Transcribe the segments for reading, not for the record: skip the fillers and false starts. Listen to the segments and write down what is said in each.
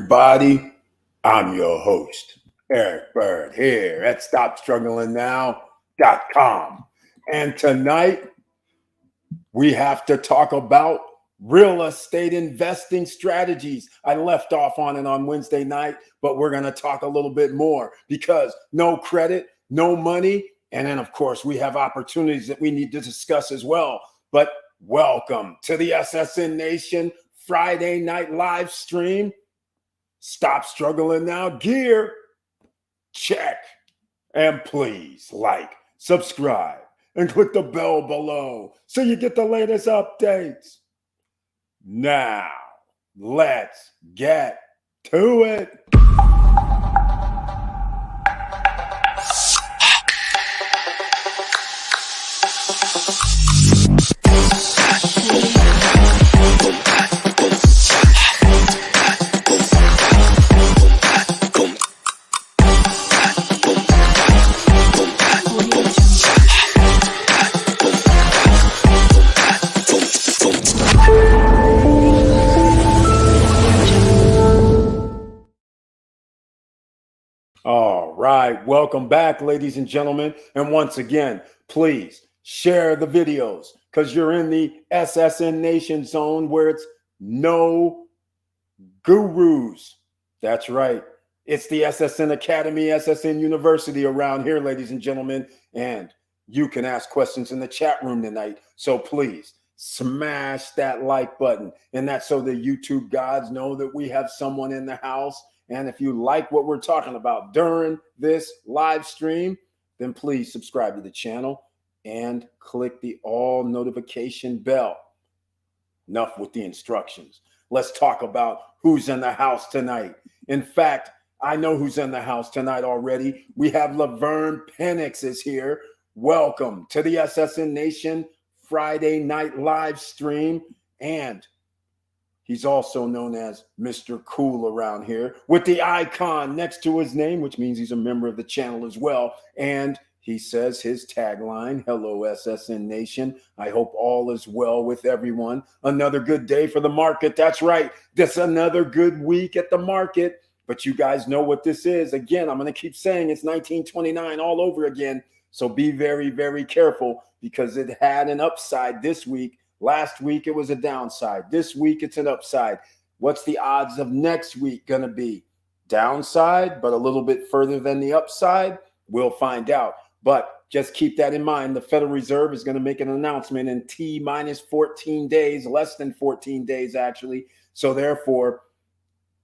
everybody. I'm your host, Eric Bird, here at StopStrugglingNow.com. And tonight, we have to talk about real estate investing strategies. I left off on it on Wednesday night, but we're going to talk a little bit more because no credit, no money. And then, of course, we have opportunities that we need to discuss as well. But welcome to the SSN Nation Friday night live stream. Stop struggling now. Gear, check. And please like, subscribe, and click the bell below so you get the latest updates. Now, let's get to it. All right, welcome back, ladies and gentlemen. And once again, please share the videos because you're in the SSN Nation zone where it's no gurus. That's right. It's the SSN Academy, SSN University around here, ladies and gentlemen. And you can ask questions in the chat room tonight. So please smash that like button. And that's so the YouTube gods know that we have someone in the house. And if you like what we're talking about during this live stream, then please subscribe to the channel and click the all notification bell. Enough with the instructions. Let's talk about who's in the house tonight. In fact, I know who's in the house tonight already. We have Laverne Penix is here. Welcome to the SSN Nation Friday night live stream. And he's also known as Mr. Cool around here with the icon next to his name, which means he's a member of the channel as well. And he says his tagline, hello, SSN Nation. I hope all is well with everyone. Another good day for the market. That's right. This another good week at the market. But you guys know what this is. Again, I'm going to keep saying it's 1929 all over again. So be very, very careful because it had an upside this week. Last week, it was a downside. This week, it's an upside. What's the odds of next week going to be? Downside, but a little bit further than the upside? We'll find out. But just keep that in mind. The Federal Reserve is going to make an announcement in T-minus 14 days, less than 14 days, actually. So therefore,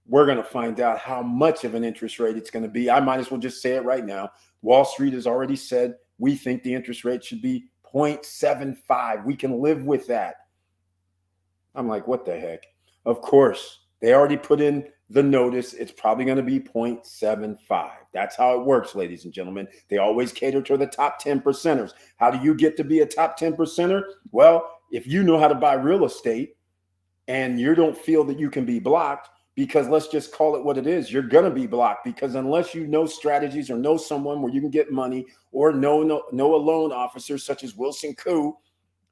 we're going to find out how much of an interest rate it's going to be. I might as well just say it right now. Wall Street has already said we think the interest rate should be 0.75. We can live with that. I'm like, what the heck? Of course, they already put in the notice. It's probably going to be 0.75. That's how it works, ladies and gentlemen. They always cater to the top 10 percenters. How do you get to be a top 10 percenter? Well, if you know how to buy real estate and you don't feel that you can be blocked, because let's just call it what it is. You're going to be blocked because unless you know strategies or know someone where you can get money or know a loan officer such as Wilson Koo,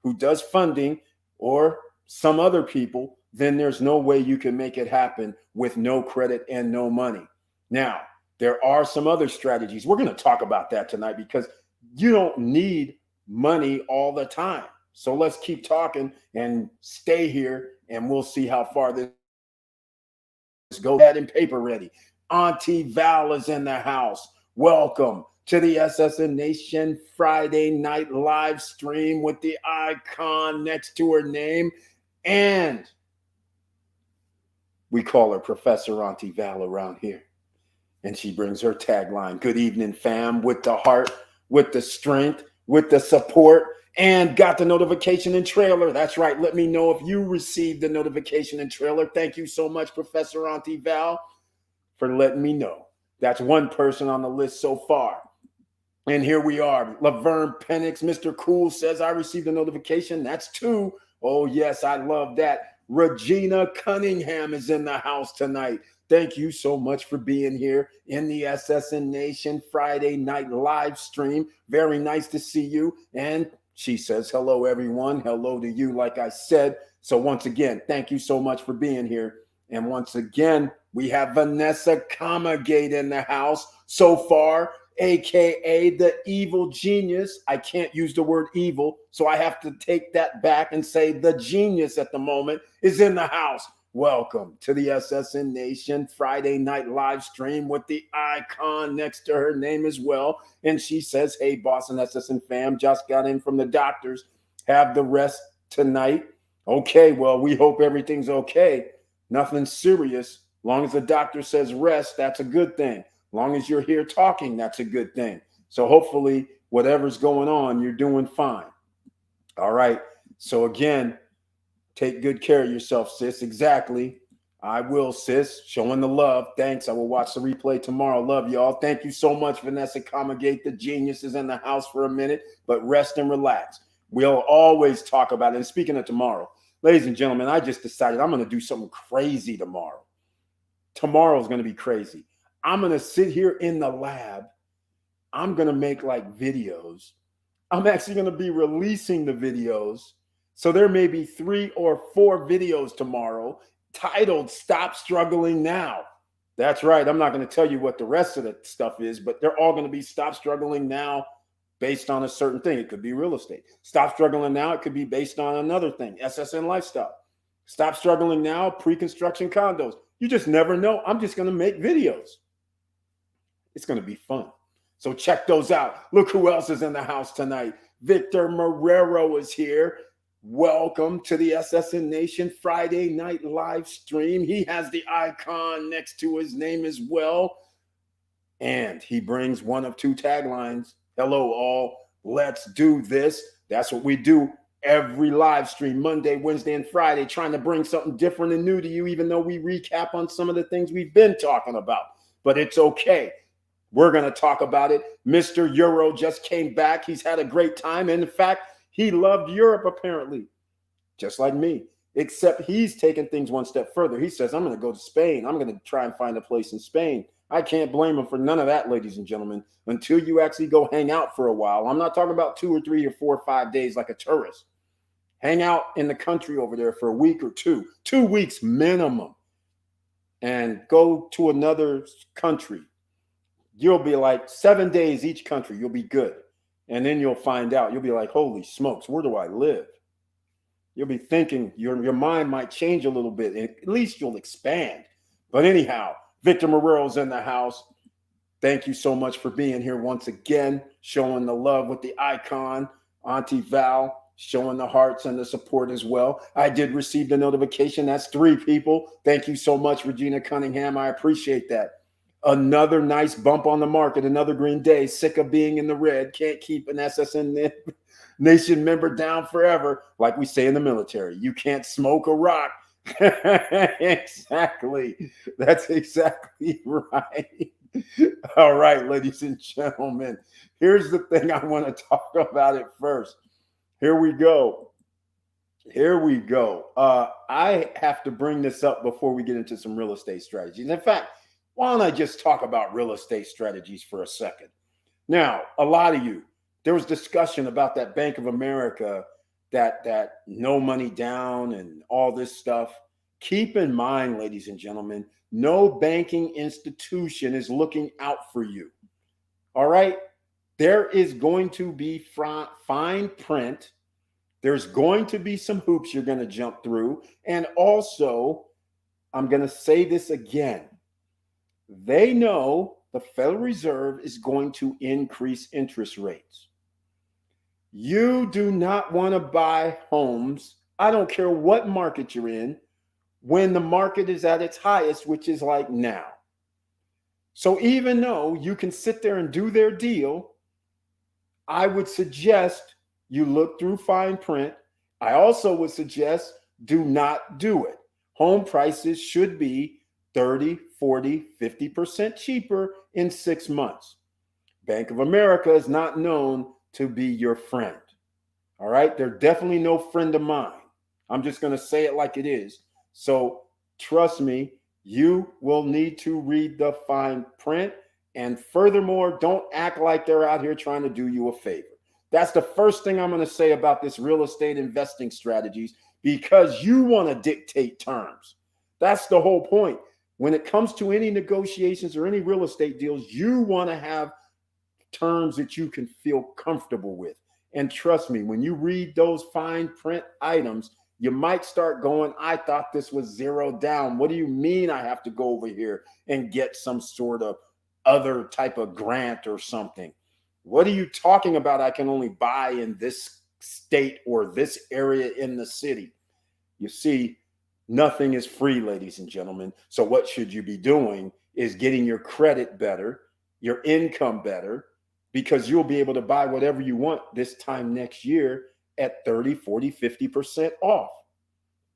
who does funding, or some other people, then there's no way you can make it happen with no credit and no money. Now, there are some other strategies. We're going to talk about that tonight because you don't need money all the time. So let's keep talking and stay here and we'll see how far this go ahead and paper ready. Auntie Val is in the house. Welcome to the SSN Nation Friday night live stream with the icon next to her name. And we call her Professor Auntie Val around here. And she brings her tagline, good evening, fam, with the heart, with the strength, with the support, and got the notification and trailer. That's right. Let me know if you received the notification and trailer. Thank you so much, Professor Auntie Val, for letting me know. That's one person on the list so far. And here we are. Laverne Penix, Mr. Cool says, I received a notification. That's two. Oh, yes, I love that. Regina Cunningham is in the house tonight. Thank you so much for being here in the SSN Nation Friday night live stream. Very nice to see you. And she says, hello, everyone. Hello to you, like I said. So once again, thank you so much for being here. And once again, We have Vanessa Comagate in the house so far, aka the evil genius. I can't use the word evil, so I have to take that back and say the genius at the moment is in the house. Welcome to the SSN Nation Friday night live stream with the icon next to her name as well. And she says, hey, Boston SSN fam, just got in from the doctors. Have the rest tonight. Okay, well, we hope everything's okay. Nothing serious. Long as the doctor says rest, that's a good thing. Long as you're here talking, that's a good thing. So hopefully, whatever's going on, you're doing fine. All right. So again, take good care of yourself, sis. Exactly. I will, sis. Showing the love. Thanks. I will watch the replay tomorrow. Love y'all. Thank you so much, Vanessa Comagate. The genius is in the house for a minute, but rest and relax. We'll always talk about it. And speaking of tomorrow, ladies and gentlemen, I just decided I'm going to do something crazy tomorrow. Tomorrow's going to be crazy. I'm going to sit here in the lab. I'm going to make like videos. I'm actually going to be releasing the videos. So there may be 3 or 4 videos tomorrow titled Stop Struggling Now. That's right. I'm not going to tell you what the rest of the stuff is, but they're all going to be Stop Struggling Now based on a certain thing. It could be real estate. Stop Struggling Now. It could be based on another thing, SSN lifestyle. Stop Struggling Now, pre-construction condos. You just never know. I'm just going to make videos. It's going to be fun. So check those out. Look who else is in the house tonight. Victor Marrero is here. Welcome to the SSN Nation Friday night live stream. He has the icon next to his name as well. And he brings one of 2 taglines. Hello, all. Let's do this. That's what we do every live stream, Monday, Wednesday, and Friday, trying to bring something different and new to you, even though we recap on some of the things we've been talking about. But it's okay. We're going to talk about it. Mr. Euro just came back. He's had a great time. And in fact, he loved Europe, apparently, just like me, except he's taken things one step further. He says, I'm going to go to Spain. I'm going to try and find a place in Spain. I can't blame him for none of that, ladies and gentlemen, until you actually go hang out for a while. I'm not talking about 2 or 3 or 4 or 5 days like a tourist. Hang out in the country over there for a week or 2 weeks minimum, and go to another country. You'll be like 7 days each country. You'll be good. And then you'll find out. You'll be like, holy smokes, where do I live? You'll be thinking your mind might change a little bit. At least you'll expand. But anyhow, Victor Marrero's in the house. Thank you so much for being here once again, showing the love with the icon. Auntie Val, showing the hearts and the support as well. I did receive the notification. That's 3 people. Thank you so much, Regina Cunningham. I appreciate that. Another nice bump on the market, another green day. Sick of being in the red. Can't keep an SSN Nation member down forever. Like we say in the military, you can't smoke a rock. Exactly. That's exactly right. All right, ladies and gentlemen. Here's the thing I want to talk about it first. Here we go. I have to bring this up before we get into some real estate strategies. In fact, why don't I just talk about real estate strategies for a second? Now, a lot of you, there was discussion about that Bank of America, that no money down and all this stuff. Keep in mind, ladies and gentlemen, no banking institution is looking out for you. All right? There is going to be fine print. There's going to be some hoops you're going to jump through. And also, I'm going to say this again. They know the Federal Reserve is going to increase interest rates. You do not want to buy homes, I don't care what market you're in, when the market is at its highest, which is like now. So even though you can sit there and do their deal, I would suggest you look through fine print. I also would suggest do not do it. Home prices should be 30, 40, 50% cheaper in 6 months. Bank of America is not known to be your friend. All right? They're definitely no friend of mine. I'm just going to say it like it is. So trust me, you will need to read the fine print. And furthermore, don't act like they're out here trying to do you a favor. That's the first thing I'm going to say about this real estate investing strategies, because you want to dictate terms. That's the whole point. When it comes to any negotiations or any real estate deals, you want to have terms that you can feel comfortable with. And trust me, when you read those fine print items, you might start going, I thought this was zero down. What do you mean I have to go over here and get some sort of other type of grant or something? What are you talking about? I can only buy in this state or this area in the city. You see, nothing is free, ladies and gentlemen. So what should you be doing is getting your credit better, your income better, because you'll be able to buy whatever you want this time next year at 30, 40, 50% off.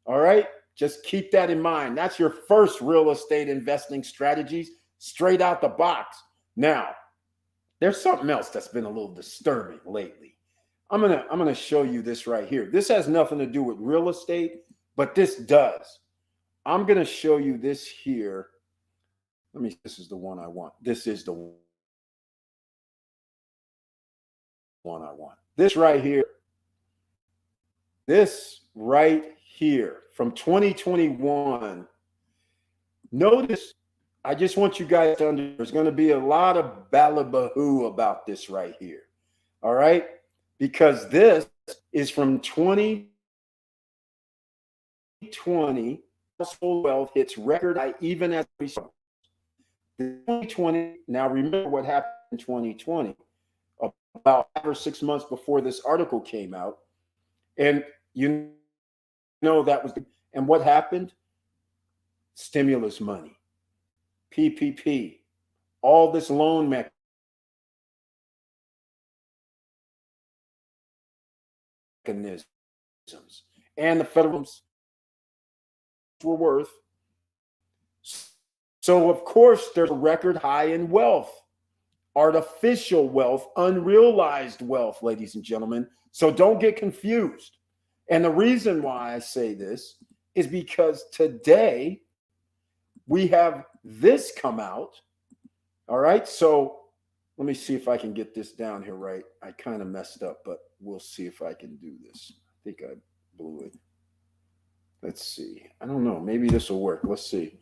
All right? Just keep that in mind. That's your first real estate investing strategies straight out the box. Now, there's something else that's been a little disturbing lately. I'm gonna show you this right here. This has nothing to do with real estate, but this does. I'm gonna show you this here. This is the one I want. This is the one I want. This right here. This right here from 2021. Notice, I just want you guys to understand, there's going to be a lot of balabahoo about this right here. All right? Because this is from 2020. Household wealth hits record high even as we saw. 2020, now remember what happened in 2020, about 5 or 6 months before this article came out. And you know that was, and what happened? Stimulus money, PPP, all this loan mechanisms, and the federal were worth. So of course there's a record high in wealth, artificial wealth, unrealized wealth, ladies and gentlemen. So don't get confused. And the reason why I say this is because today we have this come out. All right. So let me see if I can get this down here right. I kind of messed up, but we'll see if I can do this. I think I blew it. Let's see. I don't know. Maybe this will work. Let's see.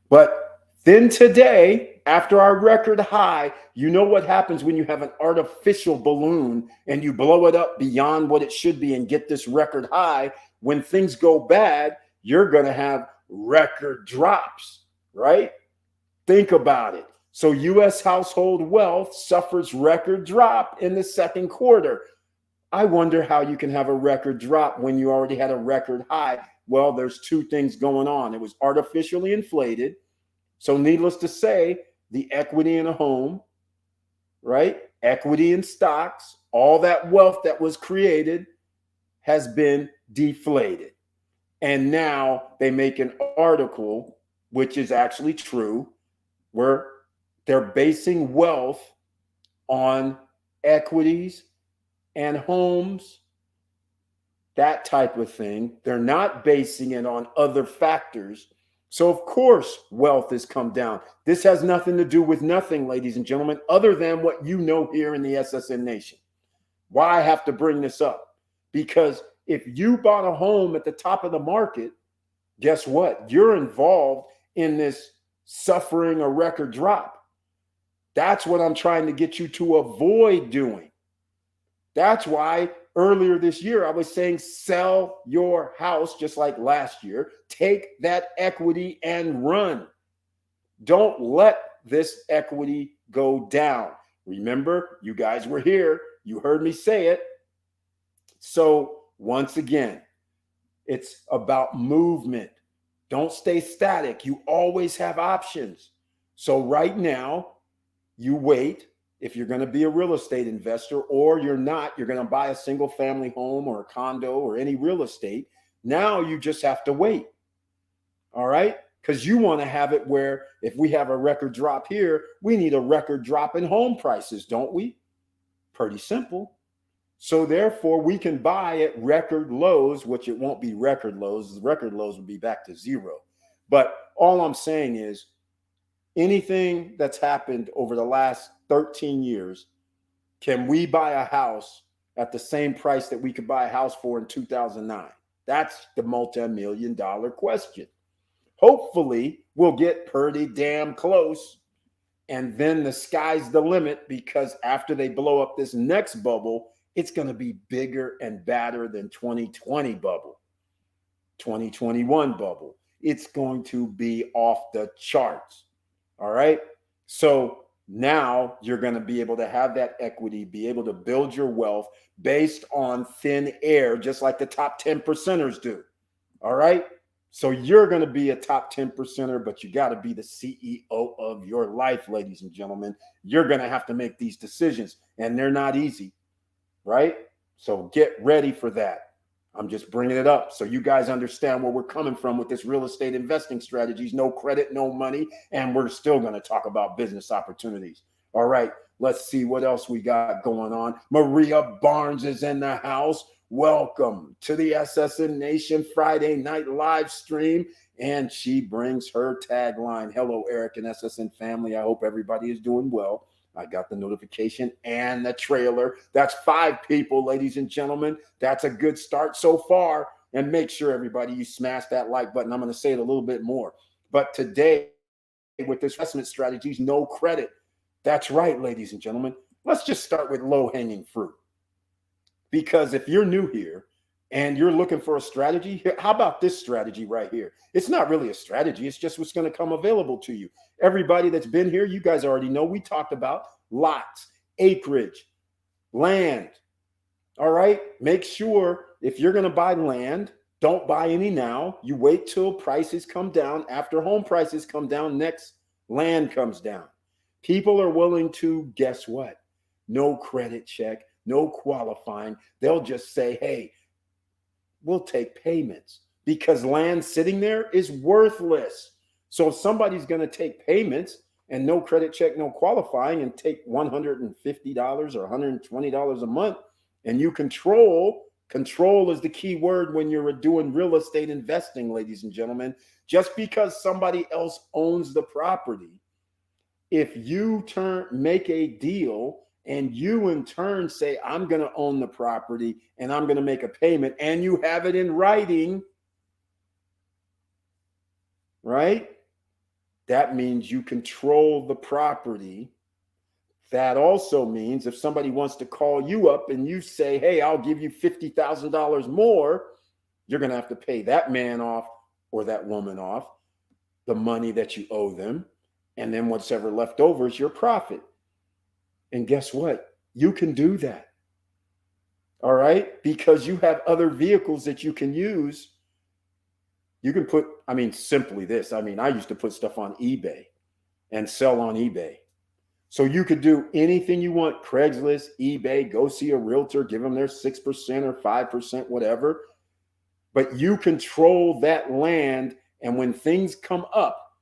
But then today, after our record high, you know what happens when you have an artificial balloon and you blow it up beyond what it should be and get this record high. When things go bad, you're going to have record drops, right? Think about it. So U.S. household wealth suffers record drop in the second quarter. I wonder how you can have a record drop when you already had a record high. Well, there's two things going on. It was artificially inflated. So needless to say, the equity in a home, right? Equity in stocks, all that wealth that was created has been deflated. And now they make an article, which is actually true, where they're basing wealth on equities and homes, that type of thing. They're not basing it on other factors. So of course, wealth has come down. This has nothing to do with nothing, ladies and gentlemen, other than what you know here in the SSN Nation. Why I have to bring this up? Because if you bought a home at the top of the market, guess what? You're involved in this suffering a record drop. That's what I'm trying to get you to avoid doing. That's why earlier this year, I was saying sell your house just like last year. Take that equity and run. Don't let this equity go down. Remember, you guys were here. You heard me say it. So once again, it's about movement. Don't stay static. You always have options. So right now, you wait. If you're going to be a real estate investor or you're not, you're going to buy a single family home or a condo or any real estate. Now you just have to wait. All right. Because you want to have it where if we have a record drop here, we need a record drop in home prices, don't we? Pretty simple. So therefore we can buy at record lows, which it won't be record lows. The record lows will be back to zero. But all I'm saying is anything that's happened over the last 13 years, can we buy a house at the same price that we could buy a house for in 2009? That's the multi-million-dollar question. Hopefully, we'll get pretty damn close. And then the sky's the limit, because after they blow up this next bubble, it's going to be bigger and badder than 2020 bubble, 2021 bubble. It's going to be off the charts. All right. So now you're going to be able to have that equity, be able to build your wealth based on thin air, just like the top 10 percenters do. All right. So you're going to be a top 10 percenter, but you got to be the CEO of your life, ladies and gentlemen. You're going to have to make these decisions, and they're not easy, right? So get ready for that. I'm just bringing it up so you guys understand where we're coming from with this real estate investing strategies. No credit, no money, and we're still going to talk about business opportunities. All right, let's see what else we got going on. Maria Barnes is in the house. Welcome to the SSN Nation Friday night live stream. And she brings her tagline. Hello, Eric and SSN family. I hope everybody is doing well. I got the notification and the trailer. That's 5 people, ladies and gentlemen. That's a good start so far. And make sure, everybody, you smash that like button. I'm going to say it a little bit more. But today, with this investment strategies, no credit. That's right, ladies and gentlemen. Let's just start with low-hanging fruit. Because if you're new here and you're looking for a strategy, how about this strategy right here? It's not really a strategy. It's just what's going to come available to you. Everybody that's been here, you guys already know we talked about lots, acreage, land. All right. Make sure if you're going to buy land, don't buy any now. You wait till prices come down. After home prices come down, next land comes down. People are willing to, guess what? No credit check, no qualifying. They'll just say, hey, we'll take payments, because land sitting there is worthless. So if somebody's going to take payments and no credit check, no qualifying, and take $150 or $120 a month, and you control is the key word when you're doing real estate investing, ladies and gentlemen. Just because somebody else owns the property, if you make a deal and you in turn say, I'm going to own the property and I'm going to make a payment, and you have it in writing, right? That means you control the property. That also means if somebody wants to call you up and you say, hey, I'll give you $50,000 more, you're going to have to pay that man off or that woman off the money that you owe them. And then what's ever left over is your profit. And guess what? You can do that. All right? Because you have other vehicles that you can use. You can put, simply this. I used to put stuff on eBay and sell on eBay. So you could do anything you want. Craigslist, eBay, go see a realtor, give them their 6% or 5%, whatever. But you control that land. And when things come up,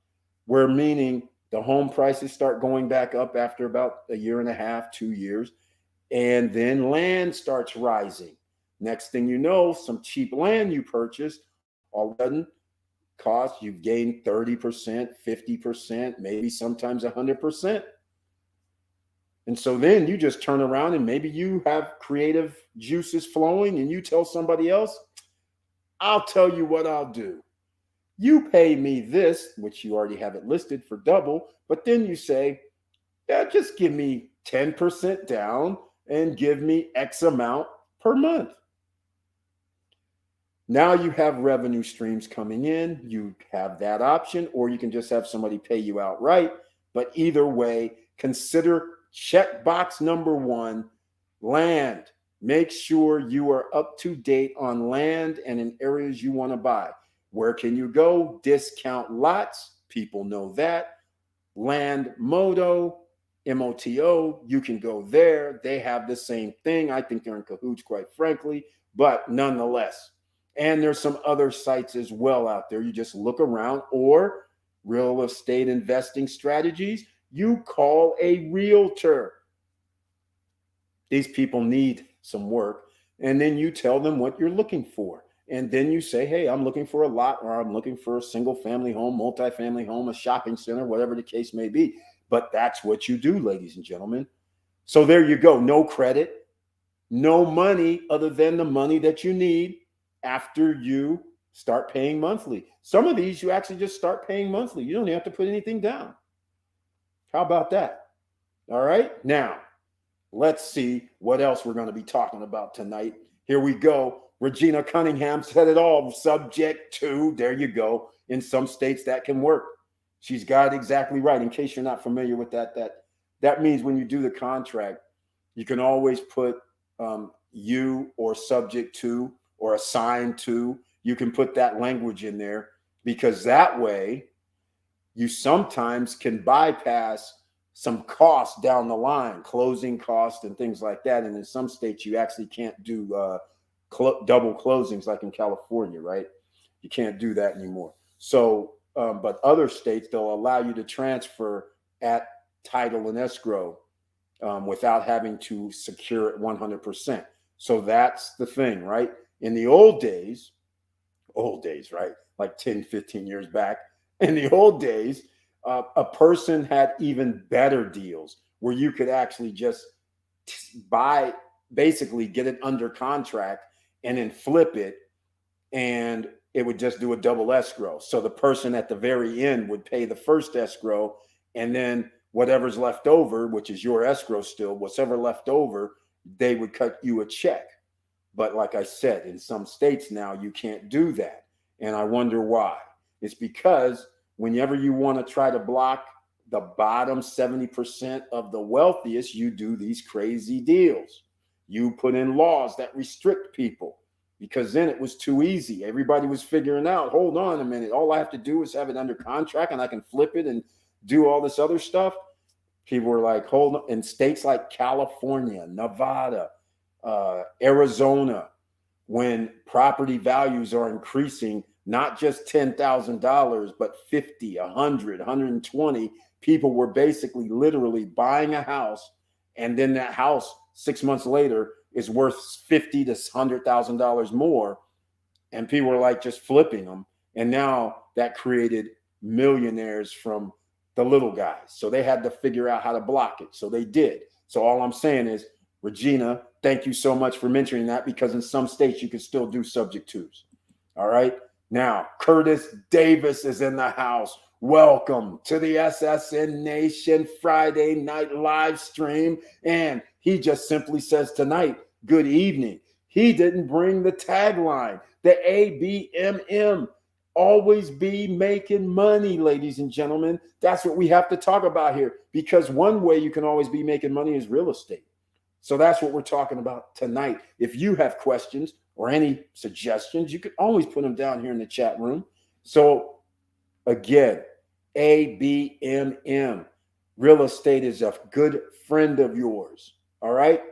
where meaning the home prices start going back up after about a year and a half, 2 years, and then land starts rising. Next thing you know, some cheap land you purchased all of a sudden cost, you've gained 30%, 50%, maybe sometimes 100%. And so then you just turn around and maybe you have creative juices flowing and you tell somebody else, I'll tell you what I'll do. You pay me this, which you already have it listed for double, but then you say, yeah, just give me 10% down and give me X amount per month. Now you have revenue streams coming in. You have that option, or you can just have somebody pay you outright. But either way, consider checkbox number 1, land. Make sure you are up to date on land and in areas you want to buy. Where can you go? Discount lots. People know that. Land Moto, MOTO, you can go there. They have the same thing. I think they're in cahoots, quite frankly, but nonetheless. And there's some other sites as well out there. You just look around, or real estate investing strategies. You call a realtor. These people need some work. And then you tell them what you're looking for. And then you say, hey, I'm looking for a lot, or I'm looking for a single family home, multifamily home, a shopping center, whatever the case may be. But that's what you do, ladies and gentlemen. So there you go. No credit, no money other than the money that you need after you Start paying monthly. Some of these you actually just start paying monthly. You don't have to put anything down. How about that? All right. Now, let's see what else we're going to be talking about tonight. Here we go. Regina Cunningham said it all. Subject to, there you go. In some states that can work. She's got it exactly right. In case you're not familiar with that means when you do the contract, you can always put you or subject to or assigned to. You can put that language in there because that way you sometimes can bypass some costs down the line, closing costs and things like that. And in some states, you actually can't do double closings like in California, right? You can't do that anymore. So, but other states, they'll allow you to transfer at title and escrow without having to secure it 100%. So that's the thing, right? In the old days, right? Like 10, 15 years back, in the old days, a person had even better deals where you could actually just basically get it under contract and then flip it, and it would just do a double escrow. So the person at the very end would pay the first escrow, and then whatever's left over, which is your escrow still, whatever left over, they would cut you a check. But like I said, in some states now, you can't do that. And I wonder why. It's because whenever you want to try to block the bottom 70% of the wealthiest, you do these crazy deals. You put in laws that restrict people because then it was too easy. Everybody was figuring out, hold on a minute, all I have to do is have it under contract and I can flip it and do all this other stuff. People were like, hold on. In states like California, Nevada, Arizona, when property values are increasing, not just $10,000, but 50, 100, 120, people were basically literally buying a house, and then that house 6 months later is worth $50,000 to $100,000 more, and people were like just flipping them, and now that created millionaires from the little guys. So they had to figure out how to block it. So they did. So all I'm saying is, Regina, thank you so much for mentioning that, because in some states you can still do subject twos. All right. Now, Curtis Davis is in the house. Welcome to the SSN Nation Friday night live stream. And he just simply says tonight, good evening. He didn't bring the tagline, the ABMM. Always be making money, ladies and gentlemen. That's what we have to talk about here, because one way you can always be making money is real estate. So that's what we're talking about tonight. If you have questions or any suggestions, you can always put them down here in the chat room. So again, ABMM, real estate is a good friend of yours. All right.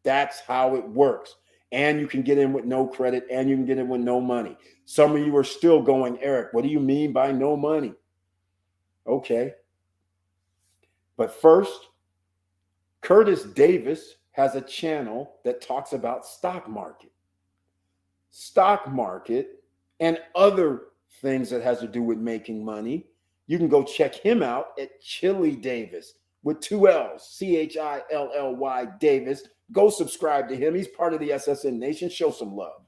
That's how it works. And you can get in with no credit, and you can get in with no money. Some of you are still going, Eric, what do you mean by no money? Okay. But first, Curtis Davis has a channel that talks about stock market, and other things that has to do with making money. You can go check him out at Chili Davis with 2 L's, Chilly Davis. Go subscribe to him. He's part of the SSN Nation. Show some love.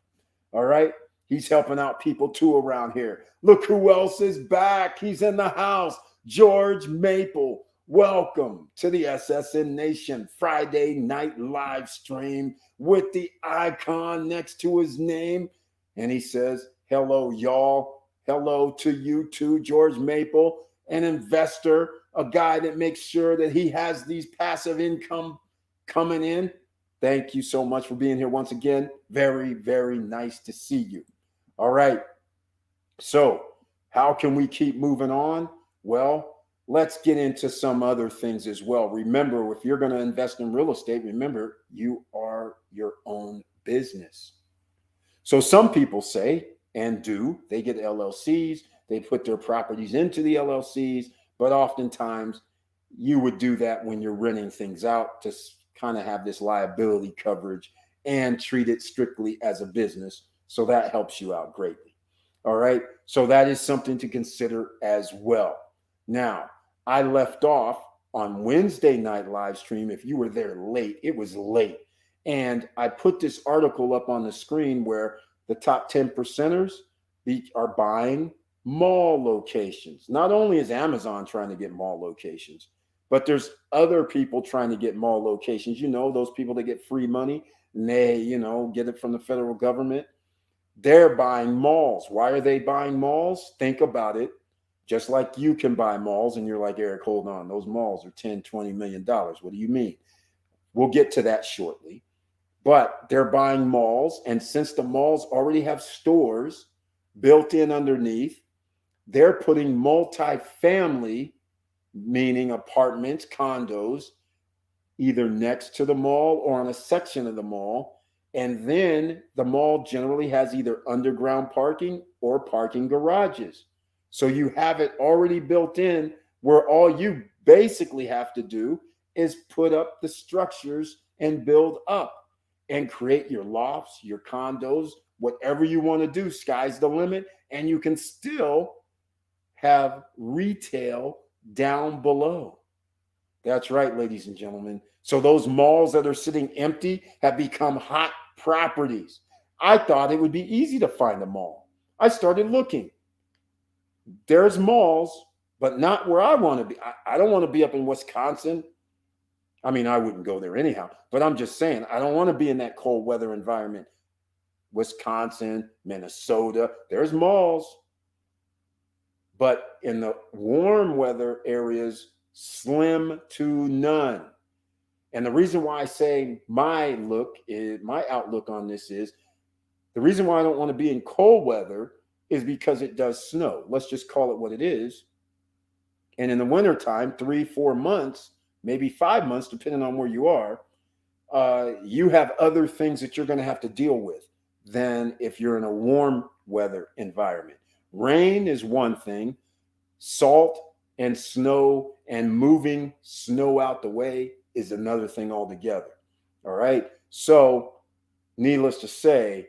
All right. He's helping out people too around here. Look who else is back. He's in the house. George Maple. Welcome to the SSN Nation Friday night live stream with the icon next to his name. And he says, hello, y'all. Hello to you too, George Maple, an investor, a guy that makes sure that he has these passive income coming in. Thank you so much for being here once again. Very, very nice to see you. All right. So how can we keep moving on? Well, let's get into some other things as well. Remember, if you're going to invest in real estate, remember, you are your own business. So some people say and do, they get LLCs, they put their properties into the LLCs, but oftentimes you would do that when you're renting things out to kind of have this liability coverage and treat it strictly as a business. So that helps you out greatly. All right. So that is something to consider as well. Now, I left off on Wednesday night live stream. If you were there late, it was late. And I put this article up on the screen where the top 10 percenters, are buying mall locations. Not only is Amazon trying to get mall locations, but there's other people trying to get mall locations. You know, those people that get free money and they, get it from the federal government. They're buying malls. Why are they buying malls? Think about it. Just like you can buy malls and you're like, Eric, hold on. Those malls are 10, $20 million. What do you mean? We'll get to that shortly. But they're buying malls. And since the malls already have stores built in underneath, they're putting multifamily, meaning apartments, condos, either next to the mall or on a section of the mall. And then the mall generally has either underground parking or parking garages. So you have it already built in where all you basically have to do is put up the structures and build up and create your lofts, your condos, whatever you want to do. Sky's the limit. And you can still have retail down below. That's right, ladies and gentlemen. So those malls that are sitting empty have become hot properties. I thought it would be easy to find a mall. I started looking. There's malls, but not where I want to be. I don't want to be up in Wisconsin. I mean, I wouldn't go there anyhow, but I'm just saying, I don't want to be in that cold weather environment. Wisconsin, Minnesota, there's malls. But in the warm weather areas, slim to none. And the reason why I say my outlook on this is, the reason why I don't want to be in cold weather is because it does snow. Let's just call it what it is. And in the wintertime, 3-4 months, maybe 5 months, depending on where you are, you have other things that you're going to have to deal with than if you're in a warm weather environment. Rain is one thing, salt and snow and moving snow out the way is another thing altogether. All right. So, needless to say,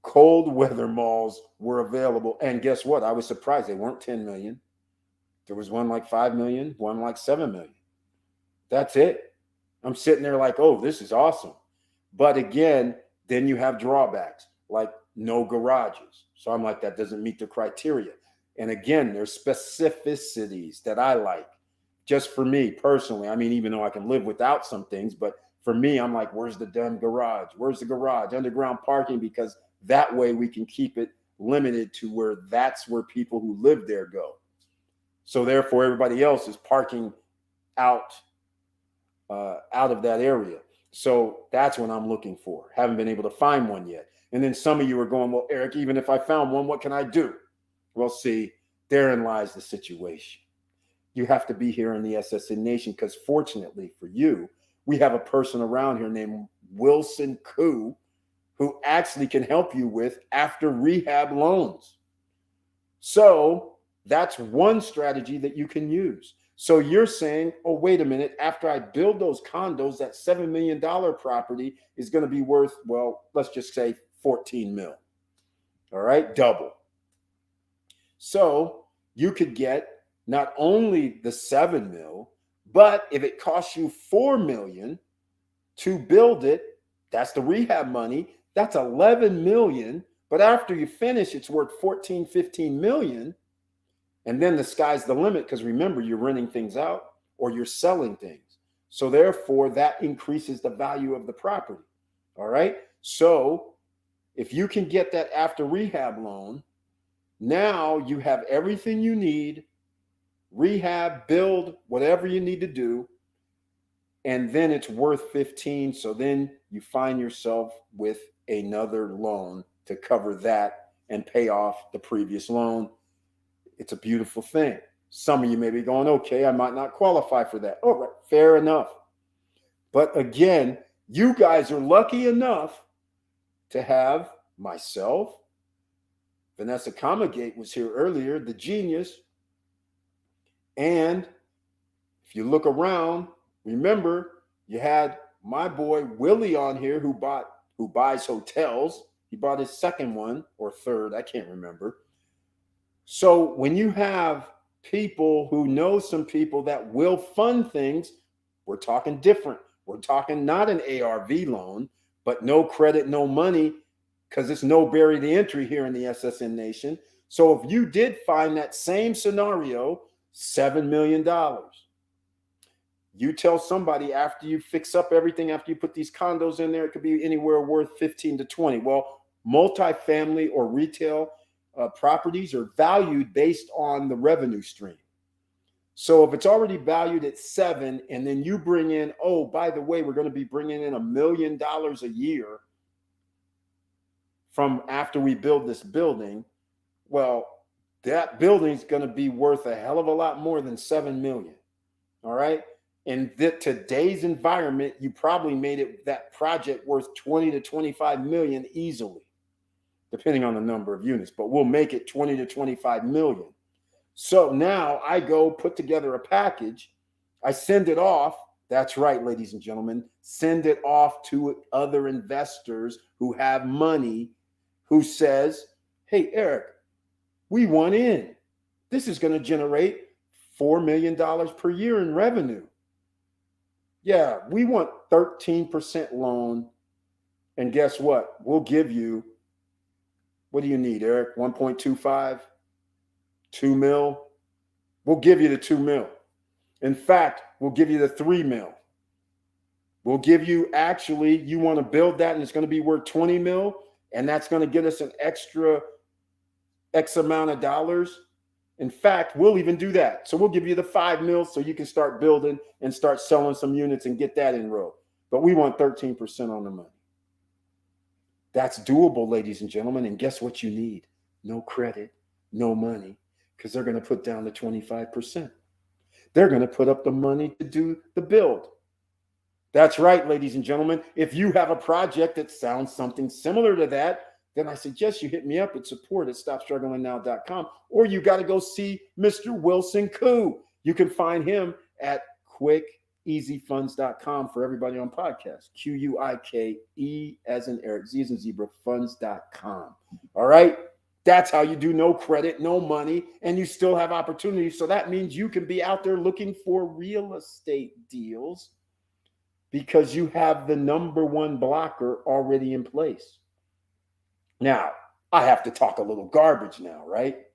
cold weather malls were available. And guess what? I was surprised they weren't 10 million. There was one like 5 million, one like 7 million. That's it. I'm sitting there like, oh, this is awesome. But again, then you have drawbacks like no garages. So I'm like, that doesn't meet the criteria. And again, there's specificities that I like just for me personally. I mean, even though I can live without some things, but for me, I'm like, where's the damn garage? Where's the garage? Underground parking, because that way we can keep it limited to where that's where people who live there go. So therefore, everybody else is parking out of that area. So that's what I'm looking for. Haven't been able to find one yet. And then some of you are going, well, Eric, even if I found one, what can I do? Well, see, therein lies the situation. You have to be here in the SSN Nation because fortunately for you, we have a person around here named Wilson Koo who actually can help you with after rehab loans. So that's one strategy that you can use. So you're saying, oh, wait a minute, after I build those condos, that $7 million property is going to be worth, well, let's just say 14 mil. All right, double. So you could get not only the 7 mil, but if it costs you 4 million to build it, that's the rehab money, that's 11 million. But after you finish, it's worth 14, 15 million. And then the sky's the limit because remember, you're renting things out or you're selling things. So therefore, that increases the value of the property. All right. So if you can get that after rehab loan, now you have everything you need, rehab, build, whatever you need to do. And then it's worth 15. So then you find yourself with another loan to cover that and pay off the previous loan. It's a beautiful thing. Some of you may be going, okay, I might not qualify for that. All right, fair enough. But again, you guys are lucky enough to have myself. Vanessa Comagate was here earlier, the genius. And if you look around, remember, you had my boy Willie on here who buys hotels. He bought his second one or third, I can't remember. So when you have people who know some people that will fund things, we're talking different. We're talking not an ARV loan, but no credit, no money, because it's no barrier to entry here in the SSN Nation. So if you did find that same scenario, $7 million, you tell somebody after you fix up everything, after you put these condos in there, it could be anywhere worth 15 to 20. Well, multifamily or retail properties are valued based on the revenue stream. So if it's already valued at 7, and then you bring in, oh, by the way, we're going to be bringing in $1 million a year from after we build this building, well, that building's going to be worth a hell of a lot more than 7 million. All right. In today's environment, you probably made it that project worth 20 to 25 million easily, depending on the number of units, but we'll make it 20 to 25 million. So now I go put together a package. I send it off. That's right, ladies and gentlemen, send it off to other investors who have money, who says, hey, Eric, we want in. This is going to generate $4 million per year in revenue. Yeah, we want 13% loan. And guess what? We'll give you, what do you need, Eric? 1.25, 2 mil? We'll give you the 2 mil. In fact, we'll give you the 3 mil. We'll give you, actually, you want to build that and it's going to be worth 20 mil, and that's going to get us an extra X amount of dollars. In fact, we'll even do that. So we'll give you the 5 mil so you can start building and start selling some units and get that enrolled. But we want 13% on the money. That's doable, ladies and gentlemen. And guess what you need? No credit, no money, because they're going to put down the 25%. They're going to put up the money to do the build. That's right, ladies and gentlemen. If you have a project that sounds something similar to that, then I suggest you hit me up at support@stopstrugglingnow.com, or you got to go see Mr. Wilson Koo. You can find him at quickeasyfunds.com for everybody on podcast. QUIKE as in Eric, Z as in zebra, funds.com. All right. That's how you do no credit, no money, and you still have opportunities. So that means you can be out there looking for real estate deals because you have the number one blocker already in place. Now, I have to talk a little garbage now, right?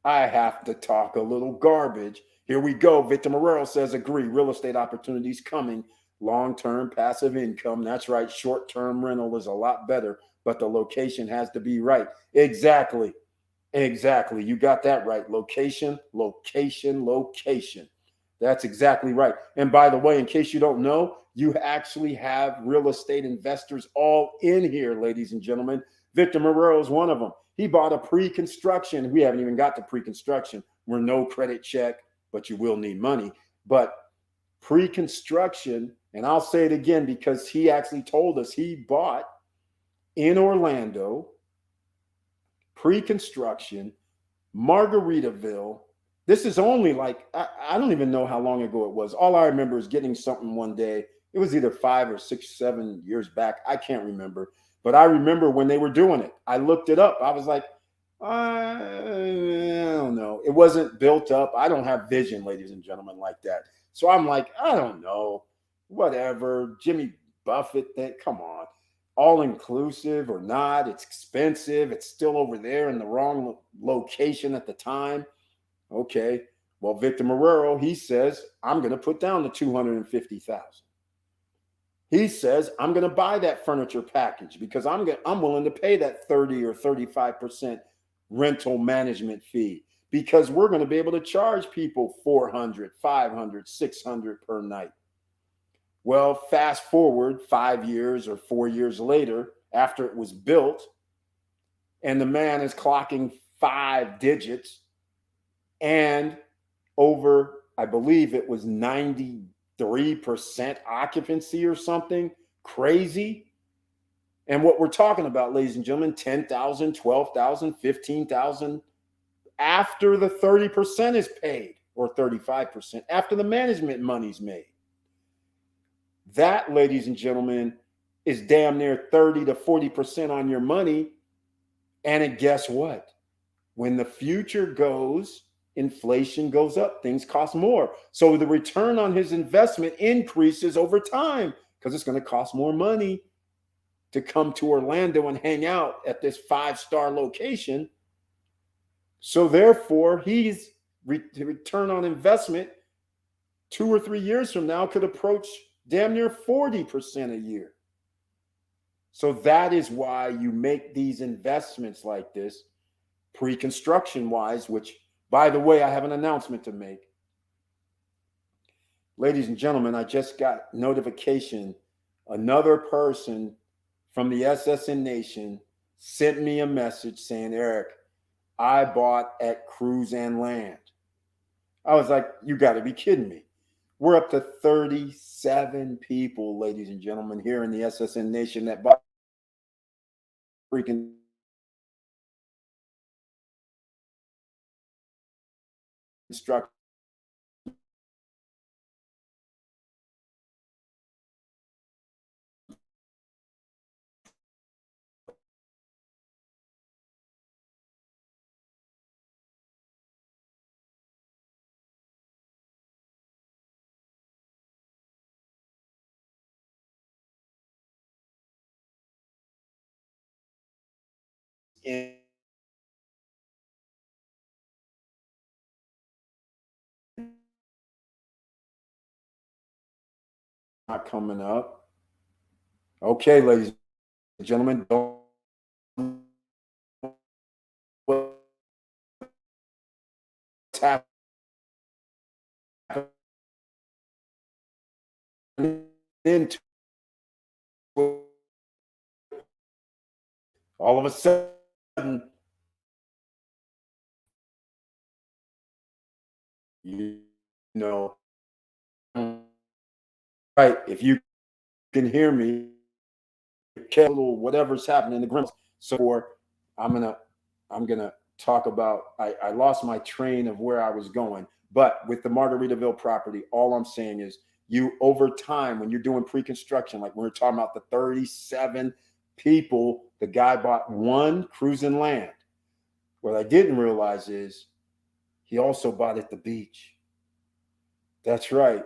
I have to talk a little garbage. Here we go. Victor Marrero says, agree. Real estate opportunities coming. Long-term passive income. That's right. Short-term rental is a lot better, but the location has to be right. Exactly. Exactly. You got that right. Location, location, location. That's exactly right. And by the way, in case you don't know, you actually have real estate investors all in here, ladies and gentlemen. Victor Marrero is one of them. He bought a pre-construction. We haven't even got to pre-construction. We're no credit check, but you will need money. But pre-construction, and I'll say it again because he actually told us he bought in Orlando, pre-construction, Margaritaville. This is only like, I don't even know how long ago it was. All I remember is getting something one day. It was either 5 or 6, 7 years back. I can't remember. But I remember when they were doing it. I looked it up. I was like, I don't know. It wasn't built up. I don't have vision, ladies and gentlemen, like that. So I'm like, I don't know. Whatever. Jimmy Buffett thing. Come on. All inclusive or not. It's expensive. It's still over there in the wrong location at the time. Okay. Well, Victor Marrero, he says, I'm going to put down the $250,000. He says, I'm going to buy that furniture package because I'm willing to pay that 30 or 35% rental management fee because we're going to be able to charge people $400, $500, $600 per night. Well, fast forward 5 years or 4 years later, after it was built, and the man is clocking 5 digits and over, I believe it was 93% occupancy or something crazy. And what we're talking about, ladies and gentlemen, 10,000, 12,000, 15,000 after the 30% is paid, or 35% after the management money's made. That, ladies and gentlemen, is damn near 30 to 40% on your money. And guess what? When the future goes, inflation goes up, things cost more. So the return on his investment increases over time because it's going to cost more money. to come to Orlando and hang out at this 5-star location. So therefore, he's return on investment 2 or 3 years from now could approach damn near 40% a year. So that is why you make these investments like this, pre-construction wise, which, by the way, I have an announcement to make. Ladies and gentlemen, I just got notification. Another person from the SSN Nation sent me a message saying, Eric, I bought at Cruise and Land. I was like, you got to be kidding me. We're up to 37 people, ladies and gentlemen, here in the SSN Nation that bought freaking construction. Not coming up. Okay, ladies and gentlemen, don't what's happening into all of a sudden, you know, right? If you can hear me, whatever's happening in the grimace. So I'm gonna talk about. I lost my train of where I was going, but with the Margaritaville property, all I'm saying is you over time when you're doing pre-construction, like we were talking about the 37 people, the guy bought one Cruise and Land. What I didn't realize is he also bought at the beach. That's right.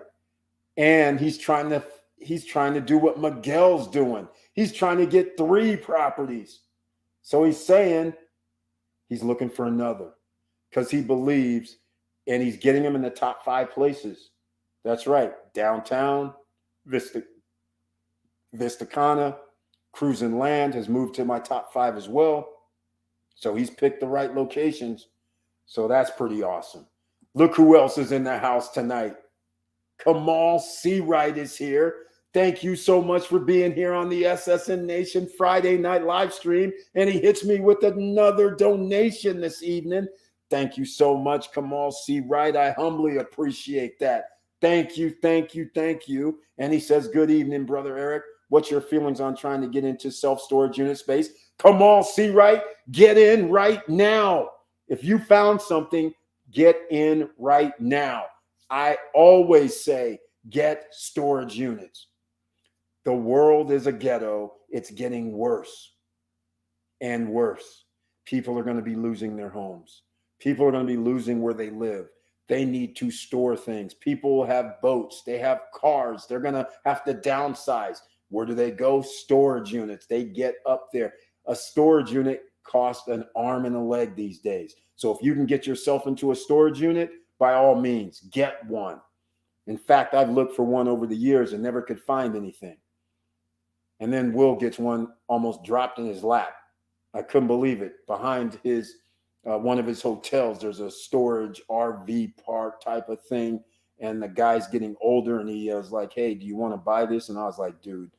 And he's trying to do what Miguel's doing. He's trying to get 3 properties. So he's saying he's looking for another because he believes, and he's getting them in the top 5 places. That's right. Downtown, Cana, Cruise and Land has moved to my top 5 as well. So he's picked the right locations. So that's pretty awesome. Look who else is in the house tonight. Kamal Seawright is here. Thank you so much for being here on the SSN Nation Friday night live stream. And he hits me with another donation this evening. Thank you so much, Kamal Seawright. I humbly appreciate that. Thank you, thank you, thank you. And he says, good evening, Brother Eric. What's your feelings on trying to get into self-storage unit space? Kamal Seawright, get in right now. If you found something, get in right now. I always say, get storage units. The world is a ghetto. It's getting worse and worse. People are going to be losing their homes. People are going to be losing where they live. They need to store things. People have boats. They have cars. They're going to have to downsize. Where do they go? Storage units. They get up there. A storage unit costs an arm and a leg these days. So if you can get yourself into a storage unit, by all means, get one. In fact, I've looked for one over the years and never could find anything. And then Will gets one almost dropped in his lap. I couldn't believe it. Behind his one of his hotels, there's a storage RV park type of thing. And the guy's getting older and he was like, hey, do you want to buy this? And I was like, dude,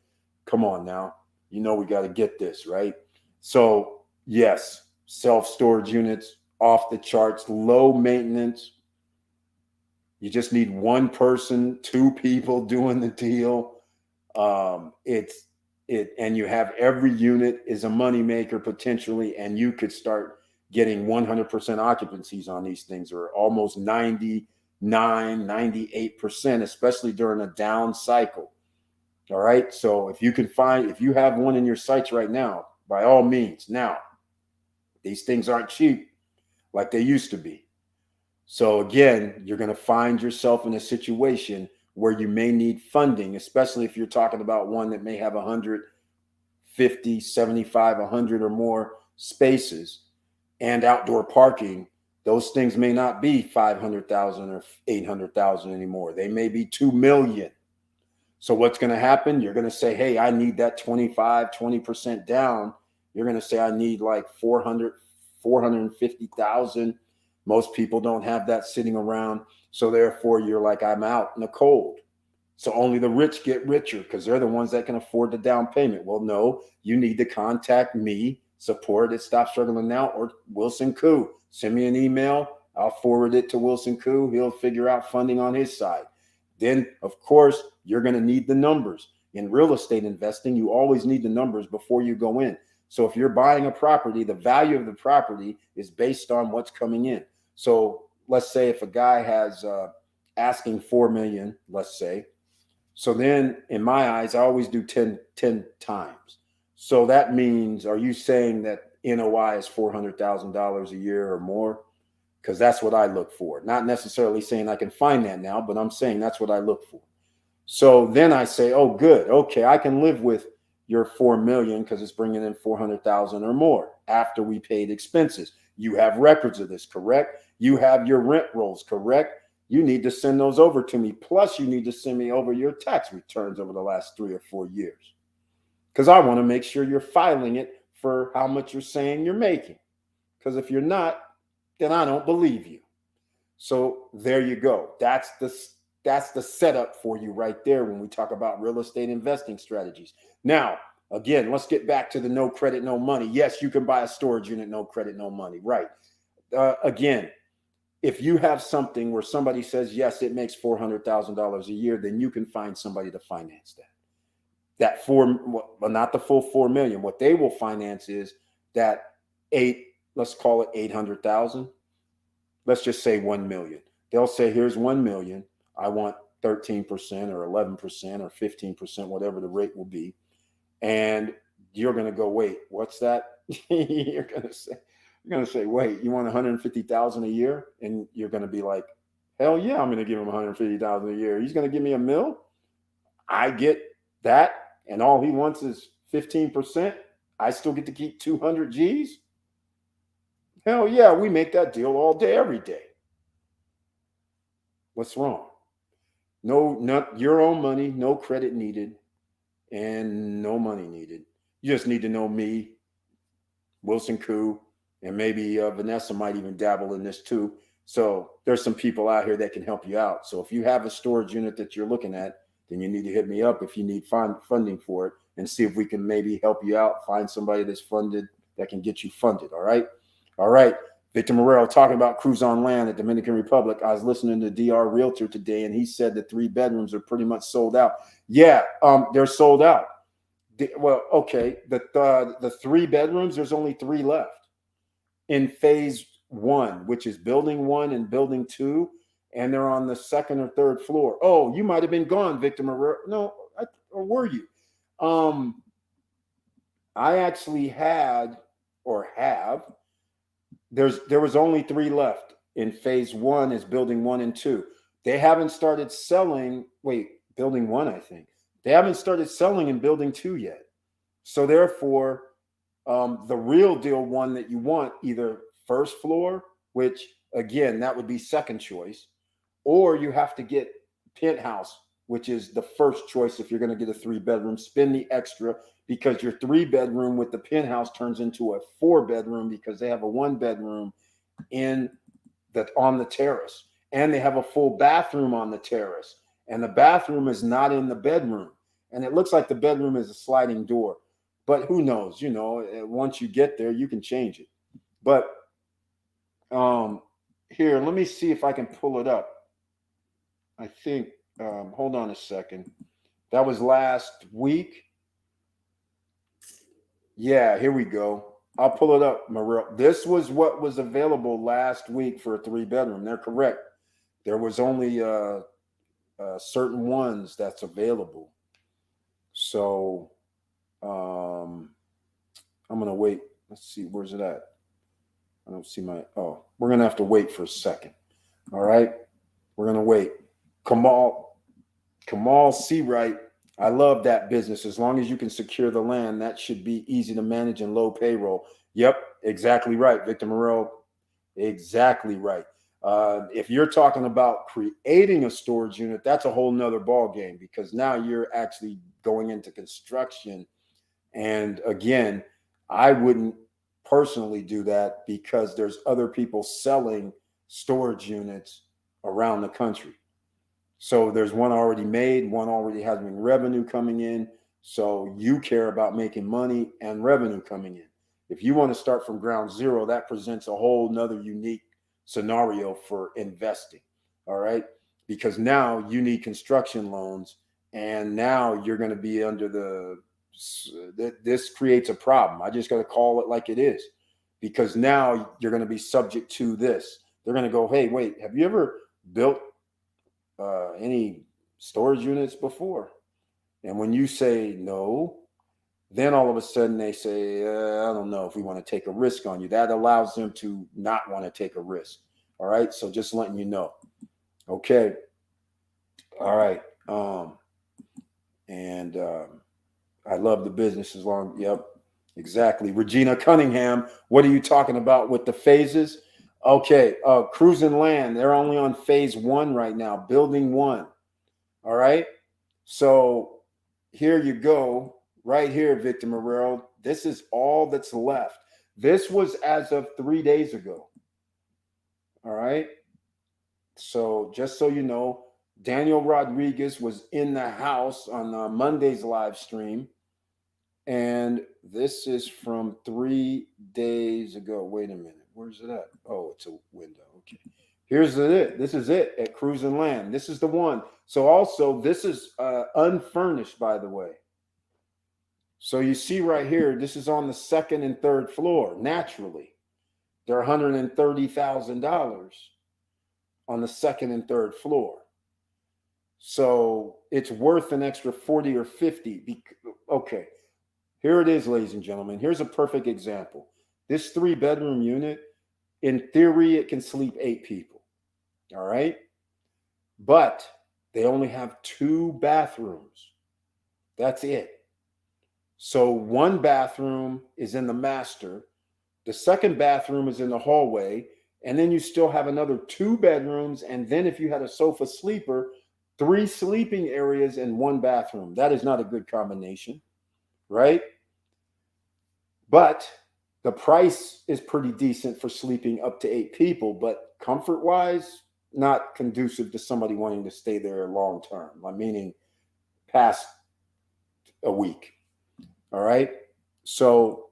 come on now. You know we got to get this, right? So, yes, self-storage units, off the charts, low maintenance. You just need one person, 2 people doing the deal. And you have every unit is a moneymaker potentially, and you could start getting 100% occupancies on these things, or almost 99, 98%, especially during a down cycle. All right. So if you have one in your sights right now, by all means. Now, these things aren't cheap like they used to be. So again, you're going to find yourself in a situation where you may need funding, especially if you're talking about one that may have 100, 50, 75, 100 or more spaces and outdoor parking, those things may not be 500,000 or 800,000 anymore. They may be 2 million. So what's going to happen? You're going to say, hey, I need that 20% down. You're going to say, I need like 450,000. Most people don't have that sitting around. So therefore, you're like, I'm out in the cold. So only the rich get richer because they're the ones that can afford the down payment. Well, no, you need to contact me, support at Stop Struggling Now, or Wilson Koo. Send me an email. I'll forward it to Wilson Koo. He'll figure out funding on his side. Then, of course, you're going to need the numbers. In real estate investing, you always need the numbers before you go in. So if you're buying a property, the value of the property is based on what's coming in. So let's say if a guy has asking 4 million, let's say. So then in my eyes, I always do 10 times. So that means, are you saying that NOI is $400,000 a year or more? Because that's what I look for. Not necessarily saying I can find that now, but I'm saying that's what I look for. So then I say, oh, good. Okay, I can live with your 4 million because it's bringing in 400,000 or more after we paid expenses. You have records of this, correct? You have your rent rolls, correct? You need to send those over to me. Plus, you need to send me over your tax returns over the last 3 or 4 years. Because I want to make sure you're filing it for how much you're saying you're making. Because if you're not, then I don't believe you. So there you go. That's the setup for you right there when we talk about real estate investing strategies. Now, again, let's get back to the no credit, no money. Yes, you can buy a storage unit, no credit, no money. Right. Again, if you have something where somebody says, yes, it makes $400,000 a year, then you can find somebody to finance that. Not the full 4 million. What they will finance is that let's call it 800,000. Let's just say 1 million. They'll say, here's 1 million. I want 13% or 11% or 15%, whatever the rate will be. And you're going to go, wait, what's that? You're going to say, wait, you want 150,000 a year? And you're going to be like, hell yeah, I'm going to give him 150,000 a year. He's going to give me $1 million. I get that. And all he wants is 15%. I still get to keep 200 G's. Hell yeah, we make that deal all day, every day. What's wrong? No, not your own money, no credit needed, and no money needed. You just need to know me, Wilson Koo, and maybe Vanessa might even dabble in this too. So there's some people out here that can help you out. So if you have a storage unit that you're looking at, then you need to hit me up if you need funding for it and see if we can maybe help you out, find somebody that's funded that can get you funded. All right. All right. Victor Morrell talking about cruise on land at Dominican Republic. I was listening to DR Realtor today, and he said the 3 bedrooms are pretty much sold out. Yeah, they're sold out. Well, okay. The 3 bedrooms, there's only 3 left in phase 1, which is building 1 and building 2. And they're on the 2nd or 3rd floor. Oh, you might have been gone, Victor Morrell. No, or were you? I actually had or have. There was only 3 left in phase 1 is building 1 and 2. They haven't started selling. Wait, building 1, I think. They haven't started selling in building 2 yet. So therefore, the real deal one that you want, either 1st floor, which again, that would be 2nd choice, or you have to get penthouse, which is the 1st choice if you're going to get a 3 bedroom. Spend the extra because your 3 bedroom with the penthouse turns into a 4 bedroom because they have a 1 bedroom on the terrace, and they have a full bathroom on the terrace, and the bathroom is not in the bedroom, and it looks like the bedroom is a sliding door, but who knows? Once you get there, you can change it. But here, let me see if I can pull it up. I think, hold on a second. That was last week. Yeah, here we go. I'll pull it up, Morrell. This was what was available last week for a 3 bedroom. They're correct. There was only certain ones that's available. So I'm going to wait. Let's see. Where's it at? I don't see we're going to have to wait for a second. All right. We're going to wait. Kamal Seawright I love that business. As long as you can secure the land, that should be easy to manage and low payroll. Yep, exactly right, Victor Morel. Exactly right. If you're talking about creating a storage unit, that's a whole nother ball game, because now you're actually going into construction. And again, I wouldn't personally do that because there's other people selling storage units around the country. So there's one already made, one already having revenue coming in. So you care about making money and revenue coming in. If you want to start from ground zero, that presents a whole nother unique scenario for investing. All right. Because now you need construction loans, and now you're going to be under this creates a problem. I just got to call it like it is, because now you're going to be subject to this. They're going to go, hey, wait, have you ever built any storage units before? And when you say no, then all of a sudden they say, I don't know if we want to take a risk on you. That allows them to not want to take a risk. All right. So just letting you know. Okay. All right. I love the business as long. Yep. Exactly. Regina Cunningham, what are you talking about with the phases? Okay. Cruise and land. They're only on phase 1 right now, building 1. All right. So here you go. Right here, Victor Morel. This is all that's left. This was as of 3 days ago. All right. So just so you know, Daniel Rodriguez was in the house on Monday's live stream. And this is from 3 days ago. Wait a minute. Where's it at? Oh, it's a window. Okay. Here's it. This is it at Cruise and Land. This is the one. So also, this is unfurnished, by the way. So you see right here, this is on the 2nd and 3rd floor. Naturally, they're $130,000 on the 2nd and 3rd floor. So it's worth an extra 40 or 50. Okay, here it is, ladies and gentlemen. Here's a perfect example. This 3-bedroom unit, in theory, it can sleep 8 people. All right. But they only have 2 bathrooms. That's it. So 1 bathroom is in the master. The 2nd bathroom is in the hallway. And then you still have another 2 bedrooms. And then if you had a sofa sleeper, 3 sleeping areas and 1 bathroom. That is not a good combination, right? But the price is pretty decent for sleeping up to 8 people. But comfort-wise, not conducive to somebody wanting to stay there long term. Meaning past a week. All right. So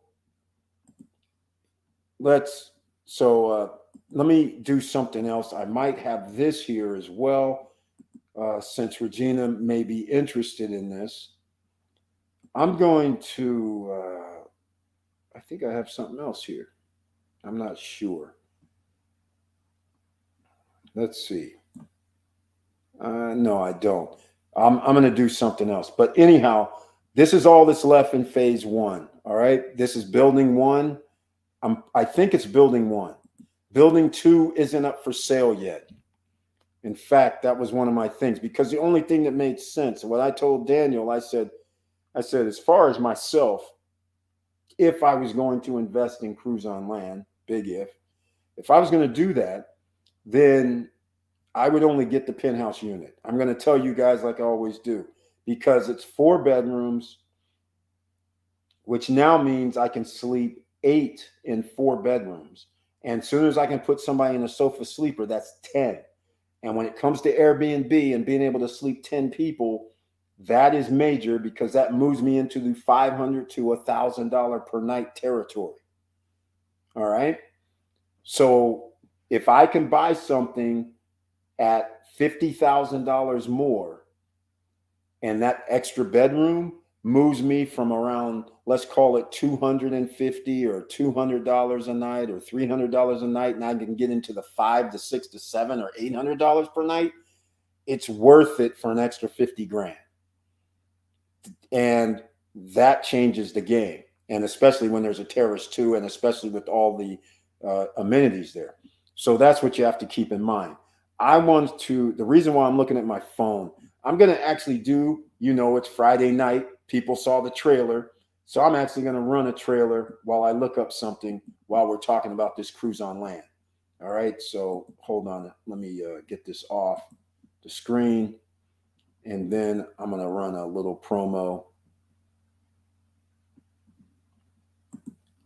let me do something else. I might have this here as well, since Regina may be interested in this. I'm going to, I think I have something else here. I'm not sure. Let's see. No, I don't. I'm going to do something else. But anyhow, this is all that's left in phase 1. All right. This is building 1. I think it's building 1. Building 2 isn't up for sale yet. In fact, that was one of my things, because the only thing that made sense, what I told Daniel, I said, as far as myself, if I was going to invest in Cruise on Land, big if I was going to do that, then I would only get the penthouse unit. I'm going to tell you guys like I always do, because it's 4 bedrooms, which now means I can sleep 8 in 4 bedrooms. And as soon as I can put somebody in a sofa sleeper, that's 10. And when it comes to Airbnb and being able to sleep 10 people, that is major, because that moves me into the $500 to $1,000 per night territory. All right. So if I can buy something at $50,000 more, and that extra bedroom moves me from around, let's call it $250 or $200 a night or $300 a night, and I can get into the $500 to $600 to $700 or $800 per night, it's worth it for an extra 50 grand. And that changes the game. And especially when there's a terrace too, and especially with all the amenities there. So that's what you have to keep in mind. The reason why I'm looking at my phone, I'm going to actually do, it's Friday night. People saw the trailer. So I'm actually going to run a trailer while I look up something while we're talking about this cruise on land. All right. So hold on. Let me get this off the screen. And then I'm going to run a little promo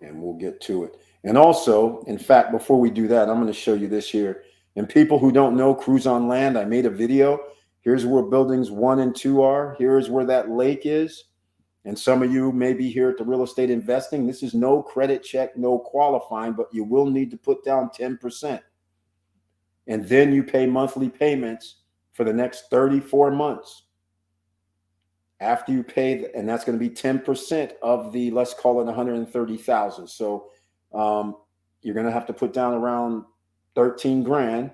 and we'll get to it. And also, in fact, before we do that, I'm going to show you this here. And people who don't know cruise on land, I made a video. Here's where buildings 1 and 2 are. Here's where that lake is. And some of you may be here at the real estate investing. This is no credit check, no qualifying, but you will need to put down 10%. And then you pay monthly payments for the next 34 months. After you pay, and that's going to be 10% of the, let's call it 130,000. So you're going to have to put down around 13 grand.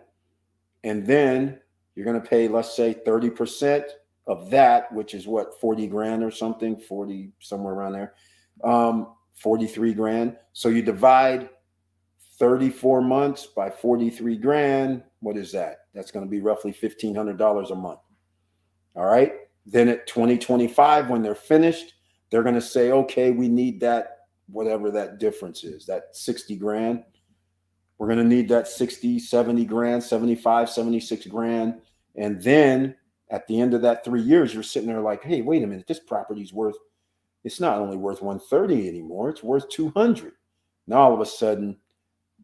And then you're going to pay, let's say 30% of that, which is what, 40 grand or something, 40, somewhere around there, 43 grand. So you divide 34 months by 43 grand. What is that? That's going to be roughly $1,500 a month. All right. Then at 2025, when they're finished, they're going to say, okay, we need that, whatever that difference is, that 60 grand. We're going to need that 60, 70 grand, 75, 76 grand. And then at the end of that 3 years, you're sitting there like, hey, wait a minute, this property's worth, it's not only worth 130 anymore, it's worth 200. Now all of a sudden,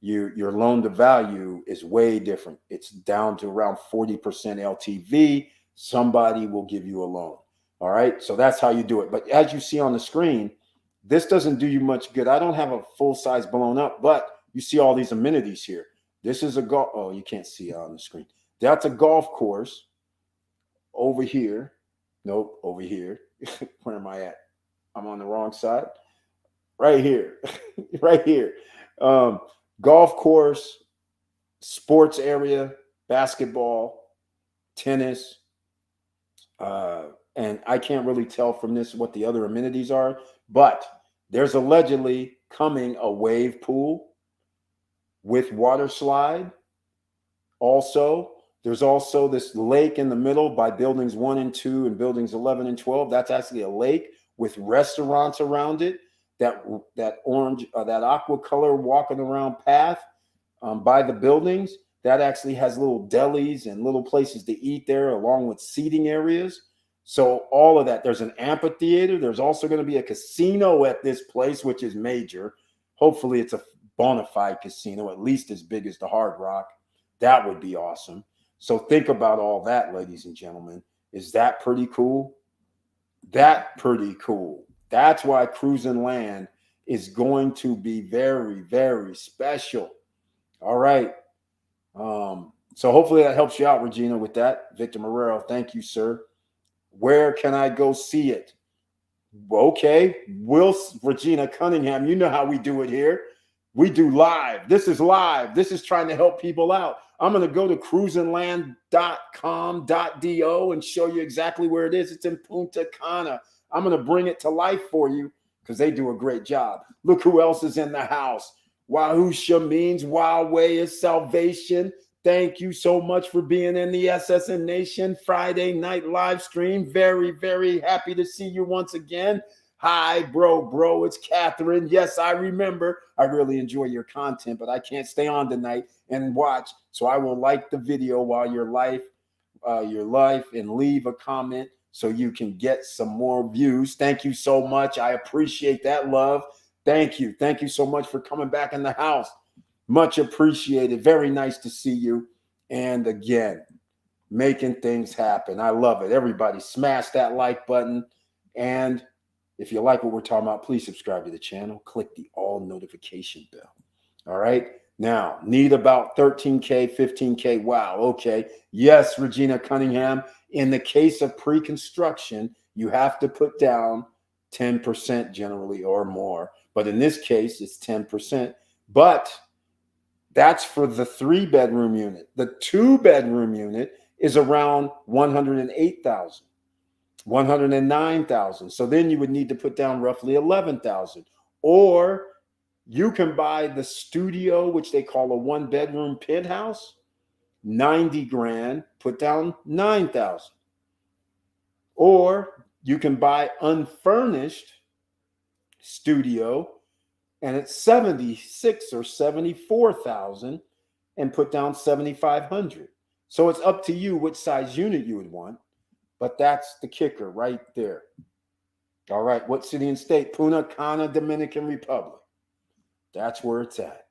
your loan to value is way different. It's down to around 40% LTV. Somebody will give you a loan. All right. So that's how you do it. But as you see on the screen, this doesn't do you much good. I don't have a full size blown up, but you see all these amenities here. This is a golf. Oh, you can't see it on the screen. That's a golf course over here. Nope. Over here. Where am I at? I'm on the wrong side. Right here. Right here. Golf course, sports area, basketball, tennis. And I can't really tell from this what the other amenities are, but there's allegedly coming a wave pool with water slide. Also, there's also this lake in the middle by buildings 1 and 2 and buildings 11 and 12. That's actually a lake with restaurants around it. That orange, that aqua color walking around path by the buildings, that actually has little delis and little places to eat there, along with seating areas. So all of that. There's an amphitheater. There's also going to be a casino at this place, which is major. Hopefully it's a bona fide casino, at least as big as the Hard Rock. That would be awesome. So think about all that, ladies and gentlemen. Is that pretty cool? That pretty cool. That's why cruising land is going to be very, very special. All right. So hopefully that helps you out, Regina, with that. Victor Marrero, thank you, sir. Where can I go see it? Okay. Regina Cunningham, you know how we do it here. We do live. This is live. This is trying to help people out. I'm going to go to cruisingland.com.do and show you exactly where it is. It's in Punta Cana. I'm going to bring it to life for you because they do a great job. Look who else is in the house. Wahusha means Wild Way is salvation. Thank you so much for being in the SSN Nation Friday night live stream. Very, very happy to see you once again. Hi, bro, it's Catherine. Yes, I remember. I really enjoy your content, but I can't stay on tonight and watch. So I will like the video while you're live and leave a comment so you can get some more views. Thank you so much. I appreciate that love. Thank you. Thank you so much for coming back in the house. Much appreciated. Very nice to see you. And again, making things happen. I love it. Everybody smash that like button. And if you like what we're talking about, please subscribe to the channel. Click the all notification bell. All right. Now, need about 13K, 15K. Wow. Okay. Yes, Regina Cunningham. In the case of pre-construction, you have to put down 10% generally or more. But in this case, it's 10%. But that's for the 3-bedroom unit. The 2-bedroom unit is around 108,000. 109,000. So then you would need to put down roughly 11,000. Or you can buy the studio, which they call a 1-bedroom penthouse, 90 grand, put down 9,000. Or you can buy unfurnished studio and it's 76 or 74,000 and put down 7,500. So it's up to you which size unit you would want, but that's the kicker right there. All right, what city and state? Punta Cana, Dominican Republic. That's where it's at.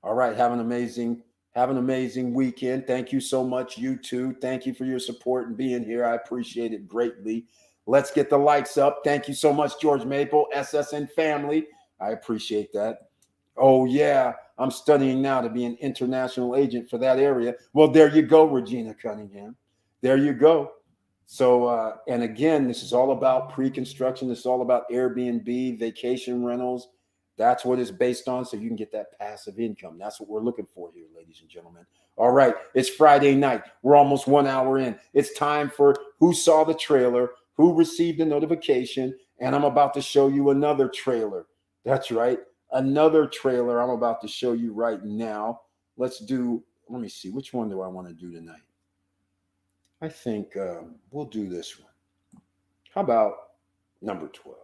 All right, have an amazing weekend. Thank you so much, you too. Thank you for your support and being here. I appreciate it greatly. Let's get the likes up. Thank you so much, George Maple, SSN family. I appreciate that. Oh, yeah, I'm studying now to be an international agent for that area. Well, there you go, Regina Cunningham. There you go. So, and again, this is all about pre-construction. This is all about Airbnb, vacation rentals. That's what it's based on, so you can get that passive income. That's what we're looking for here, ladies and gentlemen. All right, it's Friday night. We're almost 1 hour in. It's time for Who Saw the Trailer, Who Received a Notification, and I'm about to show you another trailer. That's right, another trailer I'm about to show you right now. Let me see, which one do I want to do tonight? I think we'll do this one. How about number 12?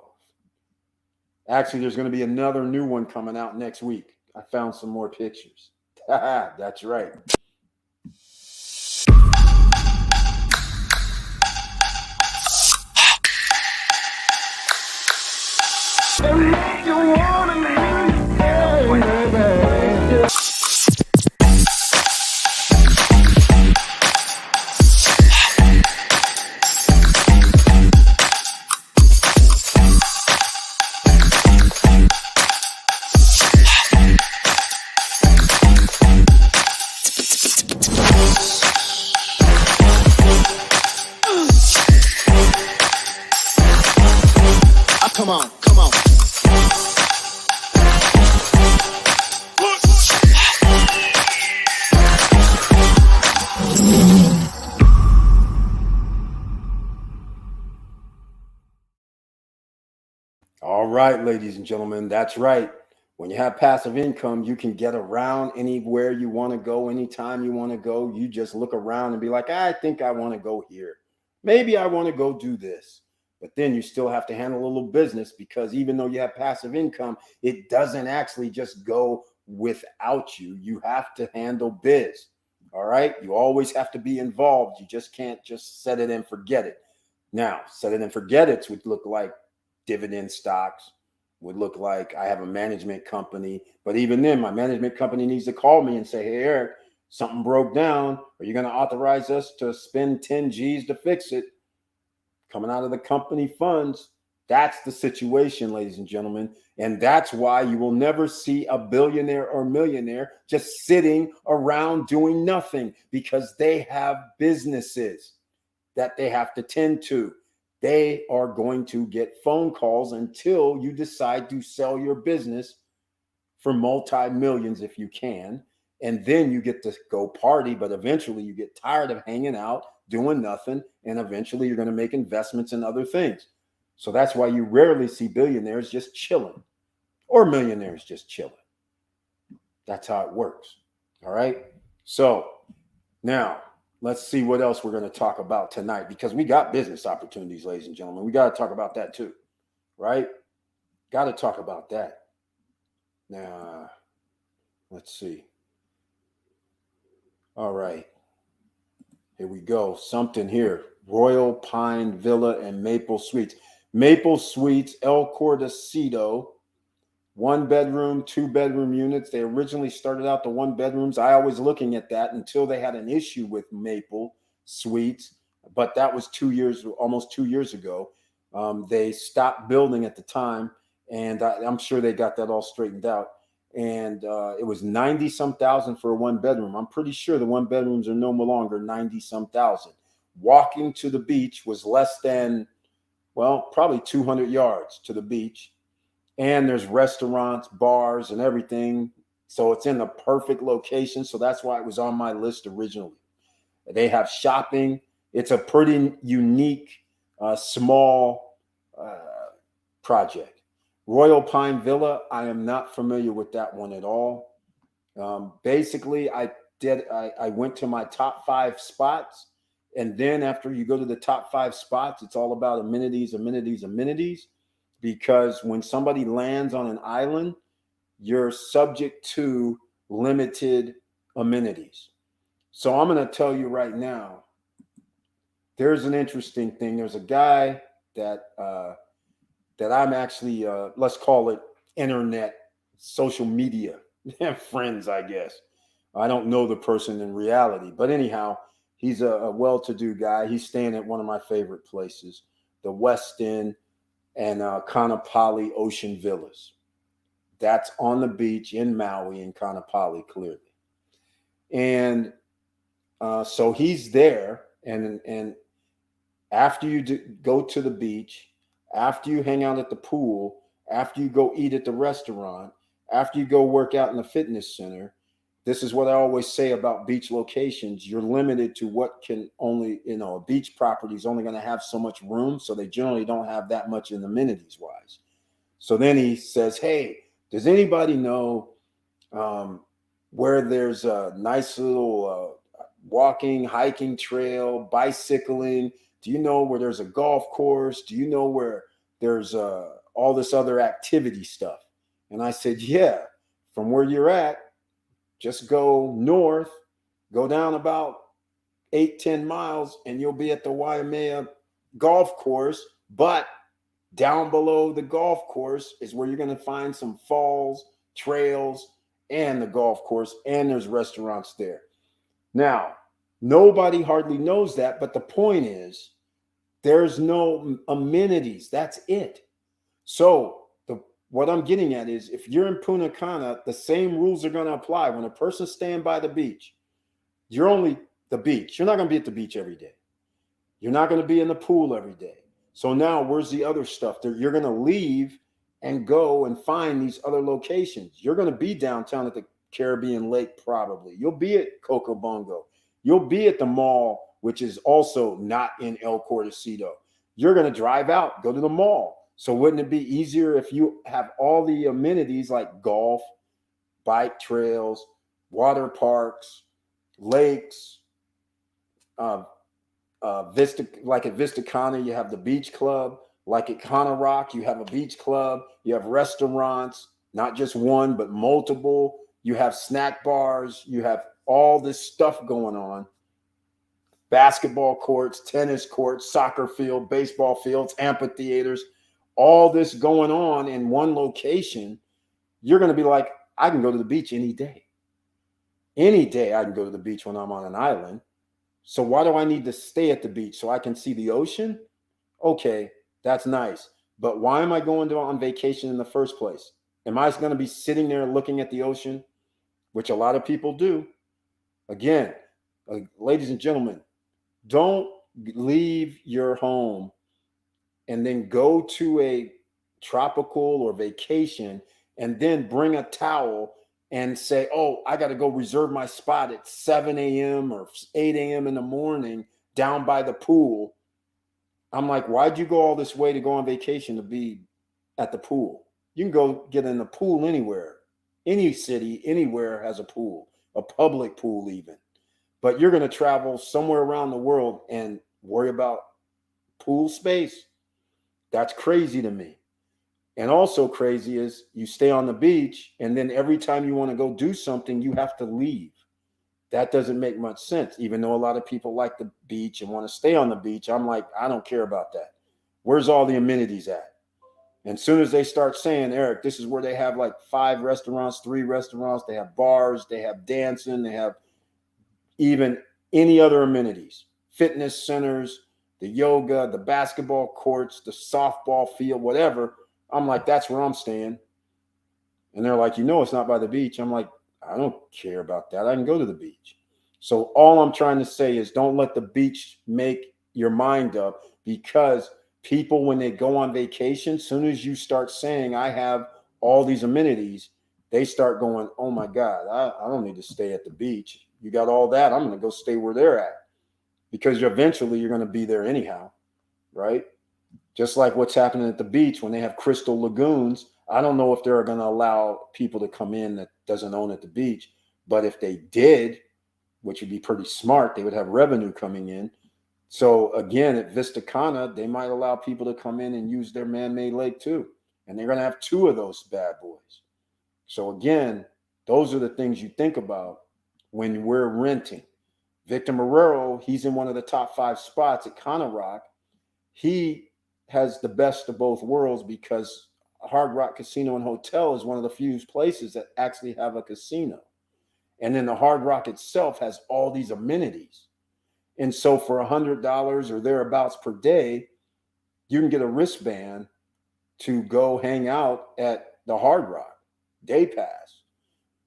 Actually, there's going to be another new one coming out next week. I found some more pictures. That's right. Come on, come on. All right, ladies and gentlemen, that's right. When you have passive income, you can get around anywhere you want to go, anytime you want to go. You just look around and be like, I think I want to go here. Maybe I want to go do this. But then you still have to handle a little business, because even though you have passive income, it doesn't actually just go without you. You have to handle biz. All right. You always have to be involved. You just can't just set it and forget it. Now, set it and forget it would look like dividend stocks, would look like I have a management company. But even then, my management company needs to call me and say, hey, Eric, something broke down. Are you going to authorize us to spend 10 G's to fix it? Coming out of the company funds. That's the situation, ladies and gentlemen. And that's why you will never see a billionaire or millionaire just sitting around doing nothing, because they have businesses that they have to tend to. They are going to get phone calls until you decide to sell your business for multi-millions if you can. And then you get to go party, but eventually you get tired of hanging out, doing nothing, and eventually you're going to make investments in other things. So that's why you rarely see billionaires just chilling or millionaires just chilling. That's how it works. All right. So now let's see what else we're going to talk about tonight, because we got business opportunities, ladies and gentlemen. We got to talk about that too, right? Got to talk about that. Now, let's see. All right. Here we go. Something here. Royal Pine Villa and Maple Suites. Maple Suites, El Cordacito, 1-bedroom, 2-bedroom units. They originally started out the 1-bedrooms. I was looking at that until they had an issue with Maple Suites, but that was almost 2 years ago. They stopped building at the time, and I'm sure they got that all straightened out. And it was 90-some thousand for a 1-bedroom. I'm pretty sure the 1-bedrooms are no longer 90-some thousand. Walking to the beach was less than, well, probably 200 yards to the beach. And there's restaurants, bars, and everything. So it's in the perfect location. So that's why it was on my list originally. They have shopping. It's a pretty unique, small project. Royal Pine Villa, I am not familiar with that one at all. Basically, I went to my top 5 spots, And then after you go to the top 5 spots, it's all about amenities, amenities, amenities. Because when somebody lands on an island, you're subject to limited amenities. So I'm going to tell you right now, there's an interesting thing. There's a guy that I'm actually, let's call it internet, social media friends, I guess. I don't know the person in reality, but anyhow, he's a well-to-do guy. He's staying at one of my favorite places, the West End and Cana Ocean Villas. That's on the beach in Maui in Cana, clearly. And so he's there, and after you go to the beach, after you hang out at the pool, after you go eat at the restaurant, after you go work out in the fitness center, this is what I always say about beach locations. You're limited to what can only, a beach property is only going to have so much room. So they generally don't have that much in amenities wise. So then he says, hey, does anybody know where there's a nice little walking, hiking trail, bicycling? Do you know where there's a golf course? Do you know where there's all this other activity stuff? And I said, yeah, from where you're at, just go north, go down about 8-10 miles, and you'll be at the Waimea golf course. But down below the golf course is where you're going to find some falls, trails, and the golf course, and there's restaurants there. Now, nobody hardly knows that, but the point is there's no amenities. That's it. So what I'm getting at is if you're in Punta Cana, the same rules are going to apply. When a person's staying by the beach, you're only the beach. You're not going to be at the beach every day. You're not going to be in the pool every day. So now where's the other stuff? You're going to leave and go and find these other locations. You're going to be downtown at the Caribbean Lake probably. You'll be at Coco Bongo. You'll be at the mall, which is also not in El Cortecito. You're going to drive out, go to the mall. So wouldn't it be easier if you have all the amenities like golf, bike trails, water parks, lakes, Vista, like at Vista Cana, you have the beach club. Like at Cana Rock, you have a beach club. You have restaurants, not just one, but multiple. You have snack bars. You have all this stuff going on. Basketball courts, tennis courts, soccer field, baseball fields, amphitheaters, all this going on in one location. You're going to be like, I can go to the beach any day. Any day I can go to the beach when I'm on an island. So why do I need to stay at the beach so I can see the ocean? Okay, that's nice. But why am I going on vacation in the first place? Am I going to be sitting there looking at the ocean, which a lot of people do? Again, ladies and gentlemen, don't leave your home and then go to a tropical or vacation and then bring a towel and say, oh, I got to go reserve my spot at 7 a.m. or 8 a.m. in the morning down by the pool. I'm like, why'd you go all this way to go on vacation to be at the pool? You can go get in the pool anywhere. Any city, anywhere has a pool, a public pool even. But you're going to travel somewhere around the world and worry about pool space? That's crazy to me. And also crazy is you stay on the beach and then every time you want to go do something, you have to leave. That doesn't make much sense. Even though a lot of people like the beach and want to stay on the beach, I'm like, I don't care about that. Where's all the amenities at? And as soon as they start saying, Eric, this is where they have like 5 restaurants, 3 restaurants, they have bars, they have dancing, they have even any other amenities, fitness centers, the yoga, the basketball courts, the softball field, whatever. I'm like, that's where I'm staying. And they're like, it's not by the beach. I'm like, I don't care about that. I can go to the beach. So all I'm trying to say is don't let the beach make your mind up, because people, when they go on vacation, as soon as you start saying, I have all these amenities, they start going, oh my God, I don't need to stay at the beach. You got all that. I'm going to go stay where they're at, because eventually you're going to be there anyhow, right? Just like what's happening at the beach when they have crystal lagoons. I don't know if they're going to allow people to come in that doesn't own at the beach, but if they did, which would be pretty smart, they would have revenue coming in. So again, at Vista Cana, they might allow people to come in and use their man-made lake too. And they're going to have two of those bad boys. So again, those are the things you think about when we're renting. Victor Marrero, he's in one of the top 5 spots at Cana Rock. He has the best of both worlds because Hard Rock Casino and Hotel is one of the few places that actually have a casino. And then the Hard Rock itself has all these amenities. And so for $100 or thereabouts per day, you can get a wristband to go hang out at the Hard Rock day pass.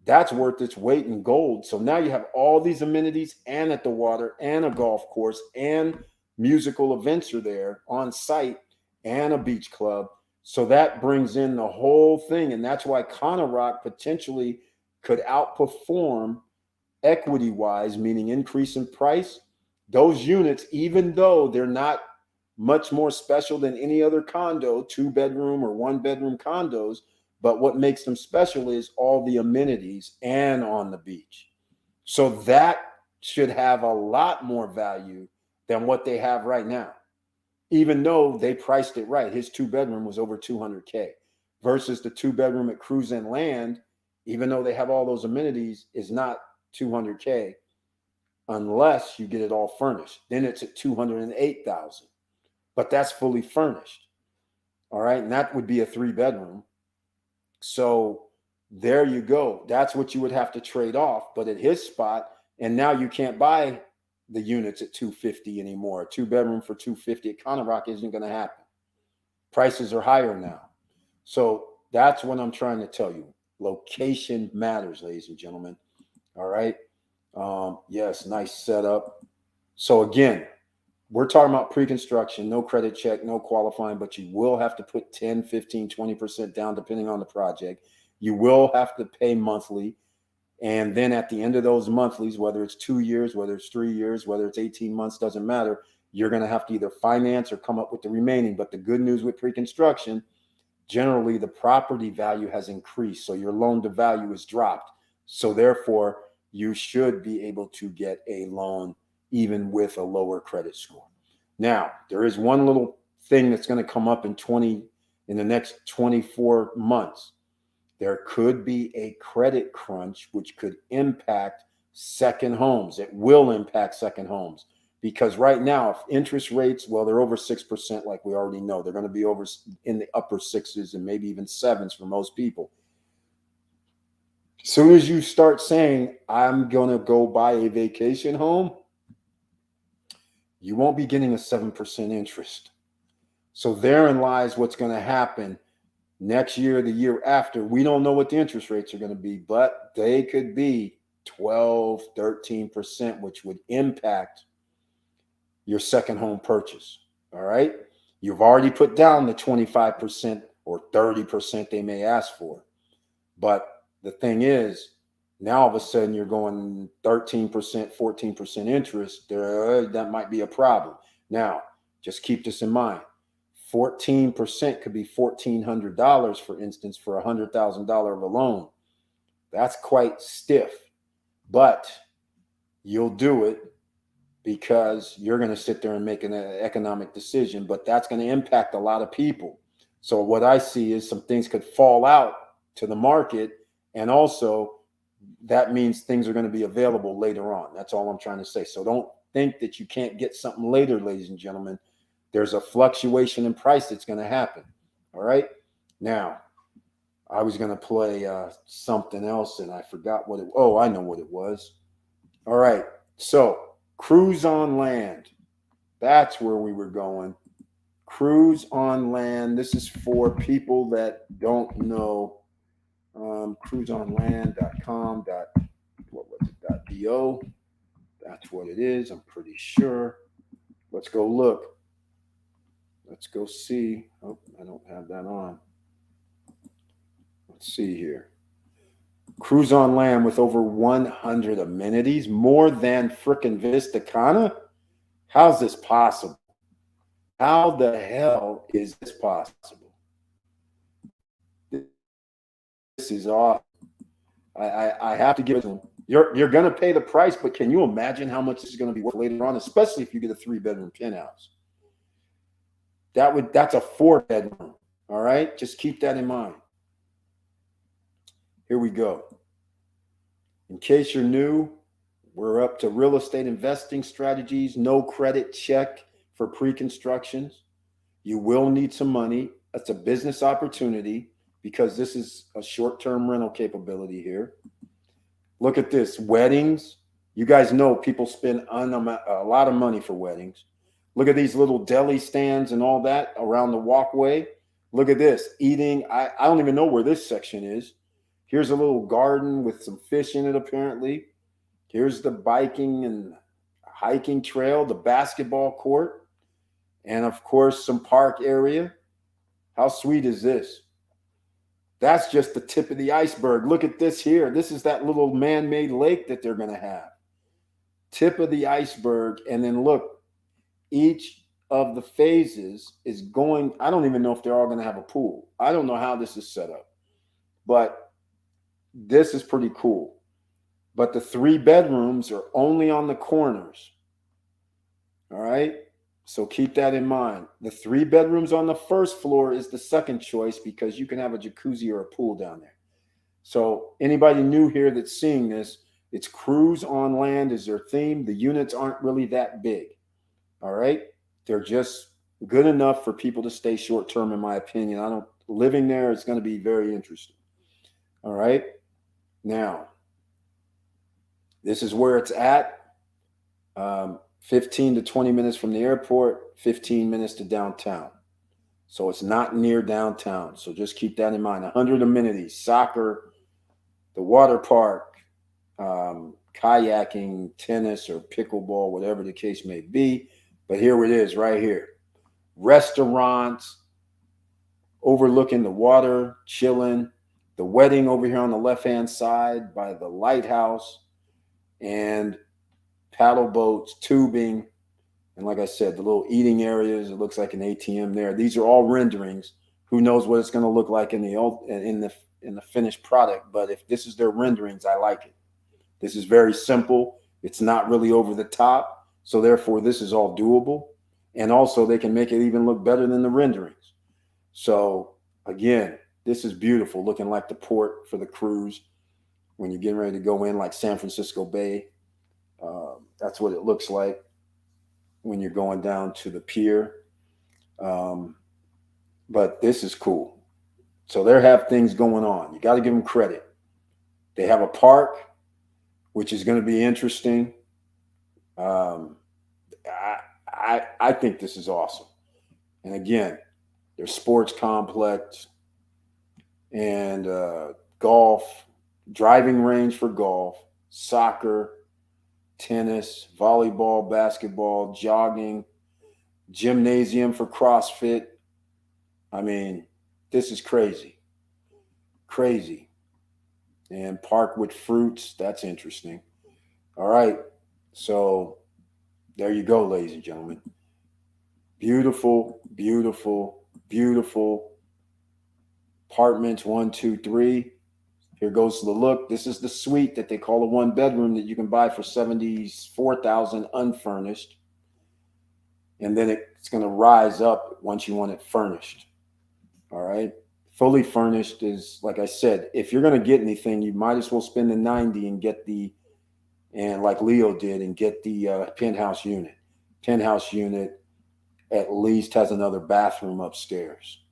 That's worth its weight in gold. So now you have all these amenities and at the water and a golf course and musical events are there on site and a beach club. So that brings in the whole thing. And that's why Cana Rock potentially could outperform equity wise, meaning increase in price. Those units, even though they're not much more special than any other condo, 2-bedroom or 1-bedroom condos, but what makes them special is all the amenities and on the beach. So that should have a lot more value than what they have right now, even though they priced it right. His 2-bedroom was over $200K versus the 2-bedroom at Cruise and Land, even though they have all those amenities, is not $200K unless you get it all furnished. Then it's at $208,000, but that's fully furnished. All right. And that would be a 3-bedroom. So there you go. That's what you would have to trade off. But at his spot, and now you can't buy the units at $250 anymore. A 2-bedroom for $250 at Cana Rock isn't going to happen. Prices are higher now. So that's what I'm trying to tell you. Location matters, ladies and gentlemen. All right. Yes, nice setup. So again, we're talking about pre-construction, no credit check, no qualifying, but you will have to put 10, 15, 20% down depending on the project. You will have to pay monthly. And then at the end of those monthlies, whether it's 2 years, whether it's 3 years, whether it's 18 months, doesn't matter. You're going to have to either finance or come up with the remaining. But the good news with pre-construction, generally the property value has increased. So your loan to value is dropped. So therefore, you should be able to get a loan even with a lower credit score. Now, there is one little thing that's going to come up in the next 24 months. There could be a credit crunch, which could impact second homes. It will impact second homes because right now, if interest rates, well, they're over 6%, like we already know, they're going to be over in the upper 6s and maybe even 7s for most people. As soon as you start saying, I'm going to go buy a vacation home, you won't be getting a 7% interest. So therein lies what's going to happen next year, the year after. We don't know what the interest rates are going to be, but they could be 12, 13%, which would impact your second home purchase. All right. You've already put down the 25% or 30% they may ask for. But the thing is, now all of a sudden you're going 13%, 14% interest. That might be a problem. Now, just keep this in mind. 14% could be $1,400, for instance, for a $100,000 of a loan. That's quite stiff, but you'll do it because you're going to sit there and make an economic decision, but that's going to impact a lot of people. So what I see is some things could fall out to the market, and also that means things are going to be available later on. That's all I'm trying to say. So don't think that you can't get something later, ladies and gentlemen. There's a fluctuation in price that's going to happen. All right. Now, I was going to play something else and I forgot what it was. Oh, I know what it was. All right. So, Cruise on Land. That's where we were going. Cruise on Land. This is for people that don't know. Cruiseonland.com. What was it? .do. That's what it is. I'm pretty sure. Let's go look. Let's go see. Oh, I don't have that on. Let's see here. Cruise on Land with over 100 amenities, more than frickin' Vista Cana? How's this possible? How the hell is this possible? This is awesome. I have to give it to them. You're going to pay the price, but can you imagine how much this is going to be worth later on, especially if you get a 3-bedroom penthouse? That's a 4-bedroom. All right, just keep that in mind. Here we go. In case you're new, we're up to real estate investing strategies, no credit check for pre-constructions. You will need some money. That's a business opportunity because this is a short-term rental capability here. Look at this, weddings. You guys know people spend a lot of money for weddings. Look at these little deli stands and all that around the walkway. Look at this, eating. I don't even know where this section is. Here's a little garden with some fish in it, apparently. Here's the biking and hiking trail, the basketball court, and of course, some park area. How sweet is this? That's just the tip of the iceberg. Look at this here. This is that little man-made lake that they're going to have. Tip of the iceberg. And then look, each of the phases is going, I don't even know if they're all going to have a pool. I don't know how this is set up, but this is pretty cool. But the 3 bedrooms are only on the corners. All right. So keep that in mind. The 3 bedrooms on the first floor is the second choice because you can have a jacuzzi or a pool down there. So anybody new here that's seeing this, it's cruise on land is their theme. The units aren't really that big. All right. They're just good enough for people to stay short term, in my opinion. Living there is going to be very interesting. All right. Now, this is where it's at. 15 to 20 minutes from the airport, 15 minutes to downtown. So it's not near downtown. So just keep that in mind. 100 amenities, soccer, the water park, kayaking, tennis, or pickleball, whatever the case may be. But here it is right here. Restaurants, overlooking the water, chilling. The wedding over here on the left-hand side by the lighthouse. And paddle boats, tubing, and like I said, the little eating areas. It looks like an ATM there. These are all renderings. Who knows what it's going to look like in the finished product? But if this is their renderings, I like it. This is very simple. It's not really over the top, so therefore this is all doable. And also they can make it even look better than the renderings. So again, this is beautiful, looking like the port for the cruise when you're getting ready to go in, like San Francisco Bay. That's what it looks like when you're going down to the pier. But this is cool. So they have things going on. You got to give them credit. They have a park, which is going to be interesting. I think this is awesome. And again, there's sports complex and golf, driving range for golf, soccer, tennis, volleyball, basketball, jogging, gymnasium for CrossFit. I mean, this is crazy. Crazy. And park with fruits. That's interesting. All right. So there you go, ladies and gentlemen. Beautiful, beautiful, beautiful apartments, 1, 2, 3. Here goes the look. This is the suite that they call a 1-bedroom that you can buy for $74,000 unfurnished. And then it's going to rise up once you want it furnished. All right. Fully furnished is, like I said, if you're going to get anything, you might as well spend the 90 and get and like Leo did, and get the penthouse unit. Penthouse unit at least has another bathroom upstairs.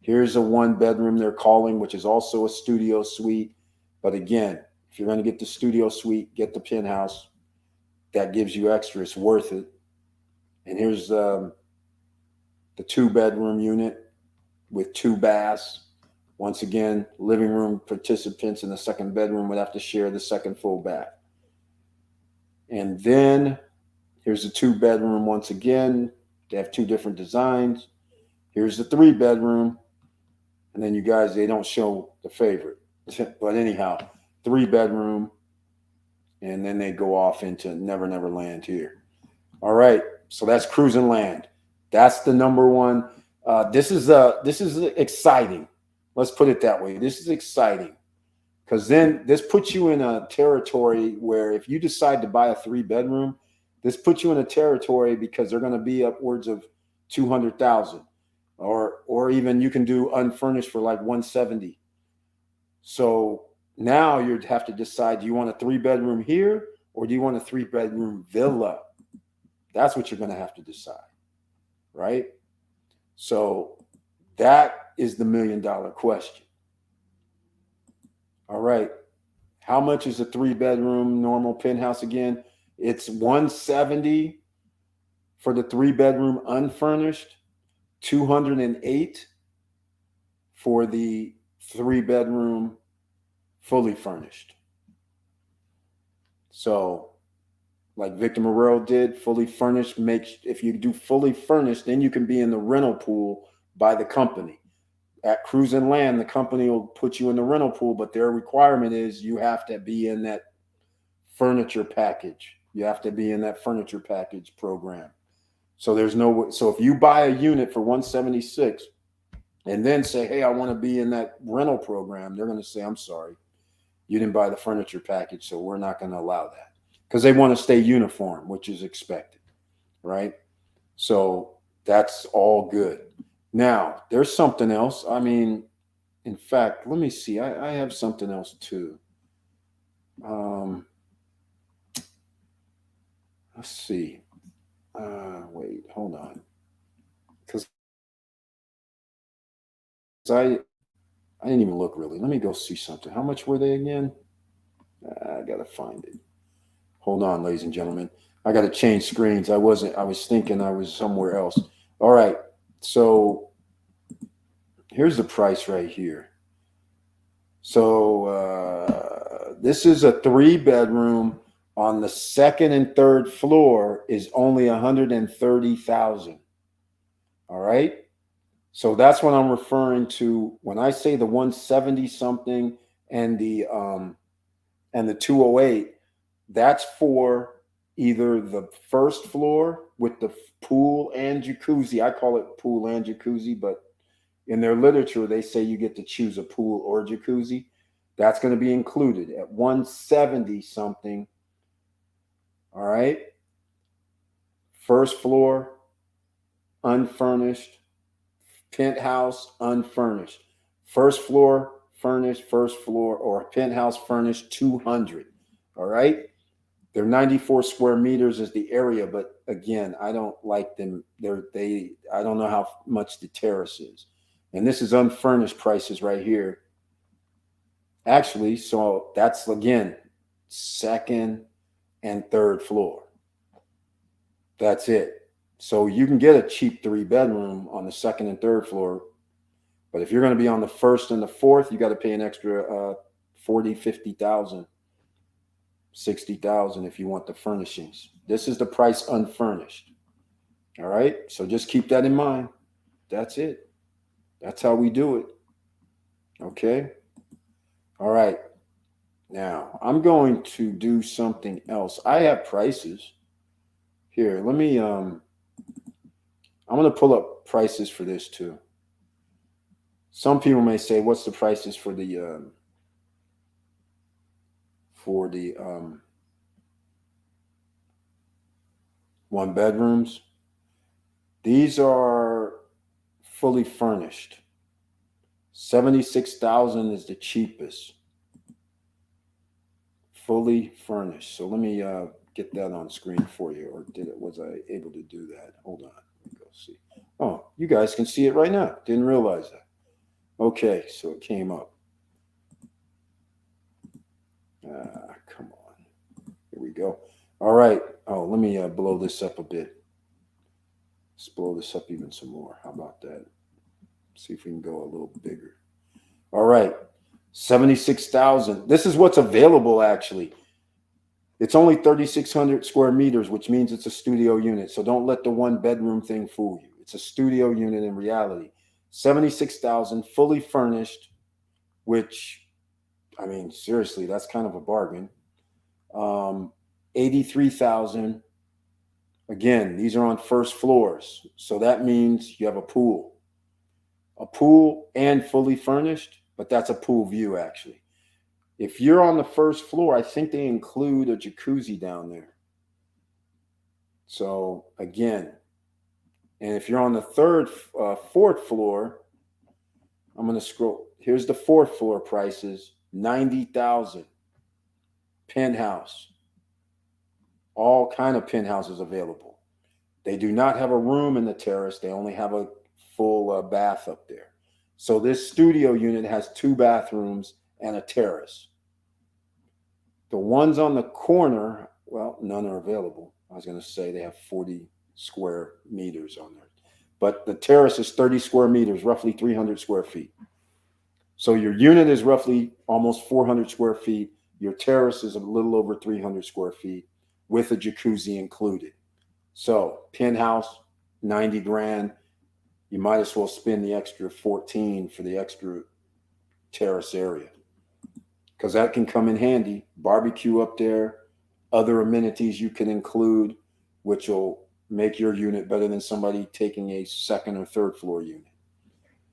Here's a 1-bedroom they're calling, which is also a studio suite. But again, if you're going to get the studio suite, get the penthouse. That gives you extra. It's worth it. And here's the 2-bedroom unit with 2 baths. Once again, living room participants in the 2nd bedroom would have to share the 2nd full bath. And then here's the 2-bedroom once again. They have 2 different designs. Here's the 3-bedroom. And then you guys, they don't show the favorite. But anyhow, 3-bedroom. And then they go off into Never Never Land here. All right. So that's Cruising Land. That's the number one. This is exciting. Let's put it that way. This is exciting. Because then this puts you in a territory where if you decide to buy a 3-bedroom, this puts you in a territory because they're going to be upwards of 200,000, or even you can do unfurnished for like 170. So now you'd have to decide, do you want a 3-bedroom here or do you want a 3-bedroom villa? That's what you're going to have to decide, right? So that is the $1 million question. All right. How much is a 3-bedroom normal penthouse again? It's 170 for the 3-bedroom unfurnished, 208 for the 3-bedroom fully furnished. So, like Victor Morrell did, fully furnished if you do fully furnished, then you can be in the rental pool by the company. At Cruise and Land, the company will put you in the rental pool, but their requirement is you have to be in that furniture package. You have to be in that furniture package program. So if you buy a unit for 176 and then say, hey, I want to be in that rental program, they're going to say, I'm sorry, you didn't buy the furniture package, so we're not going to allow that, because they want to stay uniform, which is expected, right? So that's all good. Now, there's something else. I mean, in fact, let me see. I have something else too. Let's see. Wait, hold on. Because I didn't even look really. Let me go see something. How much were they again? I got to find it. Hold on, ladies and gentlemen. I got to change screens. I was thinking I was somewhere else. All right. So here's the price right here. So this is a 3-bedroom on the 2nd and 3rd floor is only 130,000. All right. So that's what I'm referring to when I say the 170 something and the 208. That's for either the 1st floor with the pool and jacuzzi. I call it pool and jacuzzi, but in their literature, they say you get to choose a pool or jacuzzi. That's going to be included at 170 something. All right. 1st floor, unfurnished, penthouse, unfurnished. 1st floor, furnished, 1st floor, or penthouse furnished, 200. All right. They're 94 square meters is the area, but again, I don't like them. I don't know how much the terrace is. And this is unfurnished prices right here. Actually, so that's again 2nd and 3rd floor. That's it. So you can get a cheap 3-bedroom on the 2nd and 3rd floor, but if you're going to be on the 1st and the 4th, you got to pay an extra 40, 50,000, 60,000 if you want the furnishings. This is the price unfurnished. All right. So just keep that in mind. That's it. That's how we do it. Okay. All right. Now I'm going to do something else. I have prices here. Let me, I'm going to pull up prices for this too. Some people may say, what's the prices for the 1-bedrooms? These are fully furnished. 76,000 is the cheapest. Fully furnished. So let me get that on screen for you. Or was I able to do that? Hold on. Let me go see. Oh, you guys can see it right now. Didn't realize that. Okay, so it came up. Come on. Here we go. All right. Oh, let me blow this up a bit. Let's blow this up even some more. How about that? See if we can go a little bigger. All right. 76,000. This is what's available, actually. It's only 3,600 square meters, which means it's a studio unit. So don't let the 1-bedroom thing fool you. It's a studio unit in reality. 76,000, fully furnished, which, I mean, seriously, that's kind of a bargain. 83,000. Again, these are on 1st floors. So that means you have a pool and fully furnished, but that's a pool view actually. If you're on the first floor, I think they include a jacuzzi down there. So again, and if you're on the fourth floor, I'm going to scroll. Here's the fourth floor prices: 90,000. Penthouse, all kind of penthouses available. They do not have a room in the terrace. They only have a full bath up there. So this studio unit has 2 bathrooms and a terrace. The ones on the corner, well, none are available. I was going to say they have 40 square meters on there. But the terrace is 30 square meters, roughly 300 square feet. So your unit is roughly almost 400 square feet. Your terrace is a little over 300 square feet with a jacuzzi included. So penthouse, 90 grand. You might as well spend the extra 14 for the extra terrace area, because that can come in handy. Barbecue up there, other amenities you can include, which will make your unit better than somebody taking a second or third floor unit.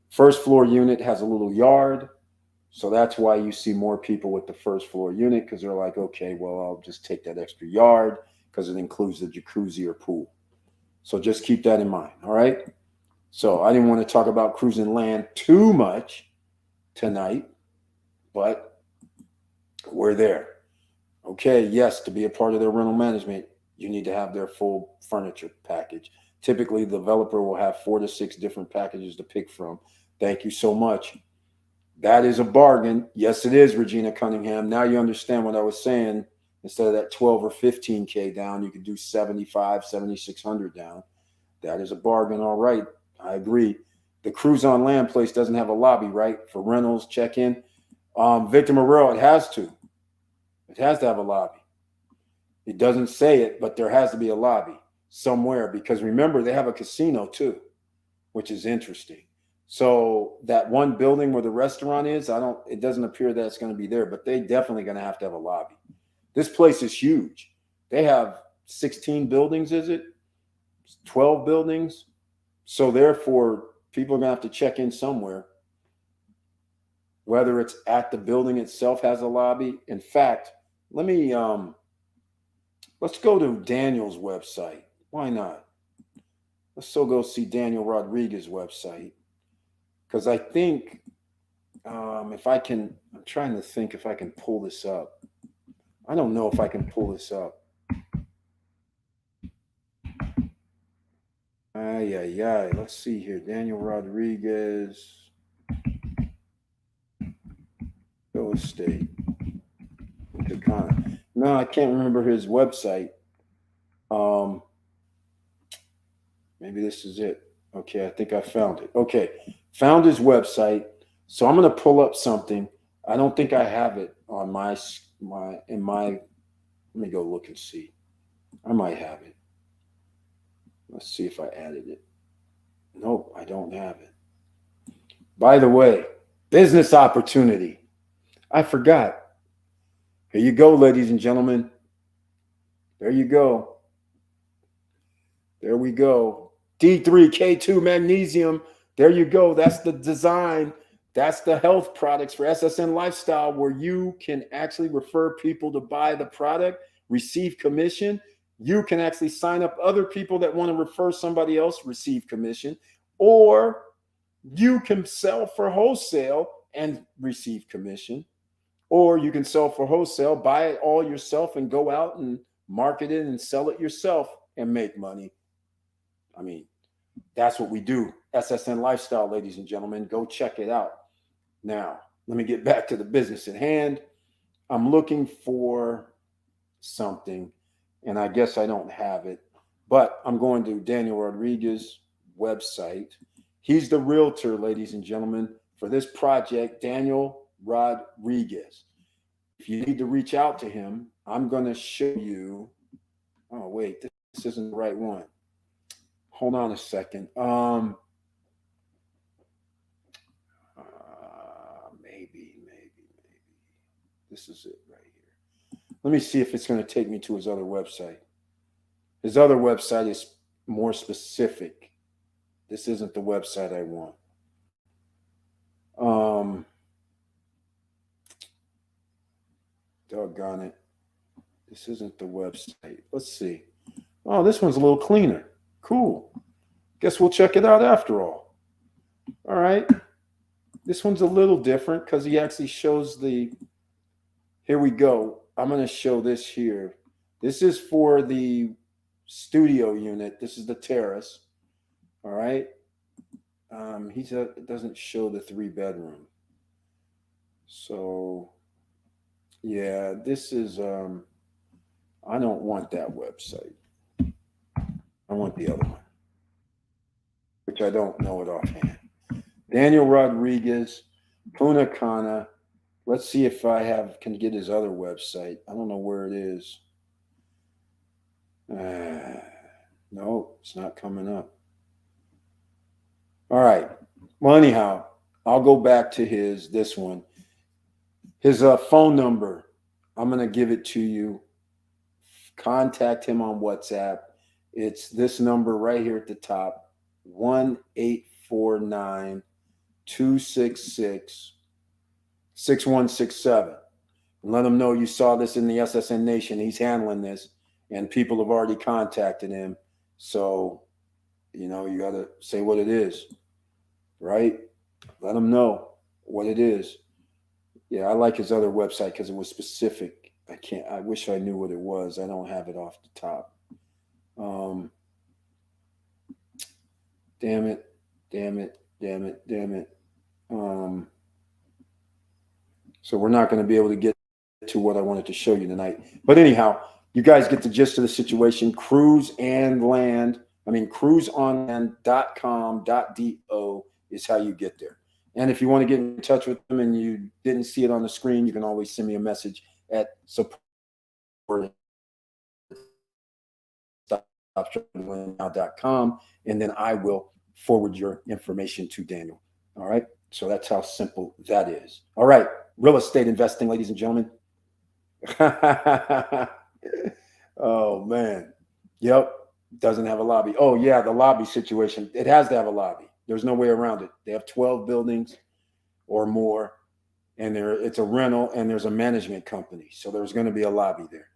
First floor unit has a little yard, so that's why you see more people with the first floor unit, because they're like, okay, well, I'll just take that extra yard because it includes the jacuzzi or pool. So just keep that in mind, all right? So I didn't want to talk about cruising land too much tonight, but we're there. Okay, yes, to be a part of their rental management, you need to have their full furniture package. Typically, the developer will have 4 to 6 different packages to pick from. Thank you so much. That is a bargain. Yes, it is, Regina Cunningham. Now you understand what I was saying. Instead of that 12 or 15K down, you could do 75, 7,600 down. That is a bargain. All right. I agree. The cruise on land place doesn't have a lobby, right? For rentals, check-in. Victor Morel, it has to. It has to have a lobby. It doesn't say it, but there has to be a lobby somewhere, because remember, they have a casino too, which is interesting. So that one building where the restaurant is, it doesn't appear that it's going to be there, but they definitely going to have a lobby. This place is huge. They have 16 buildings, is it? 12 buildings. So therefore, people are going to have to check in somewhere. Whether it's at the building itself has a lobby. In fact, let's go to Daniel's website. Why not? Let's still go see Daniel Rodriguez's website. Because I think I'm trying to think if I can pull this up. I don't know if I can pull this up. Let's see here. Daniel Rodriguez. Real estate. Cana. No, I can't remember his website. Maybe this is it. Okay, I think I found it. Okay, found his website. So I'm going to pull up something. I don't think I have it on my. Let me go look and see. I might have it. Let's see if I added it. Nope, I don't have it. By the way, business opportunity. I forgot. Here you go, ladies and gentlemen. There you go. There we go. D3K2 magnesium. There you go. That's the design. That's the health products for SSN Lifestyle, where you can actually refer people to buy the product, receive commission. You can actually sign up other people that want to refer somebody else, receive commission, or you can sell for wholesale and receive commission, or you can sell for wholesale, buy it all yourself and go out and market it and sell it yourself and make money. I mean, that's what we do. SSN Lifestyle, ladies and gentlemen, go check it out. Now, let me get back to the business at hand. I'm looking for something, and I guess I don't have it, but I'm going to Daniel Rodriguez's website. He's the realtor, ladies and gentlemen, for this project, Daniel Rodriguez. If you need to reach out to him, I'm going to show you. Oh, wait, this isn't the right one. Hold on a second. Maybe. This is it right here. Let me see if it's going to take me to his other website. His other website is more specific. This isn't the website I want. Doggone it. This isn't the website. Let's see. Oh, this one's a little cleaner. Cool. Guess we'll check it out after all. All right. This one's a little different because he actually shows the. Here we go. I'm going to show this here. This is for the studio unit. This is the terrace. All right. It doesn't show the 3-bedroom. So, yeah, this is. I don't want that website. I want the other one, which I don't know it offhand. Daniel Rodriguez, Punta Cana. Let's see if I can get his other website. I don't know where it is. No, it's not coming up. All right. Well, anyhow, I'll go back to this one. His phone number, I'm going to give it to you. Contact him on WhatsApp. It's this number right here at the top, 1-849-266-6167. And let him know you saw this in the SSN Nation. He's handling this, and people have already contacted him. So, you got to say what it is, right? Let him know what it is. Yeah, I like his other website because it was specific. I wish I knew what it was. I don't have it off the top. Damn it. So we're not going to be able to get to what I wanted to show you tonight. But anyhow, you guys get the gist of the situation. cruiseonland.com.do is how you get there. And if you want to get in touch with them and you didn't see it on the screen, you can always send me a message at support.com, and then I will forward your information to Daniel. All right. So that's how simple that is. All right. Real estate investing, ladies and gentlemen. Oh, man. Yep. Doesn't have a lobby. Oh, yeah. The lobby situation. It has to have a lobby. There's no way around it. They have 12 buildings or more, and it's a rental, and there's a management company. So there's going to be a lobby there.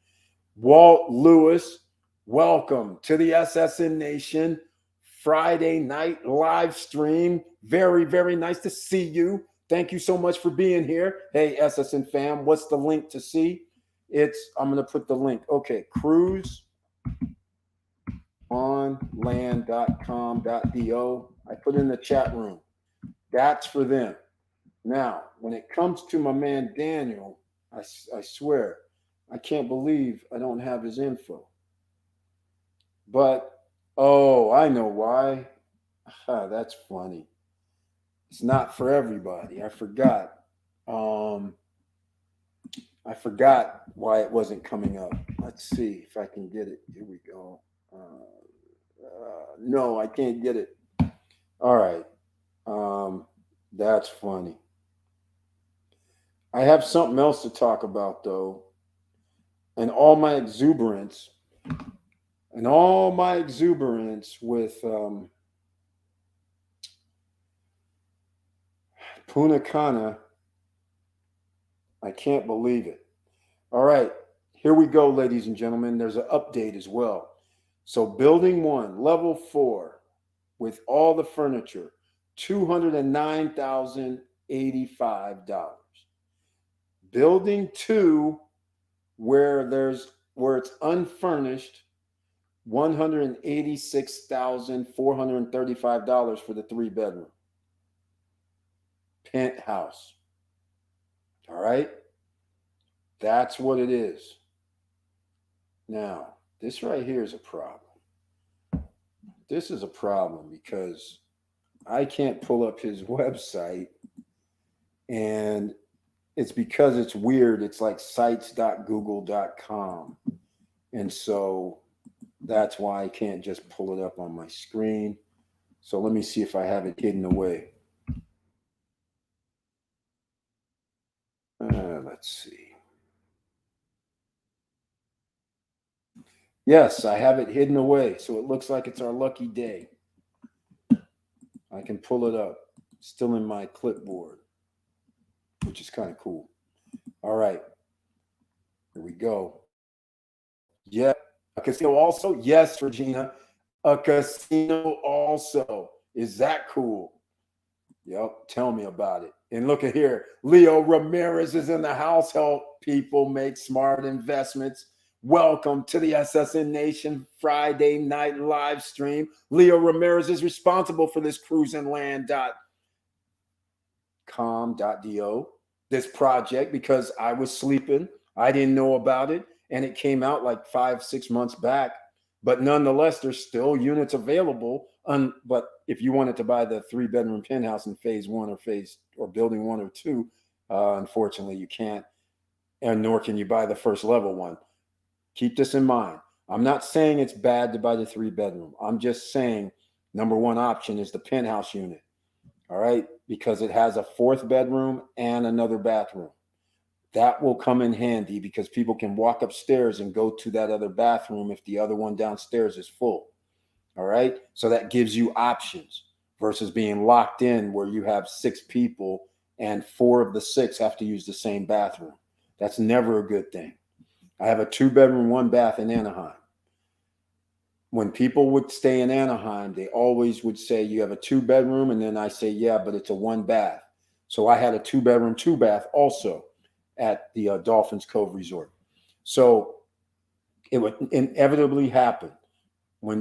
Walt Lewis, welcome to the SSN Nation Friday night live stream. Very, very nice to see you. Thank you so much for being here. Hey, SSN fam, what's the link to see? I'm going to put the link. Okay, cruiseonland.com.do. I put in the chat room. That's for them. Now, when it comes to my man Daniel, I swear, I can't believe I don't have his info. But, I know why. That's funny. It's not for everybody. I forgot. I forgot why it wasn't coming up. Let's see if I can get it. Here we go. No, I can't get it. All right. That's funny. I have something else to talk about, though. And all my exuberance with Punta Cana. I can't believe it. All right, here we go, ladies and gentlemen. There's an update as well. So building 1, level 4, with all the furniture, $209,085. Building 2, where it's unfurnished, $186,435 for the 3-bedroom penthouse. All right, that's what it is. Now, this right here is a problem. This is a problem because I can't pull up his website, and it's because it's weird. It's like sites.google.com. And so that's why I can't just pull it up on my screen. So let me see if I have it hidden away. Let's see. Yes, I have it hidden away. So it looks like it's our lucky day. I can pull it up. It's still in my clipboard, which is kind of cool. All right. Here we go. Yeah, a casino also. Yes, Regina, a casino also. Is that cool? Yep, tell me about it. And look at here, Leo Ramirez is in the house. Help people make smart investments. Welcome to the SSN Nation Friday night live stream. Leo Ramirez is responsible for this cruisinland.com.do, this project, because I was sleeping. I didn't know about it. And it came out like 5-6 months back. But nonetheless, there's still units available. But if you wanted to buy the 3-bedroom penthouse in phase 1 or building 1 or 2, unfortunately you can't, and nor can you buy the first level one. Keep this in mind. I'm not saying it's bad to buy the 3-bedroom. I'm just saying number one option is the penthouse unit. All right, because it has a 4th bedroom and another bathroom. That will come in handy because people can walk upstairs and go to that other bathroom if the other one downstairs is full. All right. So that gives you options versus being locked in where you have 6 people and 4 of the 6 have to use the same bathroom. That's never a good thing. I have a 2-bedroom, 1 bath in Anaheim. When people would stay in Anaheim, they always would say, you have a 2-bedroom. And then I say, yeah, but it's a 1 bath. So I had a 2-bedroom, 2 bath also at the Dolphins Cove Resort. So it would inevitably happen.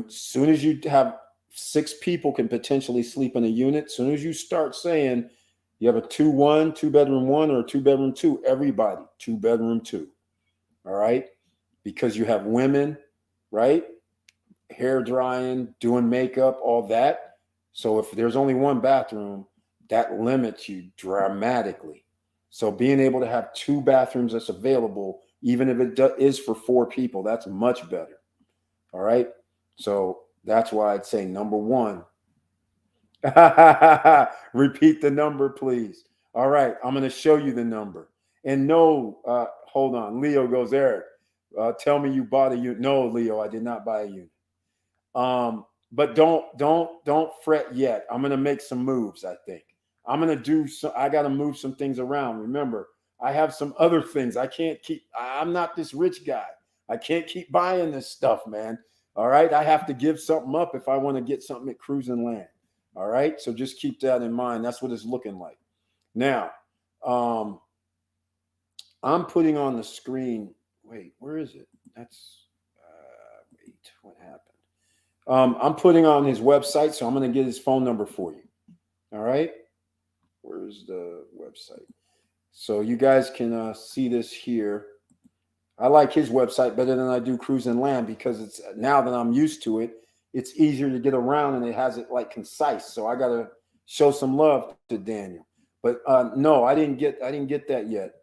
Soon as you have 6 people can potentially sleep in a unit, soon as you start saying you have a 2-1, 2-bedroom 1, or a 2-bedroom 2, everybody, 2-bedroom 2. All right. Because you have women, right? Hair drying, doing makeup, all that. So if there's only 1 bathroom, that limits you dramatically. So being able to have 2 bathrooms that's available, even if it is for 4 people, that's much better. All right. So that's why I'd say number 1. Repeat the number, please. All right. I'm going to show you the number. And no, hold on. Leo goes, Eric, tell me you bought a unit. No, Leo, I did not buy a unit. But don't fret yet. I'm going to make some moves, I think. I got to move some things around. Remember, I have some other things. I'm not this rich guy. I can't keep buying this stuff, man. All right. I have to give something up if I want to get something at Cruising Land. All right. So just keep that in mind. That's what it's looking like. Now, I'm putting on the screen. Wait, where is it? Wait, what happened? I'm putting on his website, so I'm going to get his phone number for you. All right. Where's the website? So you guys can see this here. I like his website better than I do Cruising Land because it's now that I'm used to it, it's easier to get around and it has it like concise. So I got to show some love to Daniel. But no, I didn't get that yet.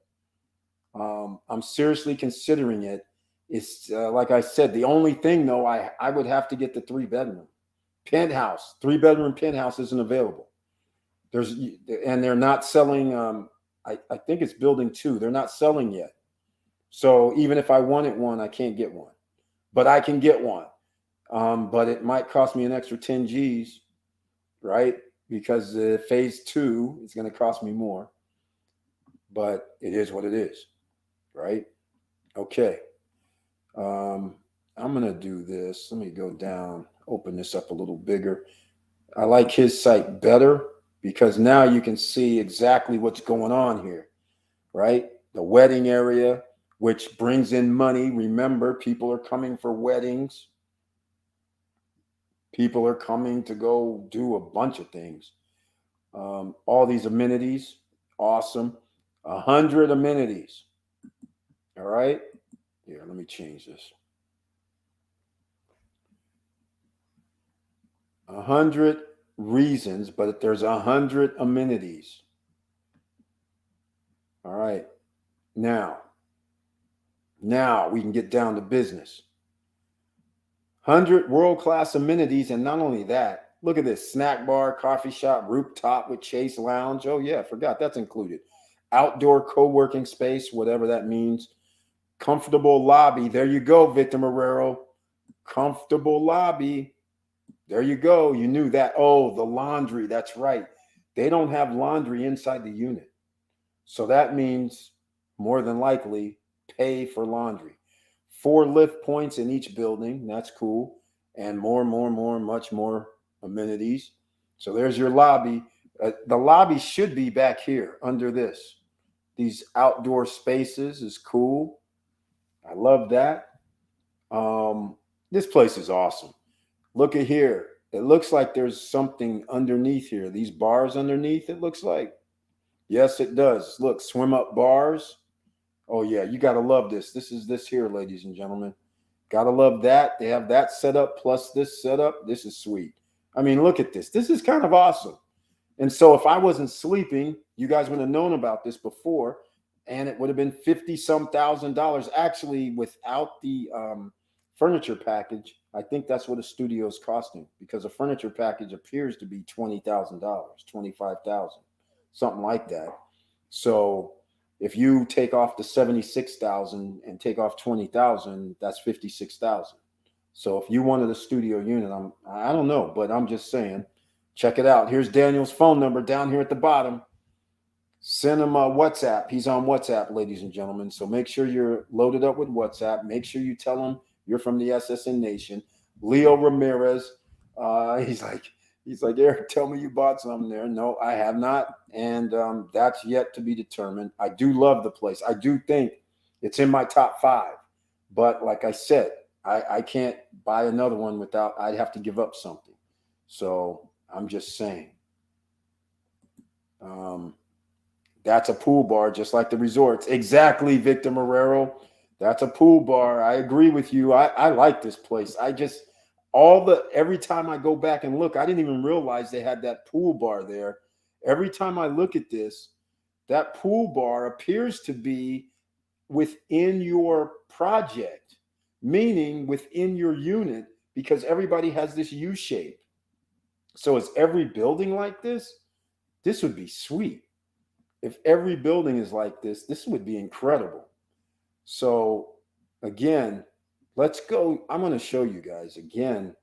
I'm seriously considering it. It's like I said, the only thing though, I would have to get the 3-bedroom penthouse. 3-bedroom penthouse isn't available. And they're not selling. I think it's building 2. They're not selling yet. So even if I wanted one, I can't get one, but I can get one. But it might cost me an extra 10 G's, right? Because phase 2 is going to cost me more, but it is what it is, right? Okay. I'm going to do this. Let me go down, open this up a little bigger. I like his site better because now you can see exactly what's going on here, right? The wedding area, which brings in money. Remember, people are coming for weddings. People are coming to go do a bunch of things. All these amenities, awesome. 100 amenities. All right. Here, let me change this. 100 reasons, but there's 100 amenities. All right. Now we can get down to business. 100 world-class amenities, and not only that, look at this: snack bar, coffee shop, rooftop with Chase Lounge. Oh yeah, I forgot that's included. Outdoor co-working space, whatever that means. Comfortable lobby. There you go, Victor Marrero. Comfortable lobby. There you go. You knew that. Oh, the laundry. That's right. They don't have laundry inside the unit. So that means more than likely pay for laundry. 4 lift points in each building. That's cool. And much more amenities. So there's your lobby. The lobby should be back here under this. These outdoor spaces is cool. I love that. This place is awesome. Look at here. It looks like there's something underneath here. These bars underneath, it looks like. Yes, it does. Look, swim up bars. Oh, yeah, you got to love this. This is this here, ladies and gentlemen. Got to love that. They have that set up plus this setup. This is sweet. I mean, look at this. This is kind of awesome. And so if I wasn't sleeping, you guys would have known about this before, and it would have been 50-some thousand dollars. Actually, without the furniture package, I think that's what a studio is costing, because a furniture package appears to be $20,000, $25,000, something like that. So if you take off the 76,000 and take off 20,000, that's 56,000. So if you wanted a studio unit, I don't know, but I'm just saying, check it out. Here's Daniel's phone number down here at the bottom. Send him a WhatsApp. He's on WhatsApp, ladies and gentlemen. So make sure you're loaded up with WhatsApp. Make sure you tell him you're from the SSN Nation. Leo Ramirez. He's like, Eric, tell me you bought something there. No, I have not. And that's yet to be determined. I do love the place. I do think it's in my top 5. But like I said, I can't buy another one without, I'd have to give up something. So I'm just saying. That's a pool bar, just like the resorts. Exactly, Victor Marrero. That's a pool bar. I agree with you. I like this place. Every time I go back and look, I didn't even realize they had that pool bar there. Every time I look at this, that pool bar appears to be within your project, meaning within your unit, because everybody has this U shape. So is every building like this? This would be sweet. If every building is like this, this would be incredible. So again, let's go. I'm going to show you guys again.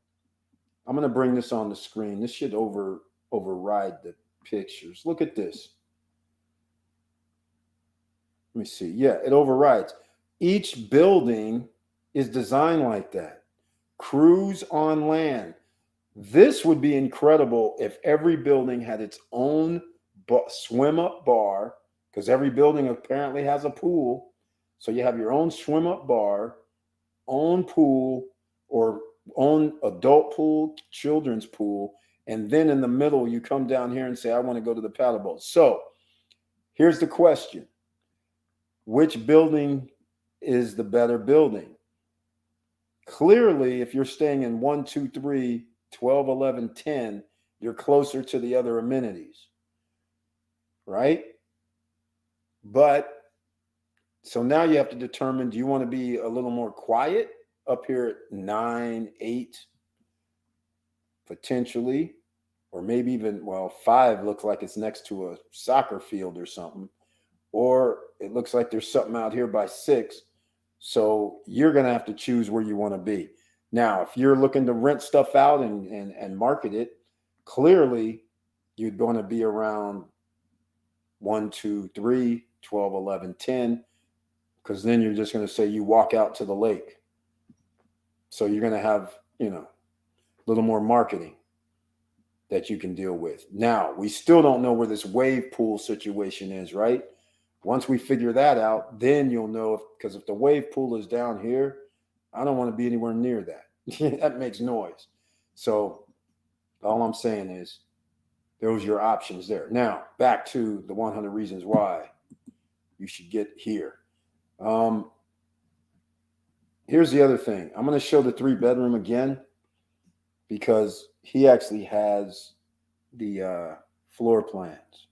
I'm going to bring this on the screen. This should override the pictures. Look at this. Let me see. Yeah, it overrides. Each building is designed like that. Cruise on land. This would be incredible if every building had its own swim up bar, because every building apparently has a pool. So you have your own swim up bar, own pool, or own adult pool, children's pool. And then in the middle, you come down here and say, I want to go to the paddle boat. So here's the question. Which building is the better building? Clearly, if you're staying in 1, 2, 3, 12, 11, 10, you're closer to the other amenities, right? But so now you have to determine, do you want to be a little more quiet up here at 9, 8, potentially, or maybe even, 5 looks like it's next to a soccer field or something, or it looks like there's something out here by 6. So you're going to have to choose where you want to be. Now, if you're looking to rent stuff out and market it, clearly you'd want to be around 1, 2, 3, 12, 11, 10, because then you're just going to say you walk out to the lake. So you're going to have, a little more marketing that you can deal with. Now, we still don't know where this wave pool situation is, right? Once we figure that out, then you'll know, because if the wave pool is down here, I don't want to be anywhere near that. That makes noise. So all I'm saying is those are your options there. Now, back to the 100 reasons why you should get here. Here's the other thing. I'm going to show the 3-bedroom again, because he actually has the floor plans.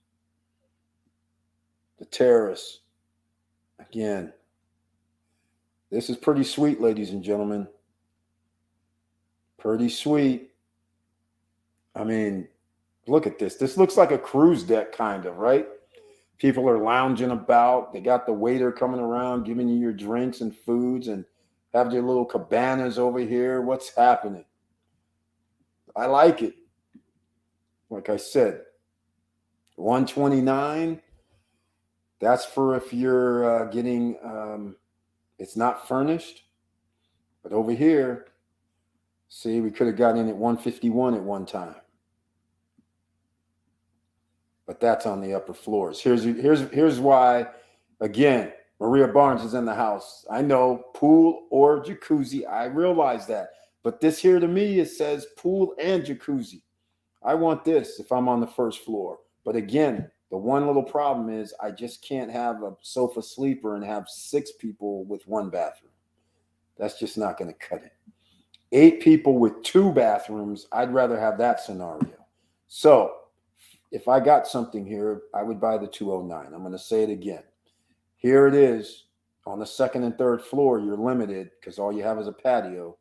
The terrace. Again, this is pretty sweet, ladies and gentlemen. Pretty sweet. I mean, look at this. This looks like a cruise deck, kind of, right? People are lounging about. They got the waiter coming around, giving you your drinks and foods, and have their little cabanas over here. What's happening? I like it. Like I said, 129. That's for if you're getting It's not furnished, but over here, see, we could have got in at 151 at one time. But that's on the upper floors. Here's why, again, Maria Barnes is in the house. I know pool or jacuzzi. I realize that. But this here to me, it says pool and jacuzzi. I want this if I'm on the first floor. But again, the one little problem is I just can't have a sofa sleeper and have 6 people with 1 bathroom. That's just not going to cut it. 8 people with 2 bathrooms, I'd rather have that scenario. So if I got something here, I would buy the 209. I'm going to say it again. Here it is. On the second and third floor, you're limited because all you have is a patio.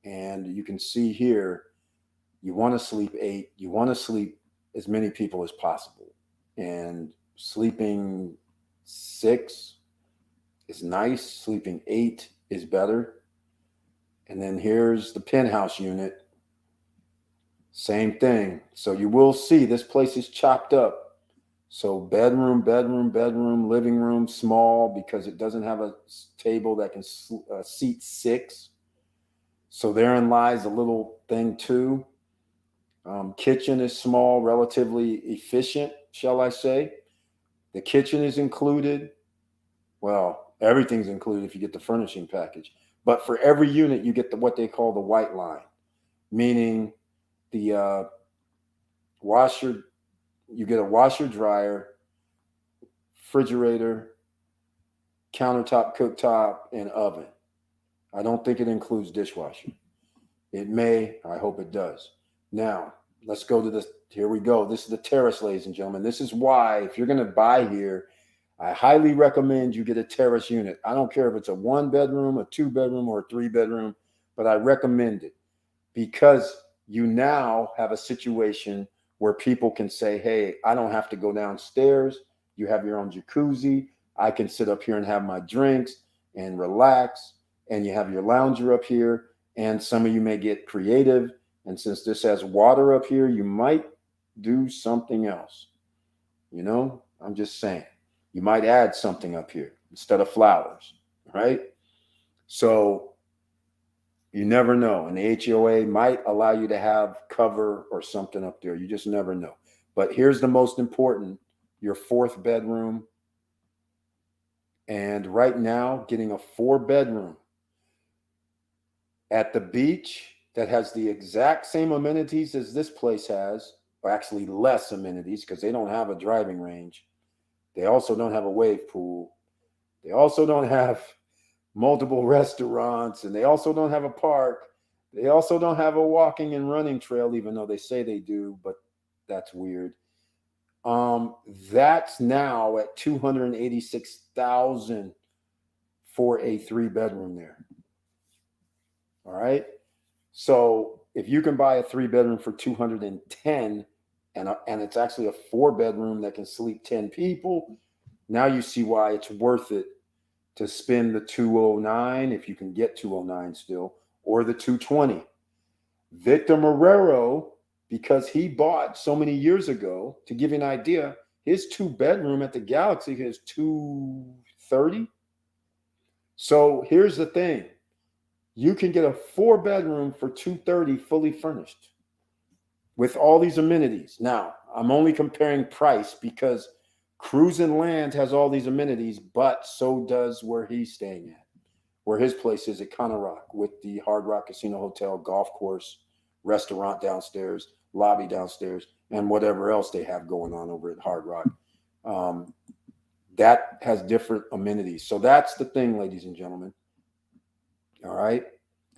And you can see here, you want to sleep 8. You want to sleep as many people as possible. And sleeping 6 is nice. Sleeping 8 is better. And then here's the penthouse unit. Same thing. So you will see this place is chopped up. So bedroom, bedroom, bedroom, living room, small because it doesn't have a table that can seat 6. So therein lies a little thing too. Kitchen is small, relatively efficient, shall I say. The kitchen is included. Well, everything's included if you get the furnishing package. But for every unit, you get what they call the white line, meaning the washer, you get a washer, dryer, refrigerator, countertop, cooktop, and oven. I don't think it includes dishwasher. It may. I hope it does. Now, let's go to this. Here we go. This is the terrace, ladies and gentlemen. This is why, if you're going to buy here, I highly recommend you get a terrace unit. I don't care if it's a 1-bedroom, a 2-bedroom, or a 3-bedroom, but I recommend it because you now have a situation where people can say, hey, I don't have to go downstairs. You have your own jacuzzi. I can sit up here and have my drinks and relax. And you have your lounger up here. And some of you may get creative. And since this has water up here, you might do something else. You know, I'm just saying. You might add something up here instead of flowers, right? So you never know. And the HOA might allow you to have cover or something up there. You just never know. But here's the most important, your 4th bedroom. And right now, getting a 4-bedroom at the beach that has the exact same amenities as this place has, or actually less amenities because they don't have a driving range. They also don't have a wave pool. They also don't have multiple restaurants, and they also don't have a park. They also don't have a walking and running trail, even though they say they do, but that's weird. That's now at $286,000 for a 3-bedroom there. All right. So if you can buy a 3-bedroom for $210,000 and it's actually a 4-bedroom that can sleep 10 people, now you see why it's worth it to spend the $209 if you can get $209 still, or the $220. Victor Marrero, because he bought so many years ago, to give you an idea, his 2-bedroom at the Galaxy is $230. So here's the thing. You can get a 4-bedroom for $230 fully furnished with all these amenities. Now, I'm only comparing price because Cruise and Land has all these amenities, but so does where he's staying at, where his place is at Cana with the Hard Rock Casino Hotel, golf course, restaurant downstairs, lobby downstairs, and whatever else they have going on over at Hard Rock. That has different amenities. So that's the thing, ladies and gentlemen. All right.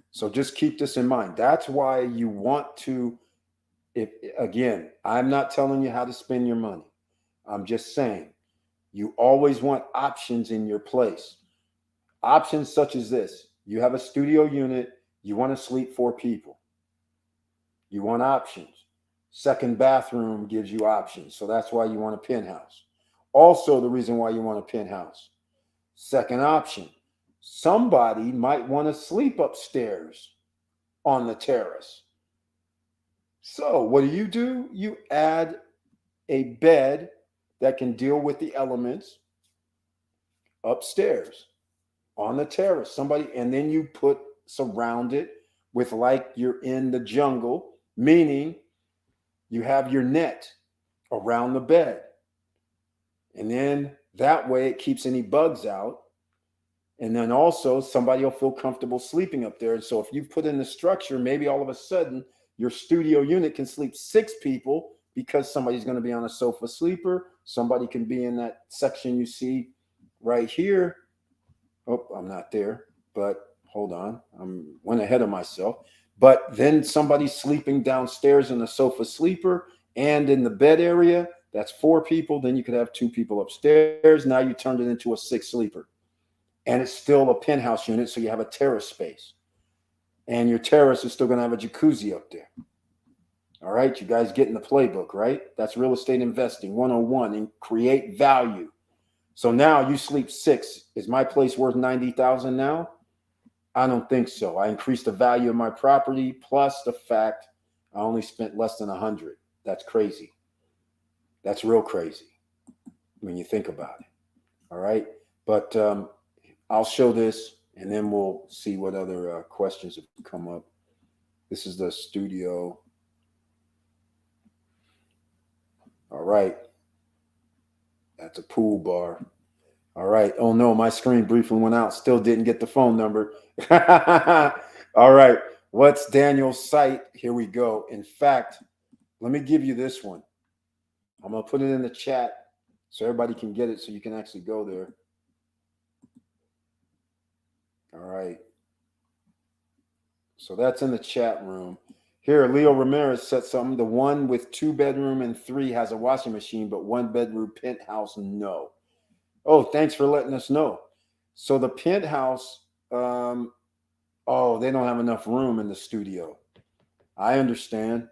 So just keep this in mind. That's why you want to, again, I'm not telling you how to spend your money. I'm just saying you always want options in your place. Options such as this. You have a studio unit. You want to sleep 4 people. You want options. 2nd bathroom gives you options. So that's why you want a penthouse. Also, the reason why you want a penthouse. 2nd option. Somebody might want to sleep upstairs on the terrace. So what do? You add a bed that can deal with the elements upstairs. on the terrace. Somebody, and then you surround it with like you're in the jungle, meaning you have your net around the bed. And then that way it keeps any bugs out. And then also somebody will feel comfortable sleeping up there. So if you put in the structure, maybe all of a sudden your studio unit can sleep 6 people because somebody's going to be on a sofa sleeper. Somebody can be in that section you see right here. Oh, I'm not there, but hold on. I went ahead of myself. But then somebody's sleeping downstairs in the sofa sleeper and in the bed area. That's 4 people. Then you could have 2 people upstairs. Now you turned it into a 6 sleeper. And it's still a penthouse unit, so you have a terrace space. And your terrace is still going to have a jacuzzi up there. All right, you guys getting the playbook, right? That's real estate investing 101 and create value. So now you sleep 6. Is my place worth 90,000 now? I don't think so. I increased the value of my property plus the fact I only spent less than 100. That's crazy. That's real crazy when you think about it. All right, but I'll show this and then we'll see what other questions have come up. This is the studio. All right. That's a pool bar. All right. Oh no, my screen briefly went out. Still didn't get the phone number. All right. What's Daniel's site? Here we go. In fact, let me give you this one. I'm going to put it in the chat so everybody can get it so you can actually go there. All right. So that's in the chat room. Here, Leo Ramirez said something. The one with 2 bedroom and 3 has a washing machine, but 1 bedroom penthouse, no. Oh, thanks for letting us know. So the penthouse, they don't have enough room in the studio. I understand.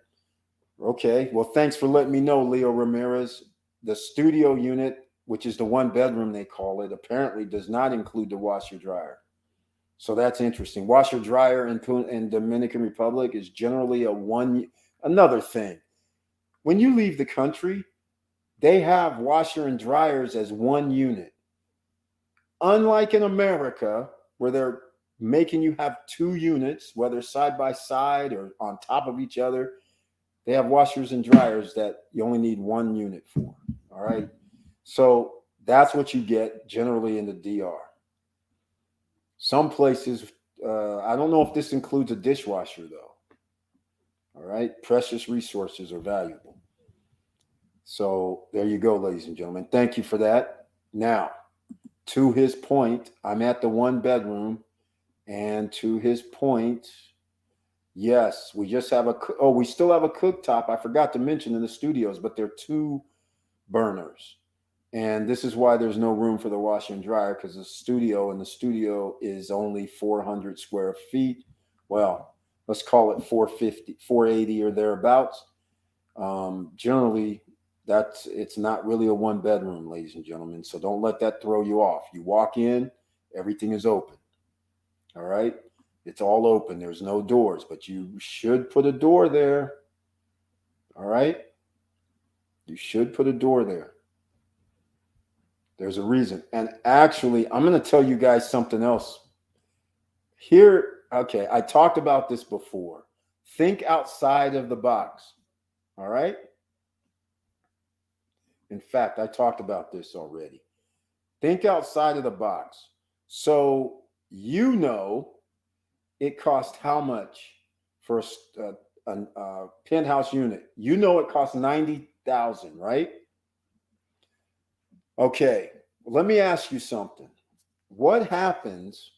Okay. Well, thanks for letting me know, Leo Ramirez. The studio unit, which is the 1 bedroom they call it, apparently does not include the washer dryer. So that's interesting. Washer dryer in Dominican Republic is generally another thing. When you leave the country, they have washer and dryers as 1 unit. Unlike in America, where they're making you have 2 units, whether side by side or on top of each other, they have washers and dryers that you only need 1 unit for. All right. So that's what you get generally in the DR. Some places, I don't know if this includes a dishwasher, though. All right. Precious resources are valuable. So there you go, ladies and gentlemen. Thank you for that. Now, to his point, I'm at the 1 bedroom. And to his point, yes, we just have we still have a cooktop. I forgot to mention in the studios, but they're 2 burners. And this is why there's no room for the washer and dryer, because the studio is only 400 square feet. Well, let's call it 450, 480 or thereabouts. Generally, it's not really a 1 bedroom, ladies and gentlemen. So don't let that throw you off. You walk in, everything is open. All right. It's all open. There's no doors, but you should put a door there. All right. You should put a door there. There's a reason. And actually, I'm going to tell you guys something else. Here, okay, I talked about this before. Think outside of the box. All right. In fact, I talked about this already. Think outside of the box. So, it costs how much for a penthouse unit? It costs 90,000, right? Okay, let me ask you something. What happens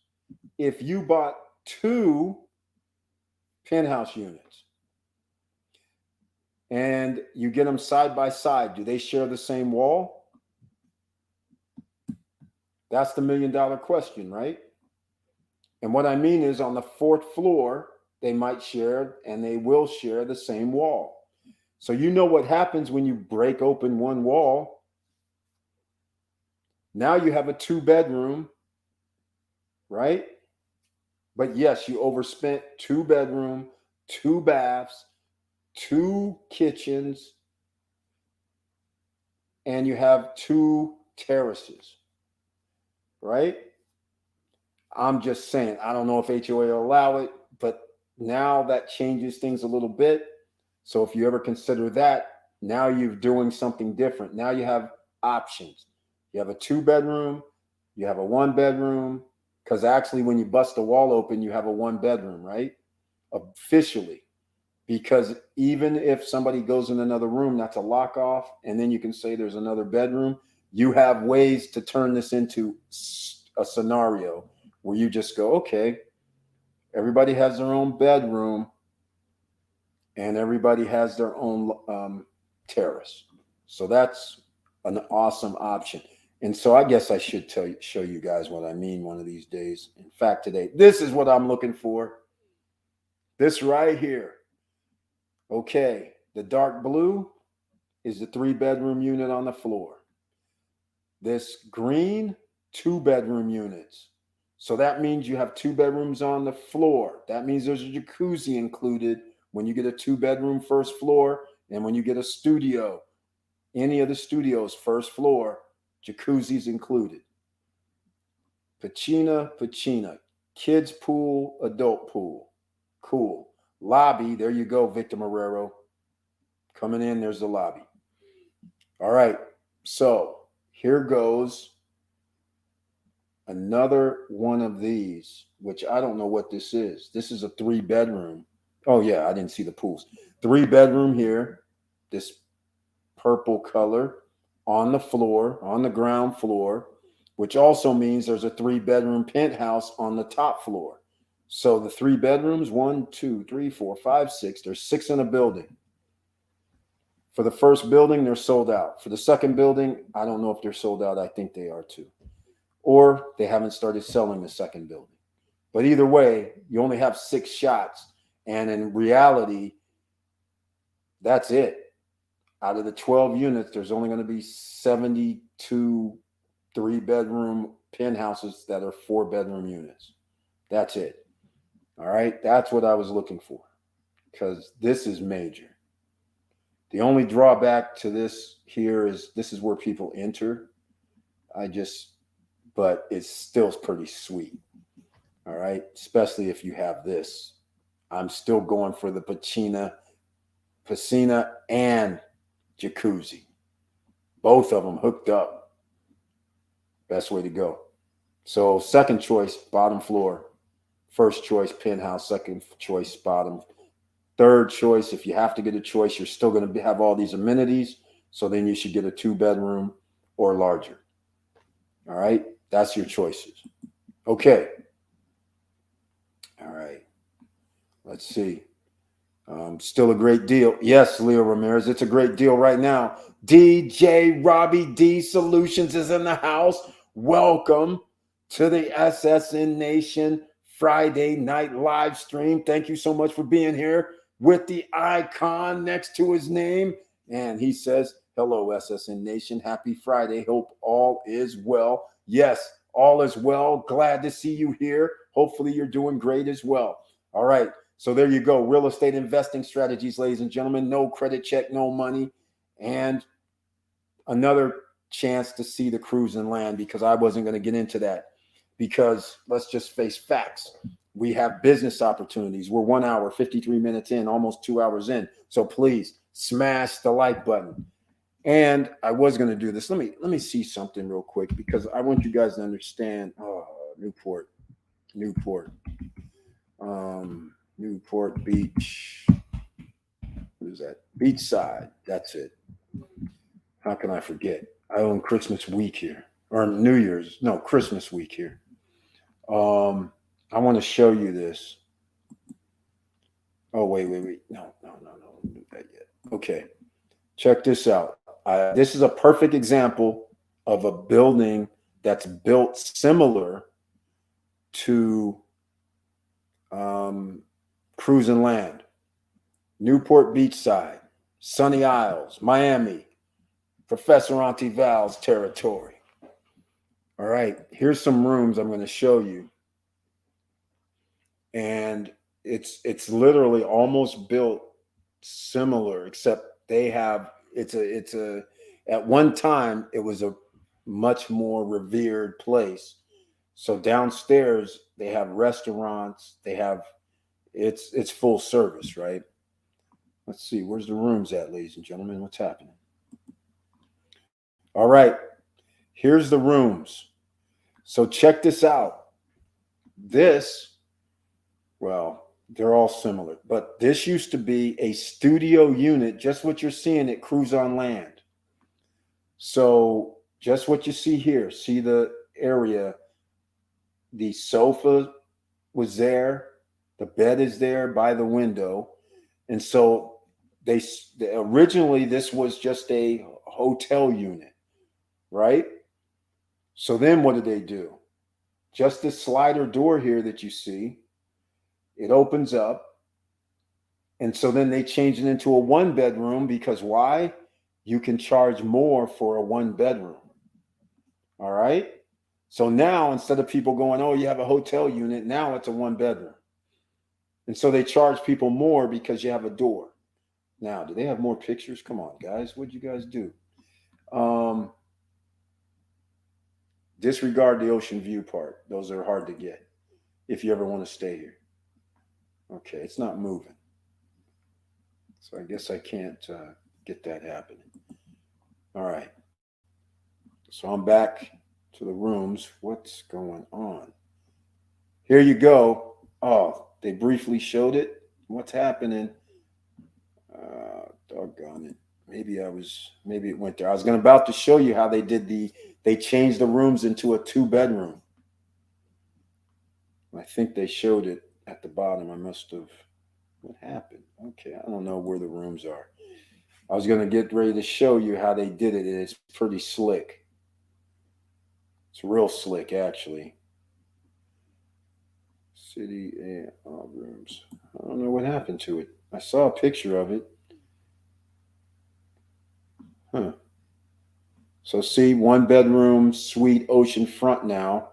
if you bought 2 penthouse units and you get them side by side? Do they share the same wall? That's the $1 million question, right? And what I mean is on the 4th floor, they might share and they will share the same wall. So what happens when you break open one wall? Now you have a 2 bedroom, right? But yes, you overspent 2 bedroom, 2 baths, 2 kitchens, and you have 2 terraces, right? I'm just saying, I don't know if HOA will allow it, but now that changes things a little bit. So if you ever consider that, now you're doing something different. Now you have options. You have a 2-bedroom, you have a 1-bedroom, because actually when you bust the wall open, you have a 1-bedroom, right? Officially. Because even if somebody goes in another room, that's a lock off, and then you can say there's another bedroom. You have ways to turn this into a scenario where you just go, okay, everybody has their own bedroom and everybody has their own terrace. So that's an awesome option. And so I guess I should show you guys what I mean one of these days. In fact, today, this is what I'm looking for. This right here. Okay, the dark blue is the 3-bedroom unit on the floor. This green, 2-bedroom units. So that means you have 2 bedrooms on the floor. That means there's a jacuzzi included when you get a 2-bedroom first floor, and when you get a studio, any of the studios first floor, jacuzzi's included. Piscina, kids pool, adult pool. Cool. Lobby, there you go, Victor Marrero. Coming in, there's the lobby. All right, so here goes another one of these, which I don't know what this is. This is a 3-bedroom. Oh, yeah, I didn't see the pools. 3-bedroom here, this purple color on the floor, on the ground floor, which also means there's a 3-bedroom penthouse on the top floor. So the 3 bedrooms, 1, 2, 3, 4, 5, 6. There's 6 in a building. For the first building, they're sold out. For the second building, I don't know if they're sold out. I think they are too. Or they haven't started selling the second building. But either way, you only have 6 shots. And in reality, that's it. Out of the 12 units, there's only going to be 72 3-bedroom penthouses that are 4-bedroom units. That's it. All right. That's what I was looking for, because this is major. The only drawback to this here is this is where people enter. But it's still pretty sweet. All right. Especially if you have this. I'm still going for the piscina and jacuzzi. Both of them hooked up. Best way to go. So second choice, bottom floor. First choice, penthouse. Second choice, bottom. Third choice, if you have to get a choice, you're still going to have all these amenities. So then you should get a 2-bedroom or larger. All right. That's your choices. Okay. All right. Let's see. Still a great deal. Yes, Leo Ramirez. It's a great deal right now. DJ Robbie D Solutions is in the house. Welcome to the SSN Nation Friday night live stream. Thank you so much for being here with the icon next to his name. And he says, hello, SSN Nation. Happy Friday. Hope all is well. Yes, all is well. Glad to see you here. Hopefully you're doing great as well. All right. So there you go. Real estate investing strategies, ladies and gentlemen. No credit check, no money. And another chance to see the cruise and land, because I wasn't going to get into that, because let's just face facts. We have business opportunities. We're 1 hour, 53 minutes in, almost 2 hours in. So please smash the like button. And I was going to do this. Let me see something real quick, because I want you guys to understand. Oh, Newport Beach. What is that? Beachside. That's it. How can I forget? I own Christmas week here, or New Year's. No, Christmas week here. I want to show you this. Oh, wait. No. Don't do that yet. Okay. Check this out. This is a perfect example of a building that's built similar to Cruise and Land. Newport Beachside, Sunny Isles, Miami, Professor Auntie Val's territory. All right, here's some rooms I'm going to show you. And it's literally almost built similar, except they have at one time it was a much more revered place. So downstairs they have restaurants. They have it's full service, right? Let's see, where's the rooms at, ladies and gentlemen? What's happening? All right, here's the rooms. So check this out. This, well, they're all similar, but this used to be a studio unit, just what you're seeing at Cruise on Land. So just what you see here, see the area, the sofa was there, the bed is there by the window. And so they originally this was just a hotel unit, right? So then what did they do? Just this slider door here that you see, it opens up. And so then they changed it into a one bedroom because why? You can charge more for a one bedroom. All right. So now instead of people going, oh, you have a hotel unit, now it's a one bedroom. And so they charge people more because you have a door. Now, do they have more pictures? Come on, guys. What'd you guys do? Disregard the ocean view part. Those are hard to get if you ever want to stay here. Okay, it's not moving. So I guess I can't get that happening. All right. So I'm back to the rooms. What's going on? Here you go. Oh, they briefly showed it. What's happening? Doggone it. Maybe it went there. I was about to show you how they changed the rooms into a 2-bedroom. I think they showed it at the bottom. What happened? Okay, I don't know where the rooms are. I was going to get ready to show you how they did it. It's pretty slick. It's real slick, actually. City and rooms. I don't know what happened to it. I saw a picture of it. Huh. So see, 1-bedroom suite ocean front now.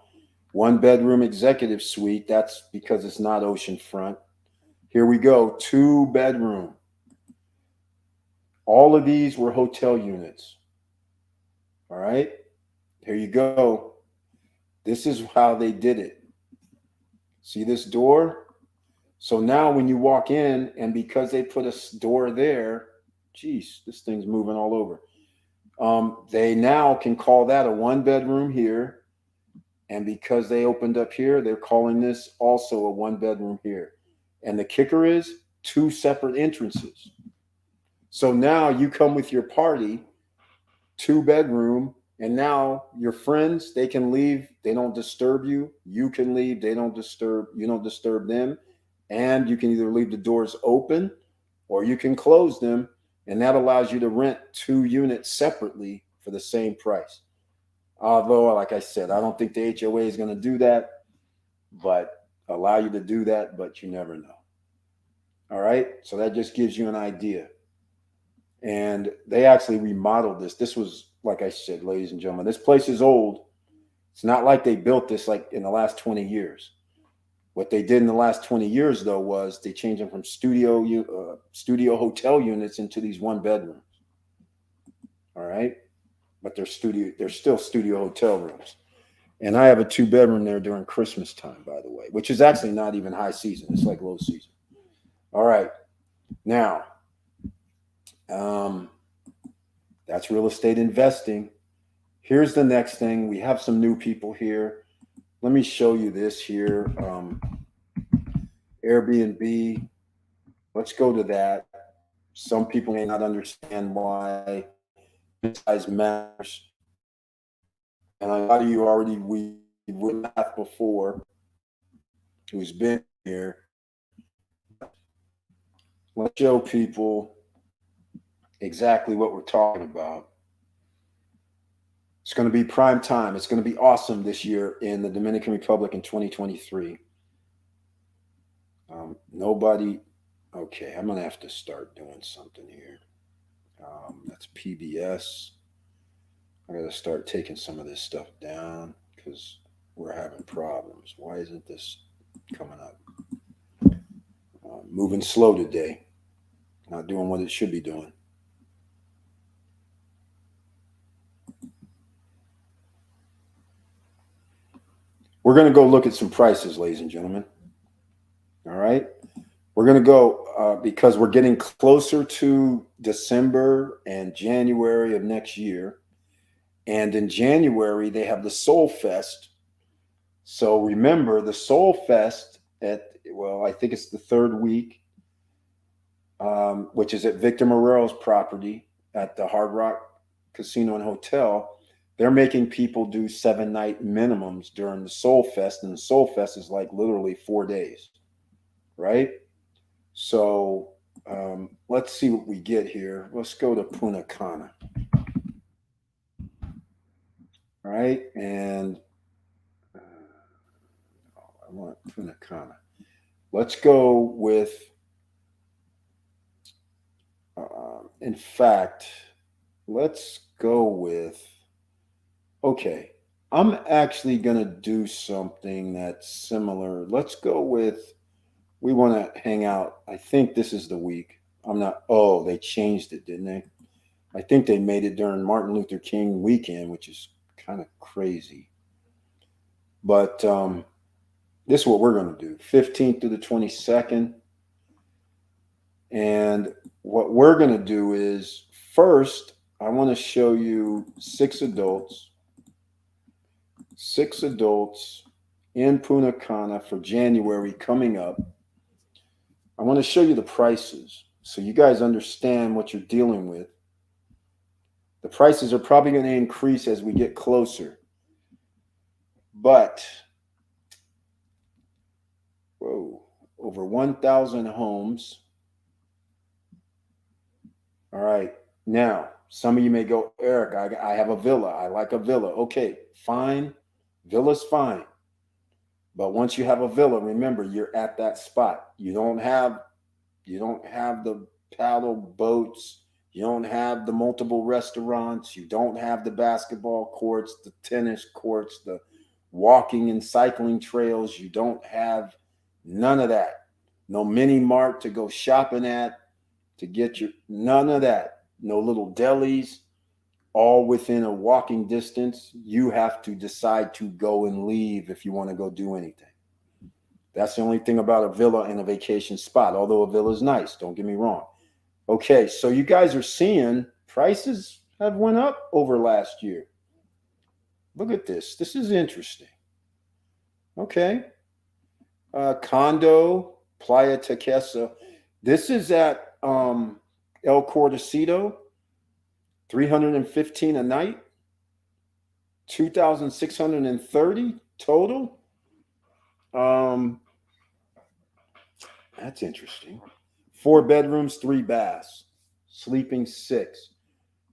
1-bedroom executive suite. That's because it's not ocean front. Here we go. 2-bedroom. All of these were hotel units. All right. Here you go. This is how they did it. See this door? So now when you walk in, and because they put a door there, geez, this thing's moving all over. They now can call that a 1-bedroom here. And because they opened up here, they're calling this also a 1-bedroom here. And the kicker is 2 separate entrances. So now you come with your party, 2-bedroom, and now your friends, they can leave. They don't disturb you. You can leave. You don't disturb them. And you can either leave the doors open or you can close them. And that allows you to rent 2 units separately for the same price. Although, like I said, I don't think the HOA is going to do that, but allow you to do that, but you never know. All right. So that just gives you an idea. And they actually remodeled this. This was, like I said, ladies and gentlemen, this place is old. It's not like they built this like in the last 20 years. What they did in the last 20 years, though, was they changed them from studio hotel units into these 1-bedrooms. All right. But they're still studio hotel rooms. And I have a 2-bedroom there during Christmas time, by the way, which is actually not even high season. It's like low season. All right. Now, that's real estate investing. Here's the next thing. We have some new people here. Let me show you this here. Airbnb. Let's go to that. Some people may not understand why size matters. And a lot of you already we've written that before who's been here. Let's show people exactly what we're talking about. It's going to be prime time. It's going to be awesome this year in the Dominican Republic in 2023. Okay, I'm going to have to start doing something here. That's PBS. I got to start taking some of this stuff down because we're having problems. Why isn't this coming up? Moving slow today. Not doing what it should be doing. We're going to go look at some prices, ladies and gentlemen. All right. We're going to go because we're getting closer to December and January of next year. And in January, they have the Soul Fest. So remember the Soul Fest I think it's the third week, which is at Victor Morero's property at the Hard Rock Casino and Hotel. They're making people do 7-night minimums during the Soul Fest. And the Soul Fest is like literally 4 days, right? So let's see what we get here. Let's go to Punta Cana. All right. And I want Punta Cana. Let's go with, in fact, let's go with, okay, I'm actually going to do something that's similar. Let's go with, we want to hang out. I think this is the week. They changed it, didn't they? I think they made it during Martin Luther King weekend, which is kind of crazy. But this is what we're going to do, 15th to the 22nd. And what we're going to do is, first, I want to show you 6 adults in Punta Cana for January coming up. I want to show you the prices so you guys understand what you're dealing with. The prices are probably going to increase as we get closer. But, over 1,000 homes. All right. Now, some of you may go, Eric, I have a villa. I like a villa. Okay, fine. Villa's fine. But once you have a villa, remember, you're at that spot. You don't have the paddle boats. You don't have the multiple restaurants. You don't have the basketball courts, the tennis courts, the walking and cycling trails. You don't have none of that. No mini mart to go shopping at, to get none of that. No little delis, all within a walking distance. You have to decide to go and leave if you want to go do anything. That's the only thing about a villa and a vacation spot, although a villa is nice, don't get me wrong. Okay, so you guys are seeing prices have went up over last year. Look at this. This is interesting. Okay. Condo, Playa Tequesa. This is at El Cordacito, $315 a night, $2,630 total. That's interesting. 4 bedrooms, 3 baths, sleeping 6.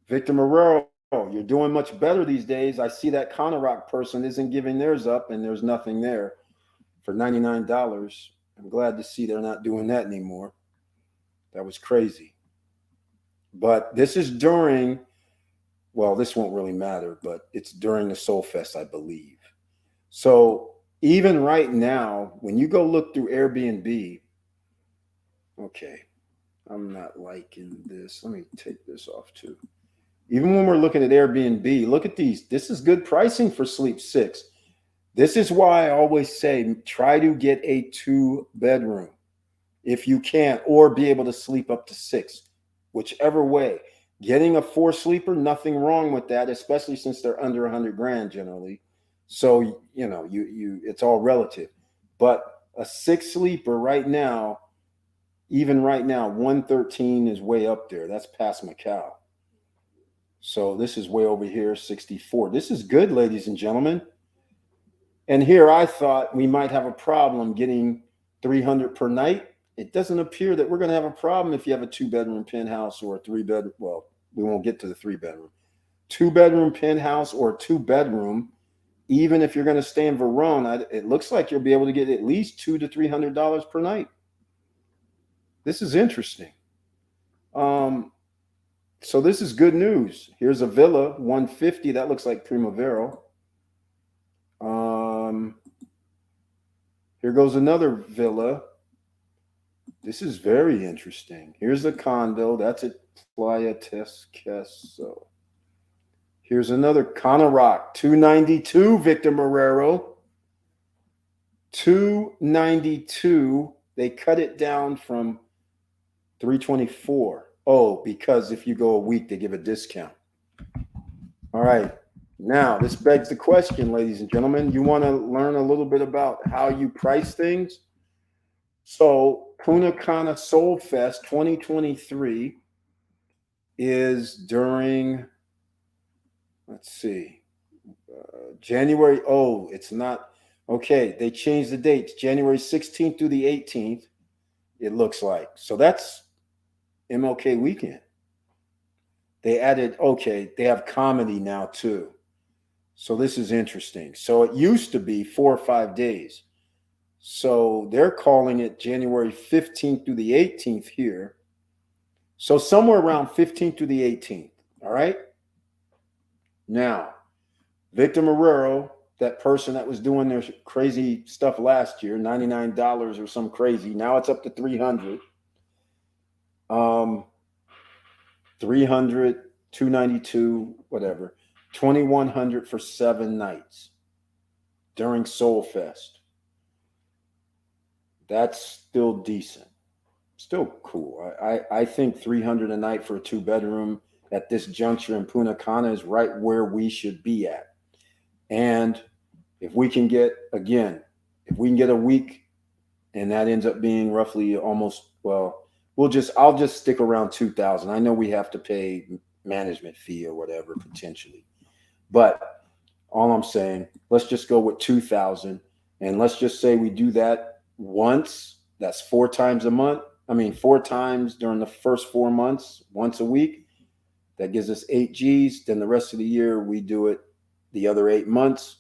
Victor Morero, you're doing much better these days. I see that Cana Rock person isn't giving theirs up, and there's nothing there for $99. I'm glad to see they're not doing that anymore. That was crazy. But this is during, this won't really matter, but it's during the Soul Fest, I believe. So even right now, when you go look through Airbnb, okay, I'm not liking this. Let me take this off too. Even when we're looking at Airbnb, look at these. This is good pricing for Sleep 6. This is why I always say try to get a 2-bedroom if you can, or be able to sleep up to 6, whichever way. Getting a 4-sleeper, nothing wrong with that, especially since they're under $100,000 generally. So, it's all relative. But a 6-sleeper right now, even right now, 113 is way up there. That's past Macau. So this is way over here, 64. This is good, ladies and gentlemen. And here I thought we might have a problem getting 300 per night. It doesn't appear that we're going to have a problem if you have a 2-bedroom penthouse or a 3-bedroom. Well, we won't get to the 3-bedroom. 2-bedroom penthouse or 2-bedroom. Even if you're going to stay in Verona, it looks like you'll be able to get at least $200 to $300 per night. This is interesting. So this is good news. Here's a villa, 150. That looks like Primavera. Here goes another villa. This is very interesting. Here's a condo. That's at Playa Tesqueso. Here's another Cana Rock, $292, Victor Morero. 292. They cut it down from 324. Oh, because if you go a week, they give a discount. All right. Now, this begs the question, ladies and gentlemen. You want to learn a little bit about how you price things? So, Punta Cana Soul Fest 2023 is during, let's see, January. Oh, it's not. Okay, they changed the dates. January 16th through the 18th, it looks like. So that's MLK weekend. They added, okay, they have comedy now too. So this is interesting. So it used to be 4 or 5 days. So they're calling it January 15th through the 18th here. So somewhere around 15th through the 18th. All right. Now, Victor Marrero, that person that was doing their crazy stuff last year, $99 or some crazy. Now it's up to 300. 300, 292, whatever. 2,100 for 7 nights during Soul Fest. That's still decent. Still cool. I think 300 a night for a 2-bedroom at this juncture in Punta Cana is right where we should be at. And if we can get, again, if we can get a week and that ends up being roughly almost, well, I'll just stick around 2,000. I know we have to pay management fee or whatever potentially. But all I'm saying, let's just go with 2,000 and let's just say we do that once. That's 4 times a month. 4 times during the first 4 months, once a week. That gives us 8 G's. Then the rest of the year, we do it the other 8 months.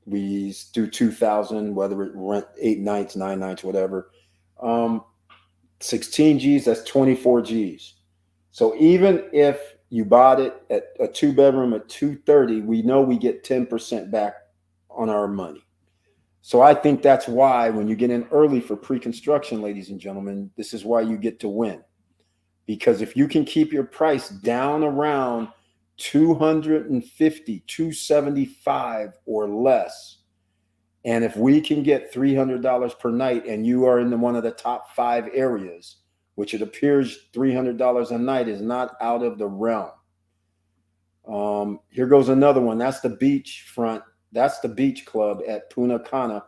We do 2,000, whether it rent 8 nights, 9 nights, whatever. 16 G's, that's 24 G's. So even if you bought it at a 2-bedroom at 230, we know we get 10% back on our money. So I think that's why when you get in early for pre-construction, ladies and gentlemen, this is why you get to win. Because if you can keep your price down around 250, 275 or less, and if we can get $300 per night and you are in one of the top 5 areas, which it appears $300 a night is not out of the realm. Here goes another one. That's the beach front. That's the beach club at Punta Cana,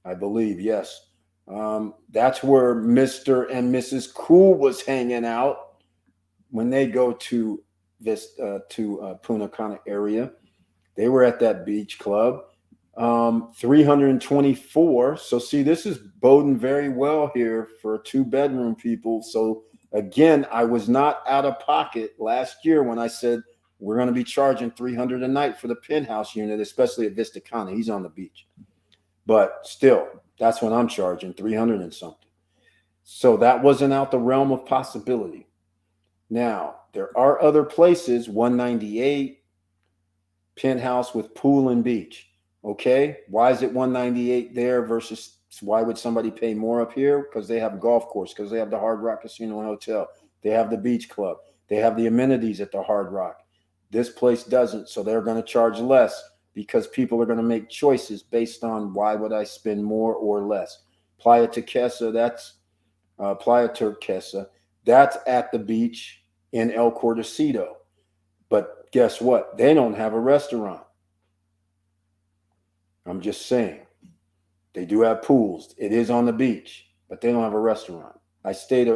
I believe. Yes. That's where Mr. and Mrs. Cool was hanging out when they go to this Punta Cana area. They were at that beach club. 324. So see, this is boding very well here for 2-bedroom people. So again, I was not out of pocket last year when I said we're going to be charging 300 a night for the penthouse unit, especially at Vista Cana. He's on the beach. But still, that's what I'm charging, 300 and something. So that wasn't out the realm of possibility. Now, there are other places, 198, penthouse with pool and beach. Okay, why is it 198 there versus why would somebody pay more up here? Because they have a golf course, because they have the Hard Rock Casino and Hotel. They have the beach club. They have the amenities at the Hard Rock. This place doesn't, so they're going to charge less because people are going to make choices based on why would I spend more or less. Playa Turquesa, that's at the beach in El Cordacito. But guess what? They don't have a restaurant. I'm just saying. They do have pools. It is on the beach, but they don't have a restaurant. I stayed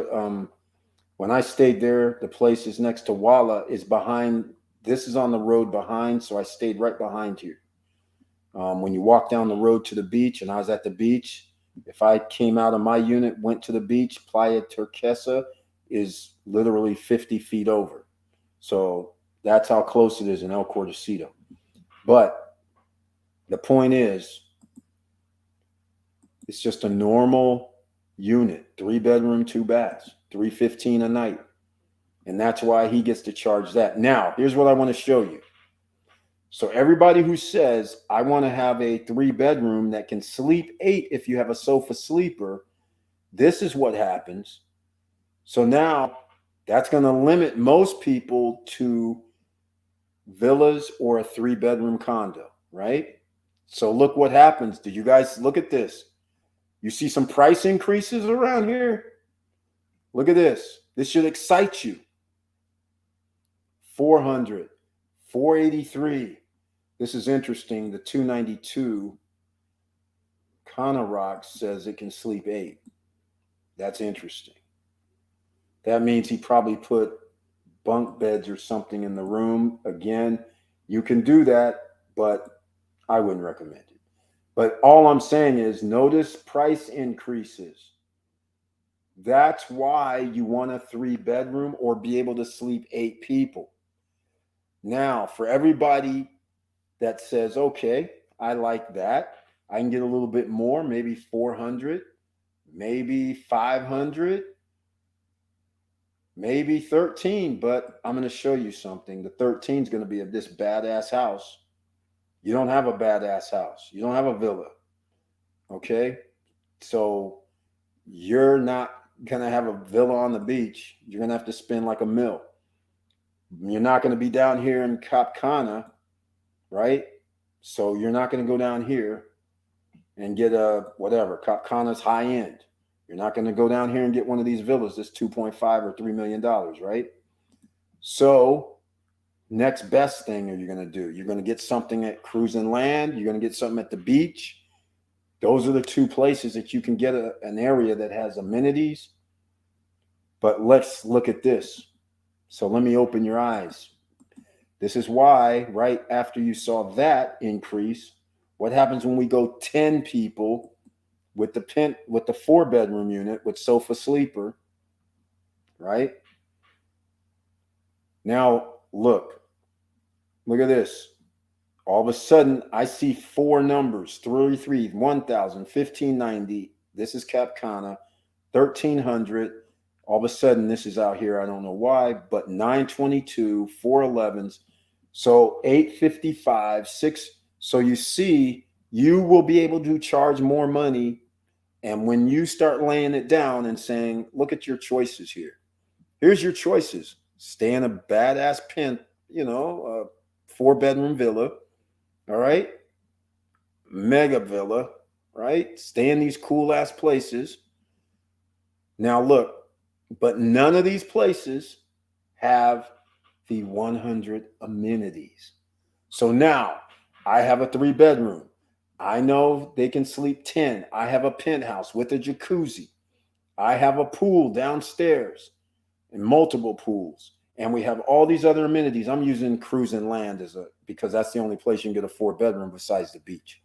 when I stayed there, the place is next to Walla, is behind. This is on the road behind, so I stayed right behind here. When you walk down the road to the beach, and I was at the beach, if I came out of my unit, went to the beach, Playa Turquesa is literally 50 feet over. So that's how close it is in El Cordacito. But the point is, it's just a normal unit, 3-bedroom, 2 baths, $315 a night. And that's why he gets to charge that. Now, here's what I want to show you. So everybody who says, I want to have a 3-bedroom that can sleep 8 if you have a sofa sleeper, this is what happens. So now that's going to limit most people to villas or a 3-bedroom condo, right? So look what happens. Do you guys look at this? You see some price increases around here? Look at this. This should excite you. 400, 483. This is interesting. The 292 Cana Rock says it can sleep 8. That's interesting. That means he probably put bunk beds or something in the room. Again, you can do that, but I wouldn't recommend it. But all I'm saying is notice price increases. That's why you want a 3-bedroom or be able to sleep 8 people. Now, for everybody that says, okay, I like that. I can get a little bit more, maybe 400, maybe 500, maybe 13, but I'm going to show you something. The 13 is going to be this badass house. You don't have a badass house. You don't have a villa. Okay? So you're not going to have a villa on the beach. You're going to have to spend like $1 million. You're not going to be down here in Cana, right? So you're not going to go down here and get a whatever. Cana's high end. You're not going to go down here and get one of these villas that's $2.5 or $3 million, right? So next best thing are you going to do? You're going to get something at Cruise and Land. You're going to get something at the beach. Those are the 2 places that you can get an area that has amenities. But let's look at this. So let me open your eyes. This is why right after you saw that increase, what happens when we go 10 people with the 4-bedroom unit with sofa sleeper, right? Now look at this. All of a sudden, I see 4 numbers: 33, 1,000, 1,590. This is Cap Cana, 1,300. All of a sudden, this is out here. I don't know why, but 922, 411s. So 855, 6. So you see, you will be able to charge more money. And when you start laying it down and saying, look at your choices here. Here's your choices. Stay in a badass 4-bedroom villa. All right. Mega villa, right? Stay in these cool ass places. Now look, but none of these places have the 100 amenities. So now I have a 3-bedroom. I know they can sleep 10. I have a penthouse with a jacuzzi. I have a pool downstairs and multiple pools. And we have all these other amenities. I'm using Cruise and Land because that's the only place you can get a 4-bedroom besides the beach.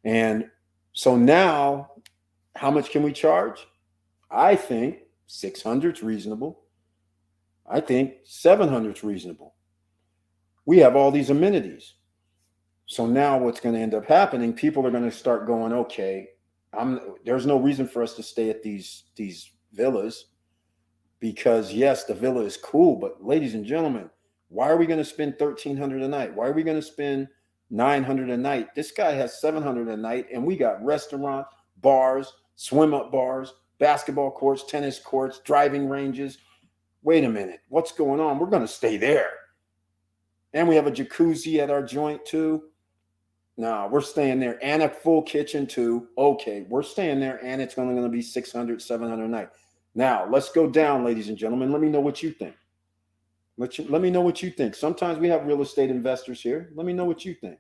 And so now, how much can we charge? I think 600 is reasonable. I think 700 is reasonable. We have all these amenities. So now what's going to end up happening, people are going to start going, okay, there's no reason for us to stay at these villas. Because yes, the villa is cool, but ladies and gentlemen, why are we going to spend $1,300 a night? Why are we going to spend $900 a night? This guy has $700 a night, and we got restaurant, bars, swim up bars, basketball courts, tennis courts, driving ranges. Wait a minute, what's going on? We're going to stay there. And we have a jacuzzi at our joint too. No, we're staying there, and a full kitchen too. Okay, we're staying there, and it's only going to be $600, $700 a night. Now, let's go down, ladies and gentlemen. Let me know what you think. Let me know what you think. Sometimes we have real estate investors here. Let me know what you think.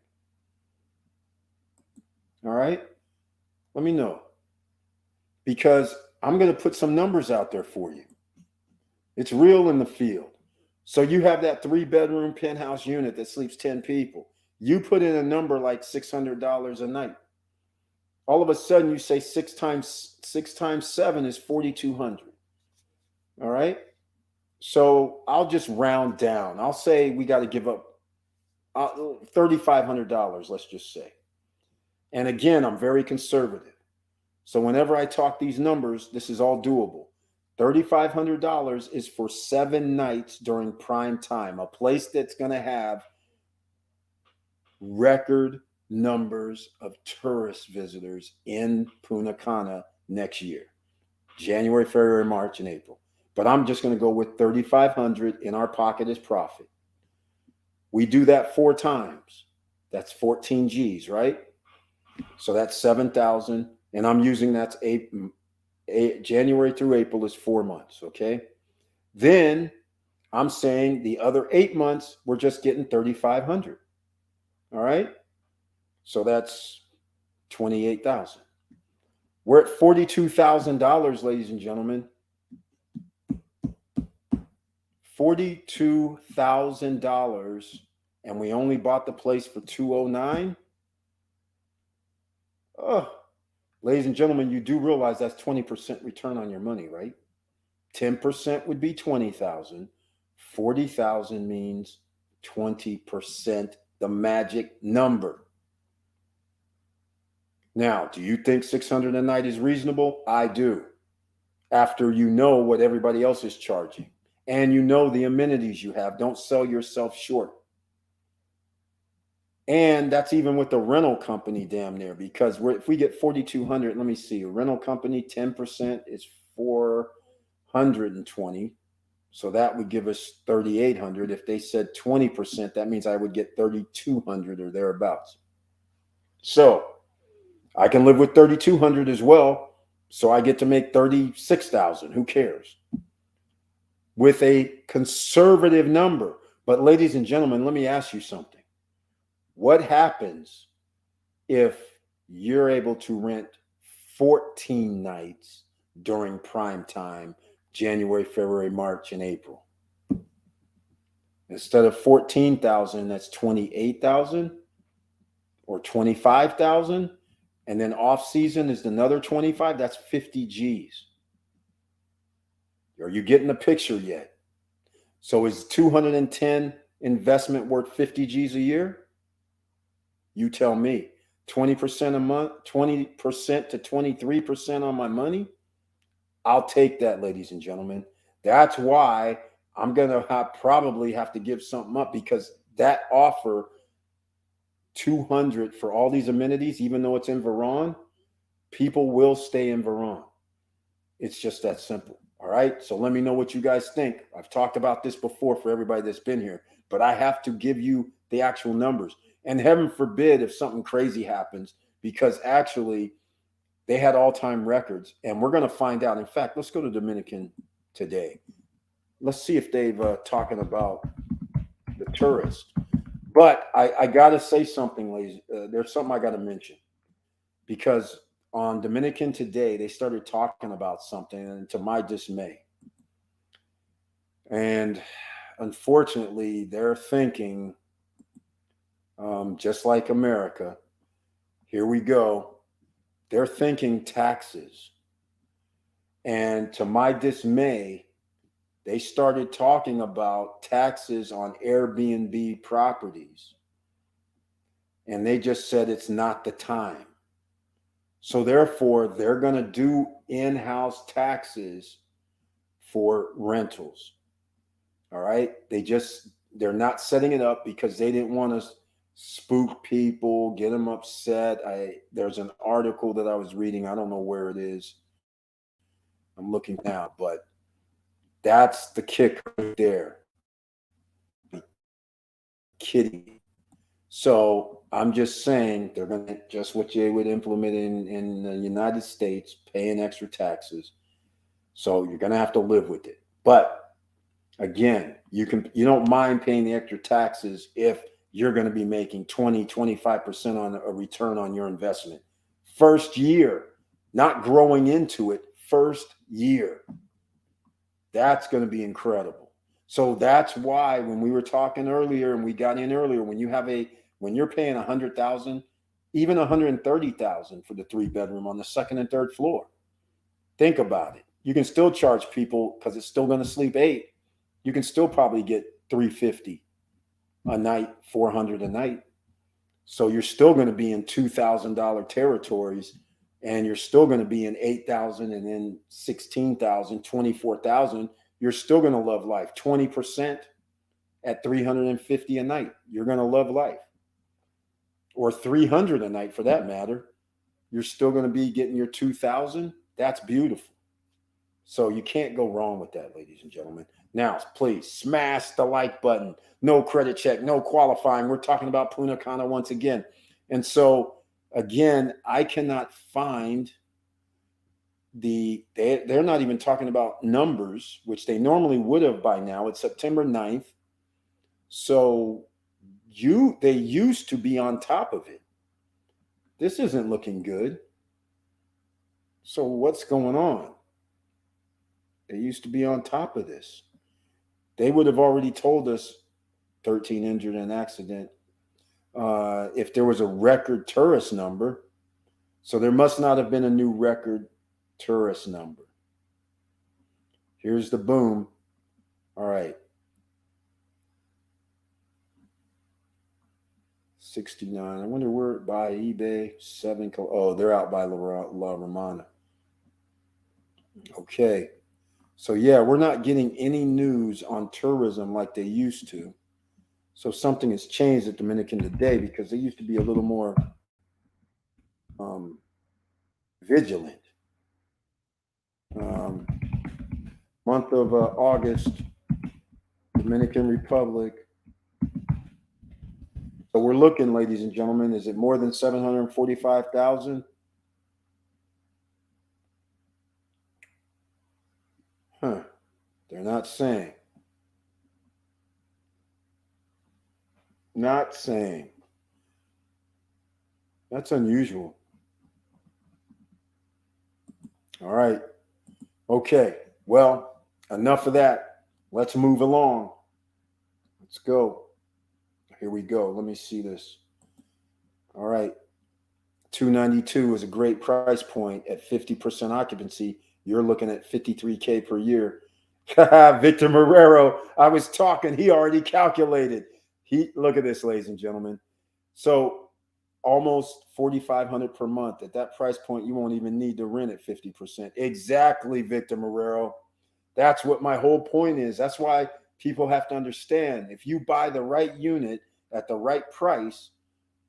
All right? Let me know. Because I'm going to put some numbers out there for you. It's real in the field. So you have that 3-bedroom penthouse unit that sleeps 10 people. You put in a number like $600 a night. All of a sudden, you say 6 times 7 is 4,200. All right. So I'll just round down. I'll say we got to give up $3,500. Let's just say. And again, I'm very conservative. So whenever I talk these numbers, this is all doable. $3,500 is for 7 nights during prime time. A place that's going to have record numbers of tourist visitors in Punta Cana next year, January, February, March, and April. But I'm just going to go with $3,500 in our pocket as profit. We do that 4 times. That's 14 G's, right? So that's 7,000. And I'm using that's January through April is 4 months. Okay. Then I'm saying the other 8 months, we're just getting 3,500. All right. So that's 28,000. We're at $42,000, ladies and gentlemen. $42,000, and we only bought the place for 209. Oh, ladies and gentlemen, you do realize that's 20% return on your money, right? 10% would be 20,000. 40,000 means 20%, the magic number. Now, do you think 600 a night is reasonable? I do. After you know what everybody else is charging and you know the amenities you have, don't sell yourself short. And that's even with the rental company damn near, because if we get 4,200, let me see, a rental company, 10% is 420. So that would give us 3,800. If they said 20%, that means I would get 3,200 or thereabouts. So I can live with 3,200 as well. So I get to make 36,000. Who cares? With a conservative number. But ladies and gentlemen, let me ask you something. What happens if you're able to rent 14 nights during prime time, January, February, March, and April? Instead of 14,000, that's 28,000 or 25,000. And then off season is another 25. That's 50 G's. Are you getting the picture yet? So is 210 investment worth 50 G's a year? You tell me. 20% a month, 20% to 23% on my money. I'll take that, ladies and gentlemen. That's why I'm going to probably have to give something up, because that offer 200 for all these amenities, even though it's in Veron, people will stay in Veron. It's just that simple. All right. So let me know what you guys think. I've talked about this before for everybody that's been here, but I have to give you the actual numbers. And heaven forbid if something crazy happens, because actually they had all-time records, and we're going to find out. In fact, let's go to Dominican today. Let's see if they've talking about the tourists. But I got to say something, ladies. There's something I got to mention, because on Dominican today, they started talking about something, and to my dismay. And unfortunately, they're thinking, just like America, here we go. They're thinking taxes. And to my dismay, they started talking about taxes on Airbnb properties. And they just said it's not the time. So therefore, they're going to do in-house taxes for rentals. All right. They're not setting it up because they didn't want to spook people, get them upset. There's an article that I was reading. I don't know where it is. I'm looking now, but that's the kick right there. Kidding. So I'm just saying they're going to just what they would implement in the United States, paying extra taxes. So you're going to have to live with it. But again, you don't mind paying the extra taxes if you're going to be making 20, 25% on a return on your investment. First year, not growing into it, first year. That's going to be incredible. So that's why when we were talking earlier and we got in earlier, when you're paying $100,000, even $130,000 for the 3-bedroom on the second and third floor, think about it. You can still charge people, because it's still going to sleep 8. You can still probably get $350 a night, $400 a night. So you're still going to be in $2,000 territories, and you're still going to be in $8,000 and then $16,000, $24,000. You're still going to love life. 20% at $350 a night. You're going to love life. Or $300 a night for that matter. You're still going to be getting your $2,000. That's beautiful. So you can't go wrong with that, ladies and gentlemen. Now, please smash the like button. No credit check, no qualifying. We're talking about Punta Cana once again. And so, again, I cannot find they're not even talking about numbers, which they normally would have by now. It's September 9th. So they used to be on top of it. This isn't looking good. So what's going on? They used to be on top of this. They would have already told us 13 injured in accident if there was a record tourist number. So there must not have been a new record tourist number. Here's the boom. All right. 69. I wonder where by eBay. 7. Oh, they're out by La Romana. Okay. So, yeah, we're not getting any news on tourism like they used to. So something has changed at Dominican today because they used to be a little more vigilant. Month of August, Dominican Republic. So we're looking, ladies and gentlemen, is it more than 745,000? Huh. They're not saying. Not saying. That's unusual. All right. Okay. Well, enough of that. Let's move along. Let's go. Here we go. Let me see this. All right. 292 is a great price point at 50% occupancy. You're looking at 53K per year. Victor Marrero, I was talking. He already calculated. Look at this, ladies and gentlemen. So almost 4,500 per month. At that price point, you won't even need to rent at 50%. Exactly, Victor Marrero. That's what my whole point is. That's why people have to understand. If you buy the right unit at the right price,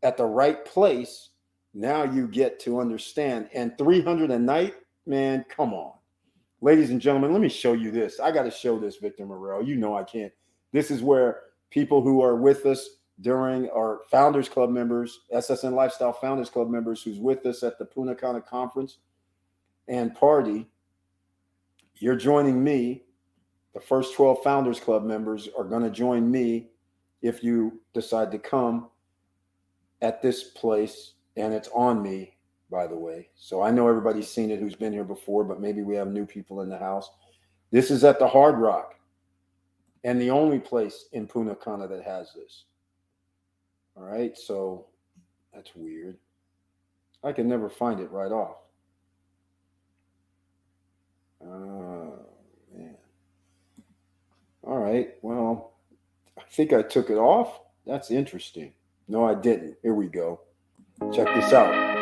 at the right place, now you get to understand. And 300 a night, man, come on. Ladies and gentlemen, let me show you this. I got to show this, Victor Morel. You know I can't. This is where people who are with us during our Founders Club members, SSN Lifestyle Founders Club members who's with us at the Punta Cana conference and party, you're joining me. The first 12 Founders Club members are going to join me if you decide to come at this place, and it's on me, by the way. So I know everybody's seen it who's been here before, but maybe we have new people in the house. This is at the Hard Rock, and the only place in Punta Cana that has this. All right, so that's weird. I can never find it right off. Oh, man. All right, well, I think I took it off. That's interesting. No, I didn't. Here we go. Check this out.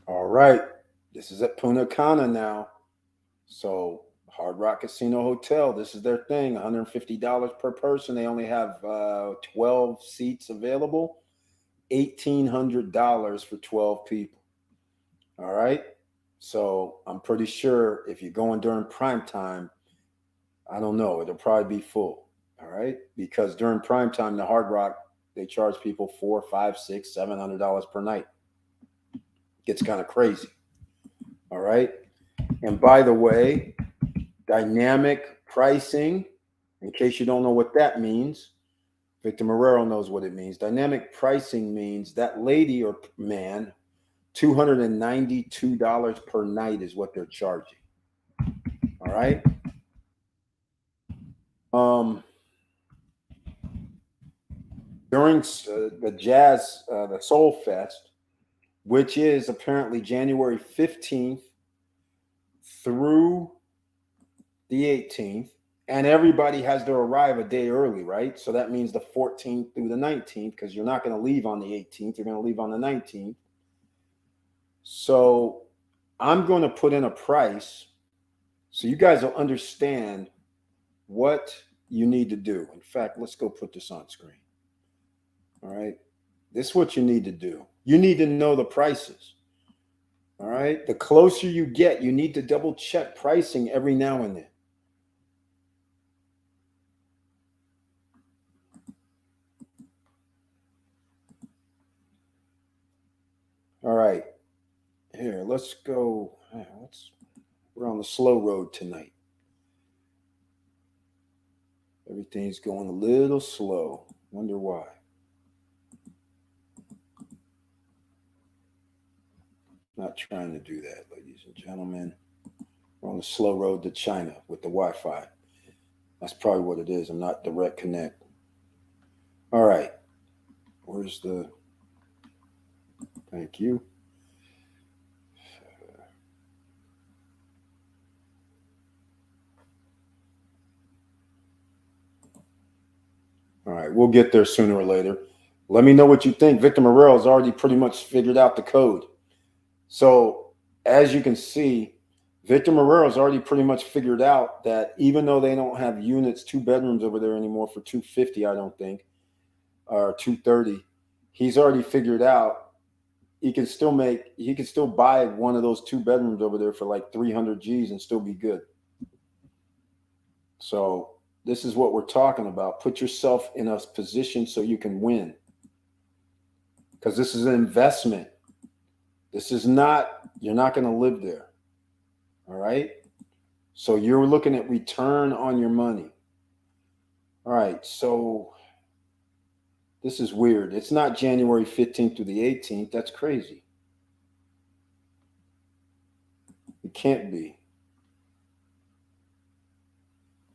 All right. This is at Punta Cana now. So Hard Rock Casino Hotel. This is their thing. $150 per person. They only have 12 seats available. $1,800 for 12 people. All right. So I'm pretty sure if you're going during prime time, I don't know, it'll probably be full. All right. Because during prime time, the Hard Rock, they charge people $400, $500, $600, $700 per night. Gets kind of crazy. All right. And by the way, dynamic pricing In case you don't know what that means, Victor Marrero knows what it means. Dynamic pricing means that lady or man, $292 per night is what they're charging. All right. During the Jazz, the Soul Fest, which is apparently January 15th through the 18th, and everybody has to arrive a day early, right? So that means the 14th through the 19th, because you're not going to leave on the 18th, you're going to leave on the 19th. So I'm going to put in a price so you guys will understand what you need to do. In fact, let's go put this on screen. All right. This is what you need to do. You need to know the prices. All right. The closer you get, you need to double check pricing every now and then. All right. Here, let's go. We're on the slow road tonight. Everything's going a little slow. Wonder why. Not trying to do that, ladies and gentlemen. We're on the slow road to China with the Wi-Fi. That's probably what it is. I'm not direct connect. All right. Where's the... Thank you. All right. We'll get there sooner or later. Let me know what you think. Victor Marrero has already pretty much figured out the code. So as you can see, Victor Marrero has already pretty much figured out that even though they don't have units, 2 bedrooms over there anymore for $250, I don't think, or $230, he's already figured out he can still buy one of those 2 bedrooms over there for like 300 G's and still be good. So this is what we're talking about. Put yourself in a position so you can win, because this is an investment. This is not, you're not going to live there. All right. So you're looking at return on your money. All right. So this is weird. It's not January 15th through the 18th. That's crazy. It can't be.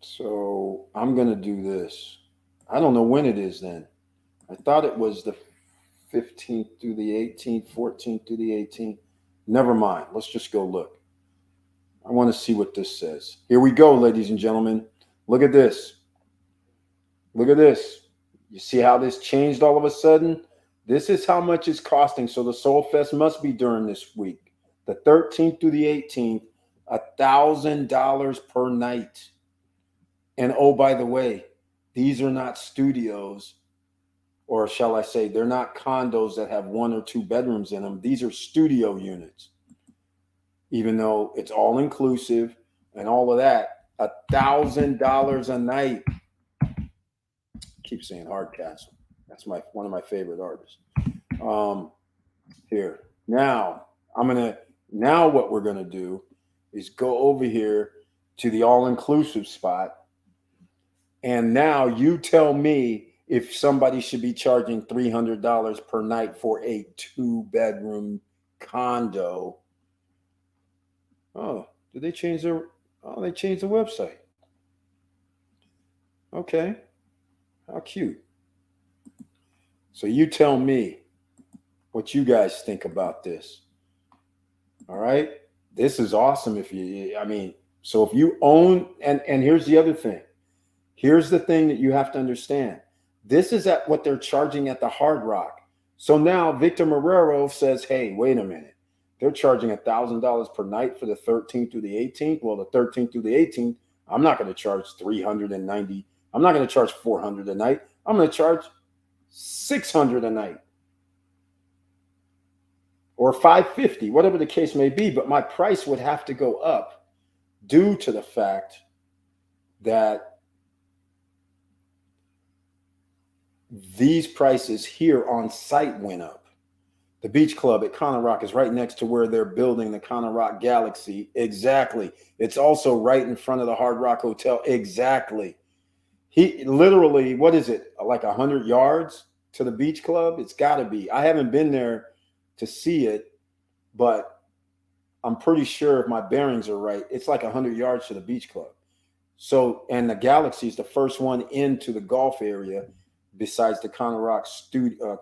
So I'm going to do this. I don't know when it is then. I thought it was the 15th through the 18th, 14th through the 18th. Never mind. Let's just go look. I want to see what this says. Here we go, ladies and gentlemen. Look at this. Look at this. You see how this changed all of a sudden? This is how much it's costing. So the Soul Fest must be during this week. The 13th through the 18th, $1,000 per night. And oh, by the way, these are not studios, or shall I say, they're not condos that have 1 or 2 bedrooms in them. These are studio units. Even though it's all inclusive and all of that, $1,000 a night. I keep saying Hardcastle. That's one of my favorite artists. Here. Now what we're gonna do is go over here to the all-inclusive spot. And now you tell me if somebody should be charging $300 per night for a 2-bedroom condo. Oh, did they change their... Oh, they changed the website. Okay. How cute. So you tell me what you guys think about this. All right. This is awesome. If you own, and here's the other thing. Here's the thing that you have to understand. This is at what they're charging at the Hard Rock. So now Victor Marrero says, hey, wait a minute. They're charging $1,000 per night for the 13th through the 18th. Well, the 13th through the 18th, I'm not going to charge $390. I'm not going to charge $400 a night. I'm going to charge $600 a night. Or $550, whatever the case may be. But my price would have to go up due to the fact that these prices here on site went up. The beach club at Cana Rock is right next to where they're building the Cana Rock Galaxy. Exactly. It's also right in front of the Hard Rock Hotel. Exactly. He literally, what is it, like 100 yards to the beach club? It's got to be. I haven't been there to see it, but I'm pretty sure if my bearings are right, it's like 100 yards to the beach club. So, and the Galaxy is the first one into the golf area besides the Cana Rock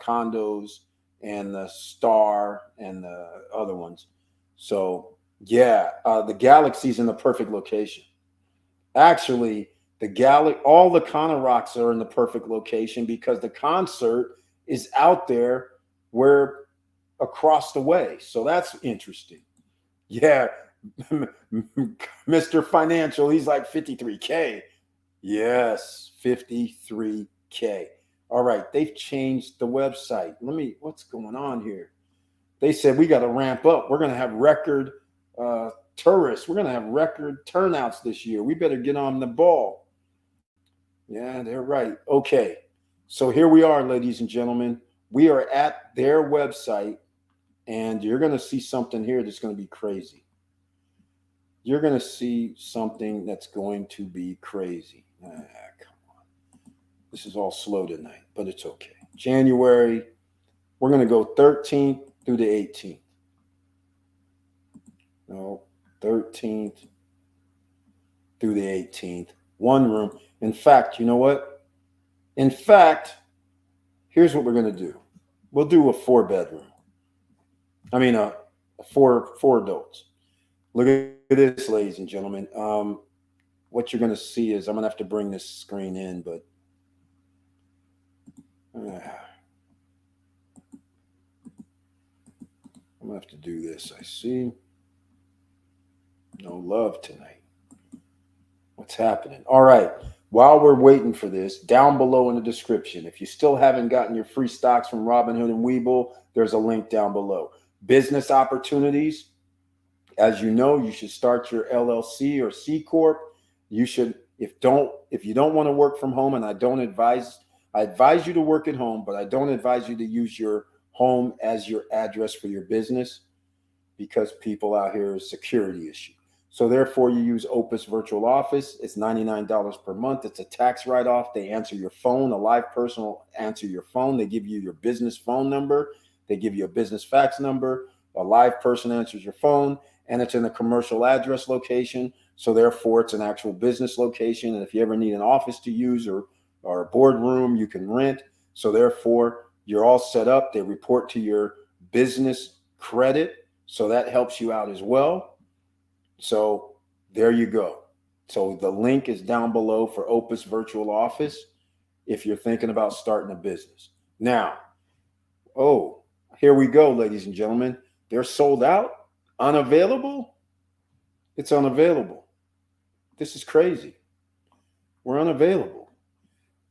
condos and the Star and the other ones. So, yeah, the Galaxy's in the perfect location. Actually, all the Cana Rocks are in the perfect location because the concert is out there where across the way. So that's interesting. Yeah, Mr. Financial, he's like 53K. Yes, 53K. All right, they've changed the website. What's going on here? They said we got to ramp up. We're going to have record tourists. We're going to have record turnouts this year. We better get on the ball. Yeah, they're right. Okay. So here we are, ladies and gentlemen. We are at their website, and you're going to see something here that's going to be crazy. You're going to see something that's going to be crazy. Come on. This is all slow tonight, but it's okay. January, we're going to go 13th through the 18th. No, 13th through the 18th. One room. In fact, you know what? In fact, here's what we're going to do. We'll do a 4-bedroom. I mean, four adults. Look at this, ladies and gentlemen. What you're going to see is I'm going to have to bring this screen in, but I'm going to have to do this. I see. No love tonight. What's happening? All right. While we're waiting for this, down below in the description, if you still haven't gotten your free stocks from Robinhood and Webull, there's a link down below. Business opportunities. As you know, you should start your LLC or C Corp. You should, if you don't want to work from home, and I advise you to work at home, but I don't advise you to use your home as your address for your business because people out here is security issue. So therefore, you use Opus Virtual Office. It's $99 per month. It's a tax write-off. They answer your phone. A live person will answer your phone. They give you your business phone number. They give you a business fax number. A live person answers your phone, and it's in a commercial address location. So therefore, it's an actual business location. And if you ever need an office to use or a boardroom, you can rent. So therefore, you're all set up. They report to your business credit. So that helps you out as well. So there you go. So the link is down below for Opus Virtual Office if you're thinking about starting a business. Now, here we go, ladies and gentlemen. They're sold out, unavailable. It's unavailable. This is crazy. We're unavailable.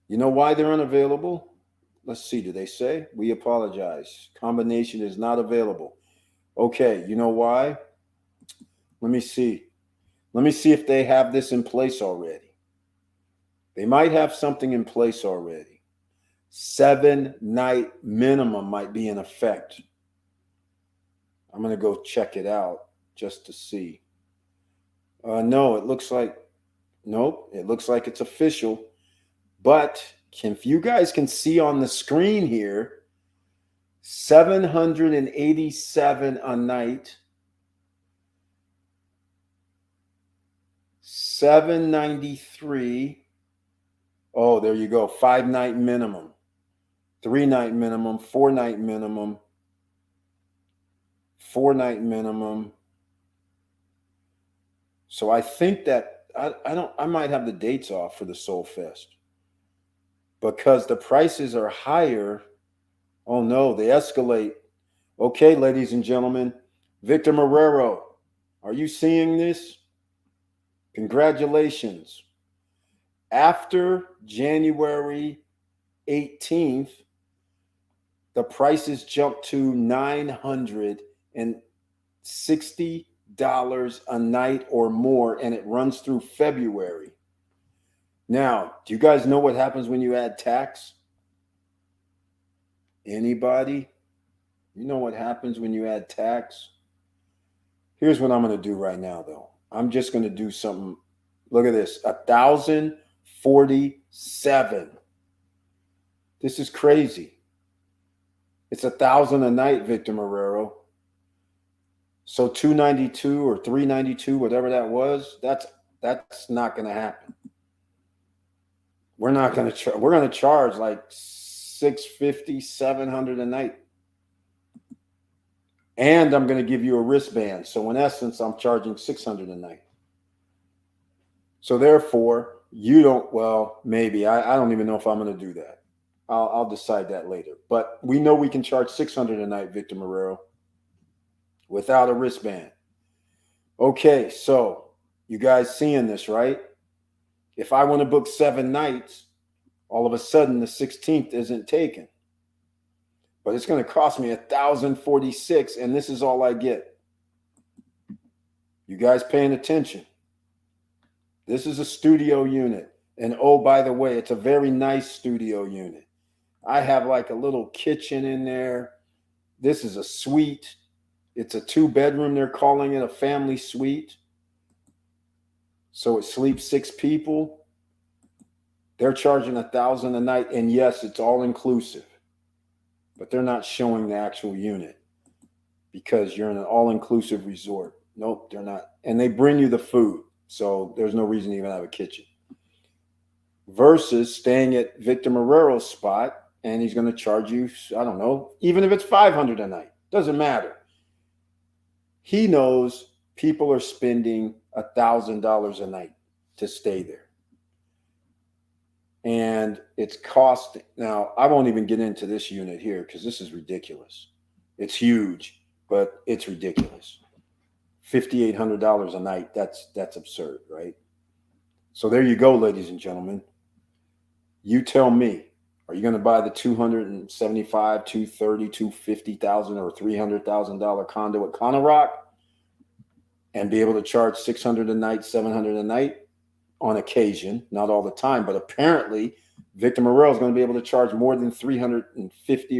You know why they're unavailable? Let's see. Do they say? We apologize. Combination is not available. Okay. You know why? Let me see. Let me see if they have this in place already. They might have something in place already. 7-night minimum might be in effect. I'm going to go check it out just to see. No, it looks like, nope, it looks like it's official. But if you guys can see on the screen here, $787 a night. $793. Oh, there you go. 5-night minimum, 3-night minimum, 4-night minimum, 4-night minimum. So I think that I might have the dates off for the Soul Fest because the prices are higher. Oh no, they escalate. Okay, ladies and gentlemen, Victor Marrero, are you seeing this? Congratulations. After January 18th, the prices jumped to $960 a night or more, and it runs through February. Now, do you guys know what happens when you add tax? Anybody? You know what happens when you add tax? Here's what I'm going to do right now, though. I'm just going to do something. Look at this, $1,047 7. This is crazy. It's $1,000 a night, Victor Marrero. So 292 or 392, whatever that was, that's not going to happen. We're not going to we're going to charge like 650, 700 a night. And I'm going to give you a wristband. So in essence, I'm charging 600 a night. So therefore, you don't, well, maybe. I don't even know if I'm going to do that. I'll decide that later. But we know we can charge 600 a night, Victor Marrero, without a wristband. Okay, so you guys seeing this, right? If I want to book 7 nights, all of a sudden the 16th isn't taken. But it's going to cost me $1,046, and this is all I get. You guys paying attention? This is a studio unit. And oh, by the way, it's a very nice studio unit. I have like a little kitchen in there. This is a suite. It's a 2-bedroom. They're calling it a family suite. So it sleeps 6 people. They're charging $1,000 a night. And yes, it's all inclusive. But they're not showing the actual unit because you're in an all-inclusive resort. Nope, they're not. And they bring you the food. So there's no reason to even have a kitchen. Versus staying at Victor Marrero's spot, and he's going to charge you, I don't know, even if it's $500 a night. Doesn't matter. He knows people are spending $1,000 a night to stay there. And it's costing. Now, I won't even get into this unit here because this is ridiculous. It's huge, but it's ridiculous. $5,800 a night. That's absurd, right? So there you go, ladies and gentlemen. You tell me, are you going to buy the $275,000, $230,000, $250,000, or $300,000 condo at Cana and be able to charge $600 a night, $700 a night? On occasion, not all the time, but apparently Victor Marrero is going to be able to charge more than $350 or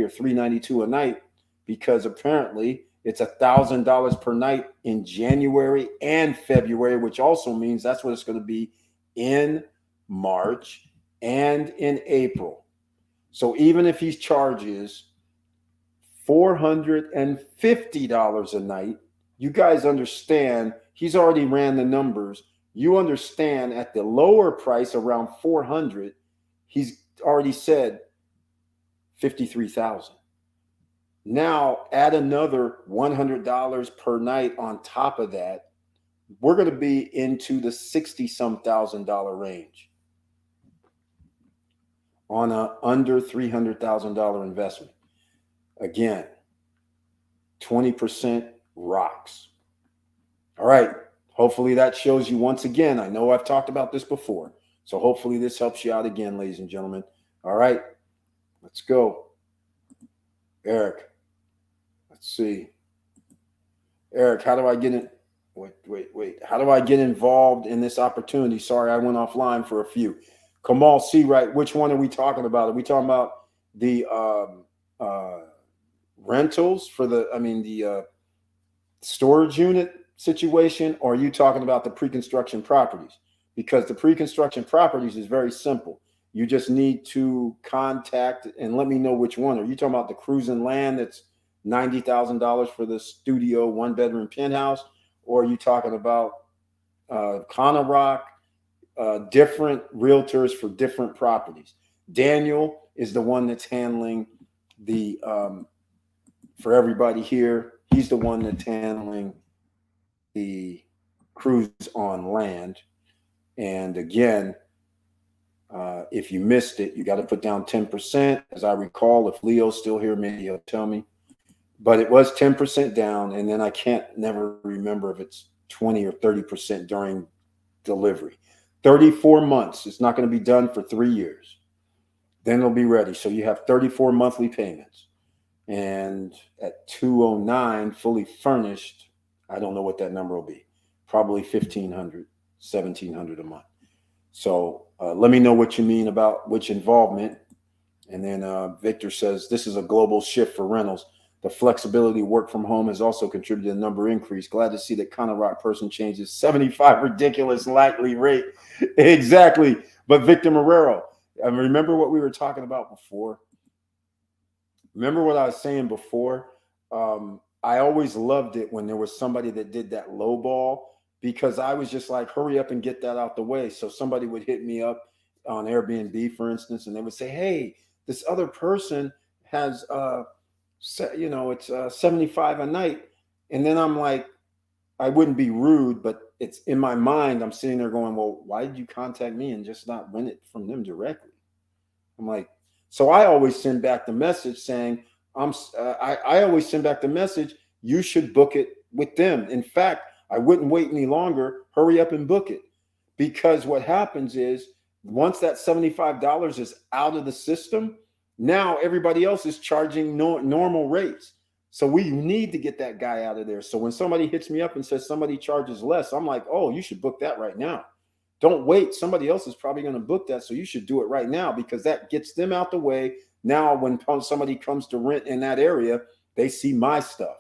$392 a night because apparently it's $1,000 per night in January and February, which also means that's what it's going to be in March and in April. So even if he charges $450 a night, you guys understand he's already ran the numbers. You understand at the lower price around 400, he's already said 53,000. Now add another $100 per night on top of that. We're going to be into the $60-some thousand range on a under $300,000 investment. Again, 20% rocks. All right. Hopefully that shows you once again. I know I've talked about this before. So hopefully this helps you out again, ladies and gentlemen. All right, let's go. Eric, let's see. Eric, how do I get in? Wait. How do I get involved in this opportunity? Sorry, I went offline for a few. Kamal C. Right, which one are we talking about? Are we talking about the rentals for the storage unit situation, or are you talking about the pre-construction properties? Because the pre-construction properties is very simple. You just need to contact and let me know which one. Are you talking about the cruise and land that's $90,000 for the studio 1-bedroom penthouse, or are you talking about Cana different realtors for different properties? Daniel is the one that's handling the for everybody here. He's the one that's handling the cruise on land. And again, if you missed it, you got to put down 10%. As I recall, if Leo's still here, maybe he'll tell me. But it was 10% down, and then I can't never remember if it's 20 or 30% during delivery. 34 months. It's not going to be done for 3 years. Then it'll be ready. So you have 34 monthly payments. And at 209 fully furnished, I don't know what that number will be. Probably $1,500, $1,700 a month. So let me know what you mean about which involvement. And then Victor says, this is a global shift for rentals. The flexibility work from home has also contributed to the number increase. Glad to see that Cana person changes 75 ridiculous likely rate. Exactly. But Victor Marrero, I remember what we were talking about before. Remember what I was saying before? I always loved it when there was somebody that did that low ball, because I was just like, hurry up and get that out the way. So somebody would hit me up on Airbnb, for instance, and they would say, hey, this other person has, it's 75 a night. And then I'm like, I wouldn't be rude, but it's in my mind, I'm sitting there going, well, why did you contact me and just not rent it from them directly? I'm like, so I always send back the message saying, I always send back the message, you should book it with them. In fact, I wouldn't wait any longer. Hurry up and book it. Because what happens is once that $75 is out of the system, now everybody else is charging normal rates. So we need to get that guy out of there. So when somebody hits me up and says somebody charges less, I'm like, oh, you should book that right now. Don't wait. Somebody else is probably going to book that. So you should do it right now, because that gets them out the way. Now, when somebody comes to rent in that area, they see my stuff.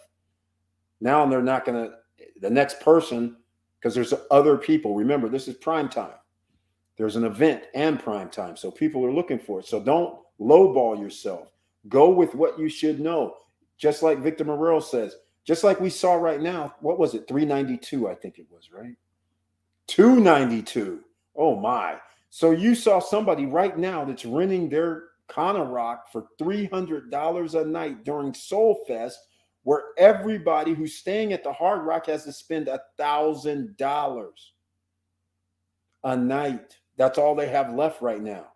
Now they're not going to, the next person, because there's other people. Remember, this is prime time. There's an event and prime time. So people are looking for it. So don't lowball yourself. Go with what you should know. Just like Victor Morel says, just like we saw right now, what was it? 392, I think it was, right? 292. Oh my. So you saw somebody right now that's renting their Cana Rock for $300 a night during Soul Fest, where everybody who's staying at the Hard Rock has to spend $1,000 a night. That's all they have left right now.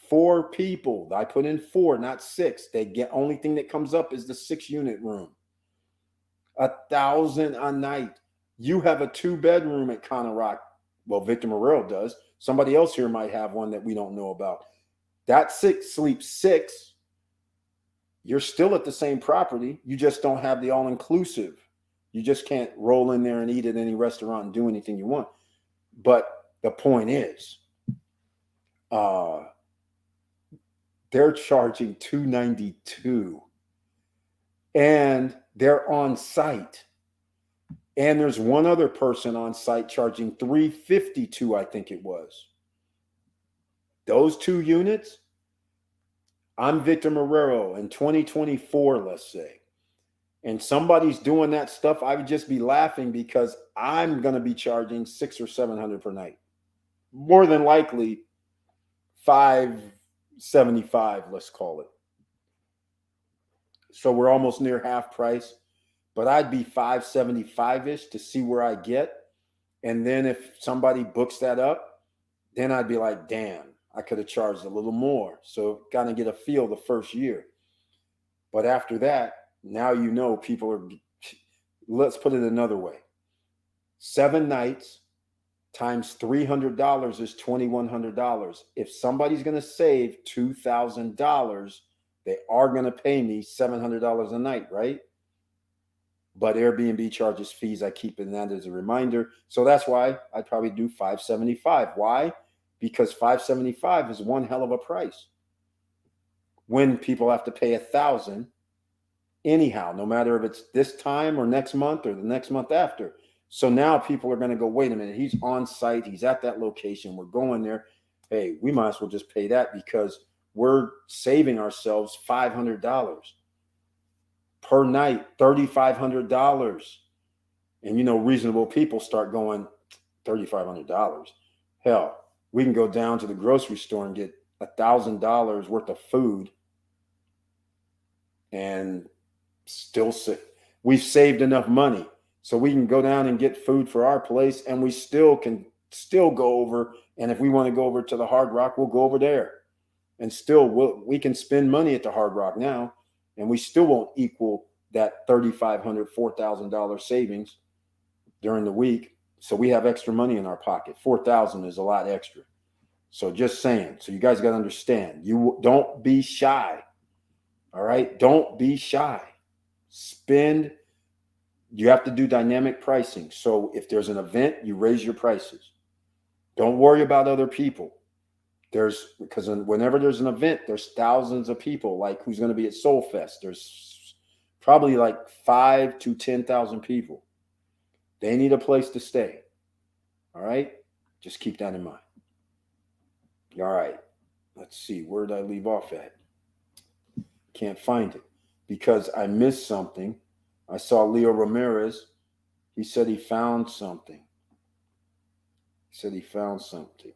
4 people. I put in 4, not 6. They get, only thing that comes up is the 6-unit room. $1,000 a night. You have a 2-bedroom at Cana Rock. Well, Victor Morel does. Somebody else here might have one that we don't know about. That 6 sleeps 6. You're still at the same property. You just don't have the all-inclusive. You just can't roll in there and eat at any restaurant and do anything you want. But the point is, they're charging $292, and they're on site. And there's one other person on site charging $352, I think it was. Those 2 units, I'm Victor Marrero in 2024, let's say, and somebody's doing that stuff, I would just be laughing, because I'm going to be charging $600 or $700 per night. More than likely, $575, let's call it. So we're almost near half price, but I'd be $575-ish to see where I get. And then if somebody books that up, then I'd be like, damn, I could have charged a little more. So got to get a feel the first year. But after that, now you know people are, let's put it another way. 7 nights times $300 is $2,100. If somebody's going to save $2,000, they are going to pay me $700 a night, right? But Airbnb charges fees. I keep in that as a reminder. So that's why I'd probably do $575. Why? Because $575 is one hell of a price. When people have to pay $1,000 anyhow, no matter if it's this time or next month or the next month after. So now people are going to go, wait a minute, he's on site, he's at that location, we're going there. Hey, we might as well just pay that, because we're saving ourselves $500 per night, $3,500. And you know, reasonable people start going, $3,500. Hell, we can go down to the grocery store and get $1,000 worth of food and still we've saved enough money. So we can go down and get food for our place, and we still can go over. And if we want to go over to the Hard Rock, we'll go over there. And still we can spend money at the Hard Rock now, and we still won't equal that $3,500, $4,000 savings during the week. So we have extra money in our pocket. $4,000 is a lot extra. So just saying. So you guys got to understand. You don't be shy. All right? Don't be shy. Spend. You have to do dynamic pricing. So if there's an event, you raise your prices. Don't worry about other people. Because whenever there's an event, there's thousands of people. Like who's going to be at Soul Fest? There's probably like 5,000 to 10,000 people. They need a place to stay. All right? Just keep that in mind. All right. Let's see, where did I leave off at? Can't find it because I missed something. I saw Leo Ramirez. He said he found something. He said he found something.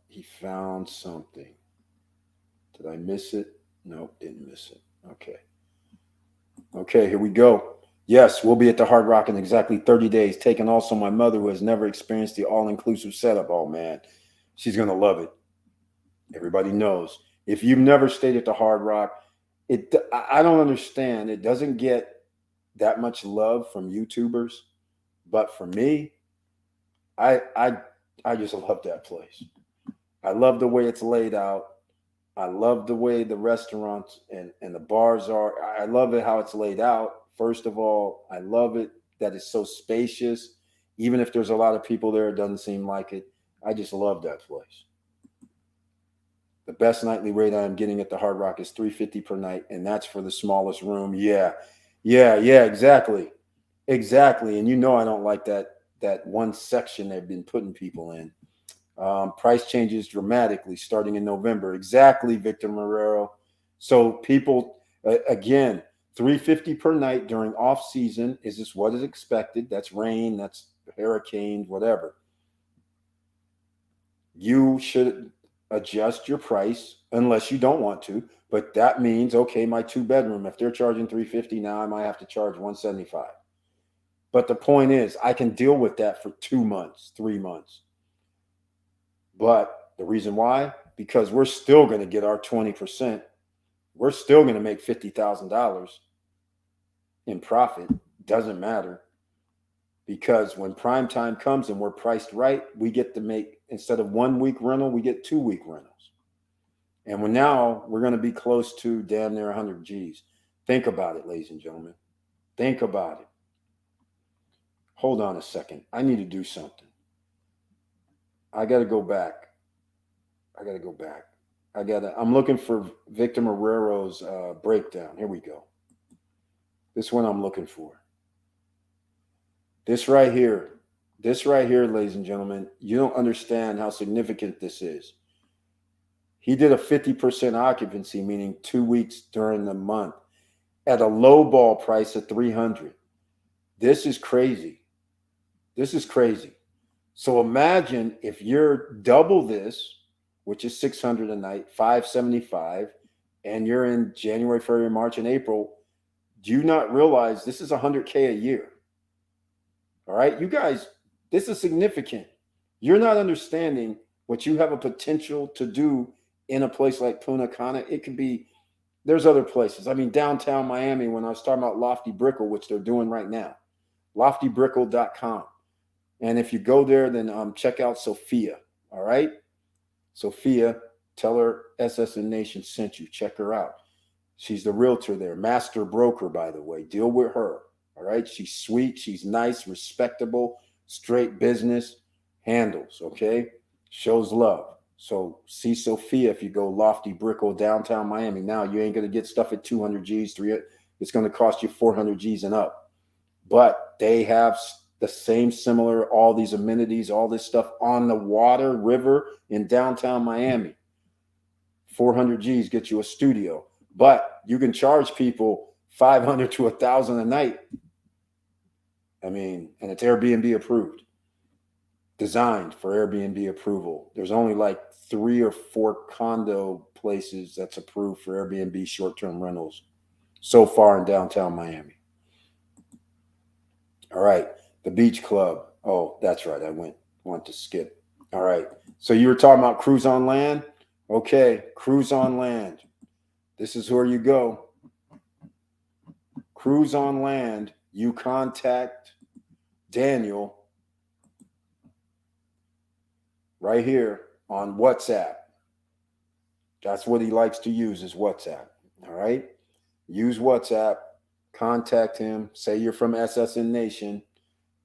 He found something. Did I miss it? No, didn't miss it. Okay. Okay, here we go. Yes, we'll be at the Hard Rock in exactly 30 days, taking also my mother who has never experienced the all-inclusive setup. Oh, man. She's going to love it. Everybody knows. If you've never stayed at the Hard Rock, I don't understand. It doesn't get that much love from YouTubers, but for me, I just love that place. I love the way it's laid out. I love the way the restaurants and the bars are. I love it how it's laid out. First of all, I love it that it's so spacious. Even if there's a lot of people there, it doesn't seem like it. I just love that place. The best nightly rate I am getting at the Hard Rock is $350 per night, and that's for the smallest room. Yeah, exactly. And you know I don't like that one section they've been putting people in. Price changes dramatically starting in November. Exactly, Victor Marrero. So people, again, $350 per night during off season. Is this what is expected? That's rain, that's hurricanes, whatever. You should adjust your price unless you don't want to. But that means, okay, my 2-bedroom, if they're charging $350 now, I might have to charge $175. But the point is, I can deal with that for 2 months, 3 months. But the reason why? Because we're still going to get our 20%. We're still going to make $50,000 in profit. Doesn't matter. Because when prime time comes and we're priced right, we get to make, instead of 1 week rental, we get 2 week rentals. And we're going to be close to damn near 100 G's. Think about it, ladies and gentlemen. Think about it. Hold on a second. I need to do something. I got to go back. I'm looking for Victor Marrero's breakdown. Here we go. This one I'm looking for. This right here, ladies and gentlemen, you don't understand how significant this is. He did a 50% occupancy, meaning 2 weeks during the month, at a low ball price of $300. This is crazy. So imagine if you're double this, which is $600 a night, $575, and you're in January, February, March, and April. Do you not realize this is $100K a year? All right, you guys, this is significant. You're not understanding what you have a potential to do in a place like Punta Cana. It could be, there's other places. I mean, downtown Miami, when I was talking about Lofty Brickle, which they're doing right now, loftybrickle.com. And if you go there, then check out Sophia. All right. Sophia, tell her SSN Nation sent you. Check her out. She's the realtor there. Master broker, by the way. Deal with her. All right. She's sweet. She's nice, respectable, straight business, handles. Okay. Shows love. So see Sophia if you go Lofty Brickle, downtown Miami. Now you ain't going to get stuff at 200 G's, 300. It's going to cost you 400 G's and up. But they have the same similar, all these amenities, all this stuff on the water, river in downtown Miami. 400 G's get you a studio. But you can charge people 500 to 1,000 a night. I mean, and it's Airbnb approved. Designed for Airbnb approval. There's only like 3 or 4 condo places that's approved for Airbnb short-term rentals so far in downtown Miami. All right. The beach club. Oh, that's right. I want to skip. All right. So you were talking about cruise on land? Okay. Cruise on land. This is where you go. Cruise on land. You contact Daniel right here on WhatsApp. That's what he likes to use is WhatsApp. All right. Use WhatsApp. Contact him. Say you're from SSN Nation.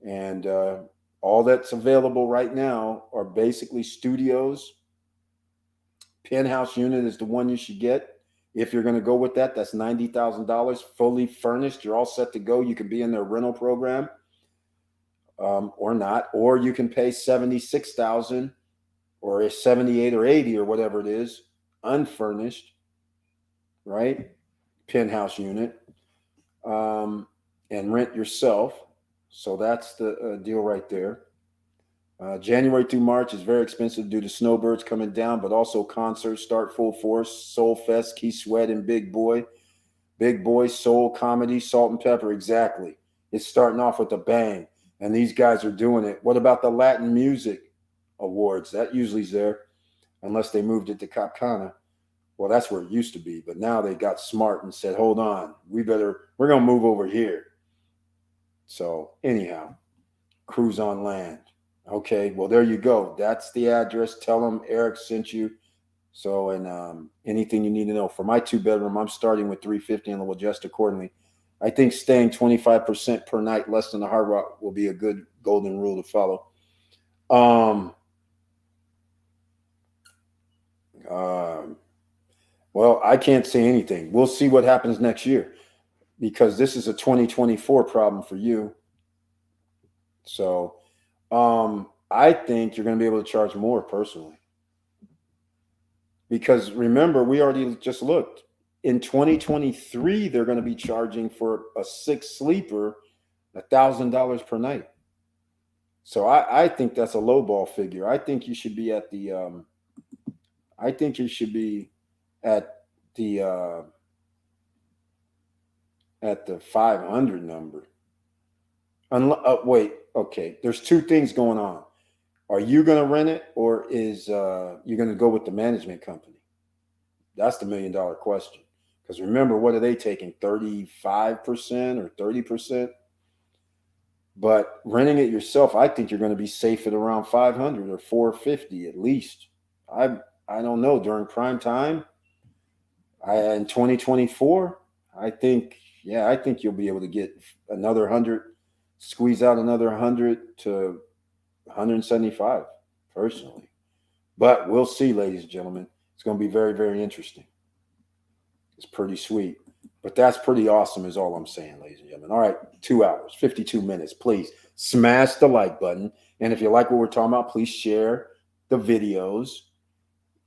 And all that's available right now are basically studios. Penthouse unit is the one you should get. If you're going to go with that, that's $90,000, fully furnished. You're all set to go. You can be in their rental program or not. Or you can pay $76,000 or a 78 or 80 or whatever it is, unfurnished, right? Penthouse unit, and rent yourself. So that's the deal right there. January through March is very expensive due to snowbirds coming down, but also concerts start full force. Soul Fest, Key Sweat, and Big Boy. Big Boy, soul, comedy, salt and pepper. Exactly. It's starting off with a bang, and these guys are doing it. What about the Latin Music Awards? That usually's there, unless they moved it to Cana. Well, that's where it used to be, but now they got smart and said, hold on, we're going to move over here. So anyhow, cruise on land. Okay, well, there you go. That's the address. Tell them Eric sent you. So, and anything you need to know. For my 2-bedroom, I'm starting with $350 and we'll adjust accordingly. I think staying 25% per night less than the Hard Rock will be a good golden rule to follow. Well, I can't say anything. We'll see what happens next year because this is a 2024 problem for you. So I think you're going to be able to charge more personally. Because remember, we already just looked. In 2023, they're going to be charging for a 6 sleeper $1,000 per night. So I think that's a lowball figure. I think you should be at the at the 500 number. Wait, okay. There's two things going on. Are you going to rent it, or is you going to go with the management company? That's the $1 million question. Because remember, what are they taking? 35% or 30%? But renting it yourself, I think you're going to be safe at around 500 or 450 at least. I don't know, during prime time. In 2024, I think you'll be able to get another 100, squeeze out another 100 to 175 personally. But we'll see, ladies and gentlemen. It's going to be very, very interesting. It's pretty sweet. But that's pretty awesome is all I'm saying, ladies and gentlemen. All right, 2 hours, 52 minutes. Please smash the like button. And if you like what we're talking about, please share the videos.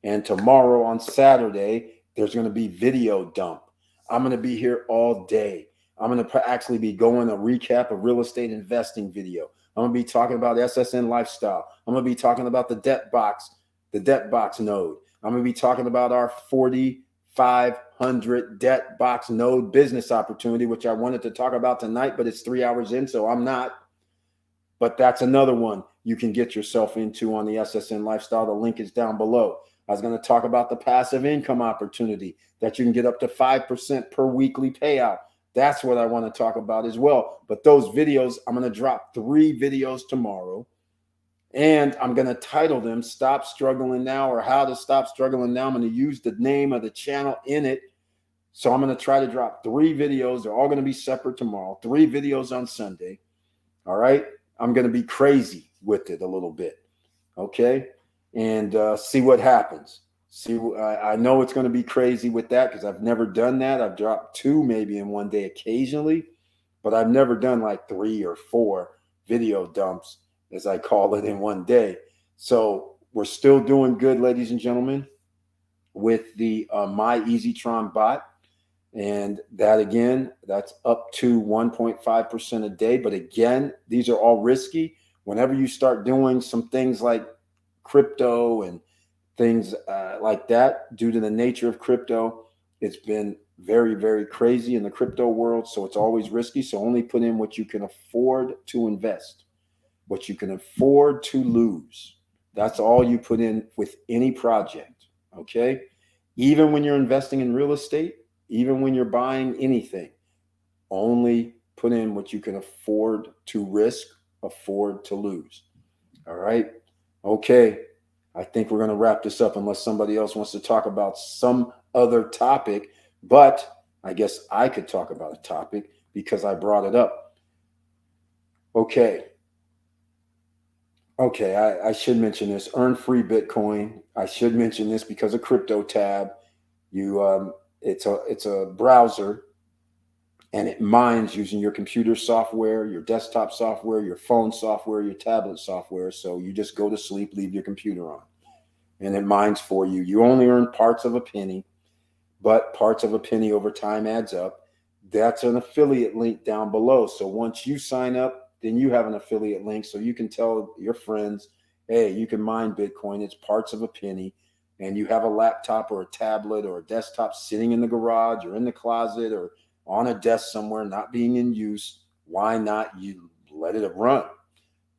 And tomorrow on Saturday, there's going to be video dump. I'm going to be here all day. I'm going to actually be going a recap of real estate investing video. I'm going to be talking about SSN lifestyle. I'm going to be talking about the debt box node. I'm going to be talking about our 4,500 debt box node business opportunity, which I wanted to talk about tonight, but it's 3 hours in, so I'm not. But that's another one you can get yourself into on the SSN lifestyle. The link is down below. I was going to talk about the passive income opportunity that you can get up to 5% per weekly payout. That's what I want to talk about as well. But those videos, I'm going to drop 3 videos tomorrow. And I'm going to title them Stop Struggling Now or How to Stop Struggling Now. I'm going to use the name of the channel in it. So I'm going to try to drop 3 videos. They're all going to be separate tomorrow. 3 videos on Sunday. All right. I'm going to be crazy with it a little bit. Okay. And see what happens. I know it's going to be crazy with that because I've never done that. I've dropped 2 maybe in one day occasionally, but I've never done like 3 or 4 video dumps, as I call it, in one day. So we're still doing good, ladies and gentlemen, with the My EasyTron bot. And that, again, that's up to 1.5% a day. But again, these are all risky. Whenever you start doing some things like crypto and things like that, due to the nature of crypto, it's been very, very crazy in the crypto world. So it's always risky. So only put in what you can afford to invest, what you can afford to lose. That's all you put in with any project. Okay. Even when you're investing in real estate, even when you're buying anything, only put in what you can afford to risk, afford to lose. All right. Okay. I think we're going to wrap this up unless somebody else wants to talk about some other topic. But I guess I could talk about a topic because I brought it up. Okay. I should mention this. Earn free Bitcoin. I should mention this because of Crypto Tab. It's a browser, and it mines using your computer software, your desktop software, your phone software, your tablet software. So you just go to sleep, leave your computer on. and it mines for you. You only earn parts of a penny, but parts of a penny over time adds up. That's an affiliate link down below. So once you sign up, then you have an affiliate link. So you can tell your friends, hey, you can mine Bitcoin. It's parts of a penny. And you have a laptop or a tablet or a desktop sitting in the garage or in the closet or on a desk somewhere not being in use. Why not you let it run?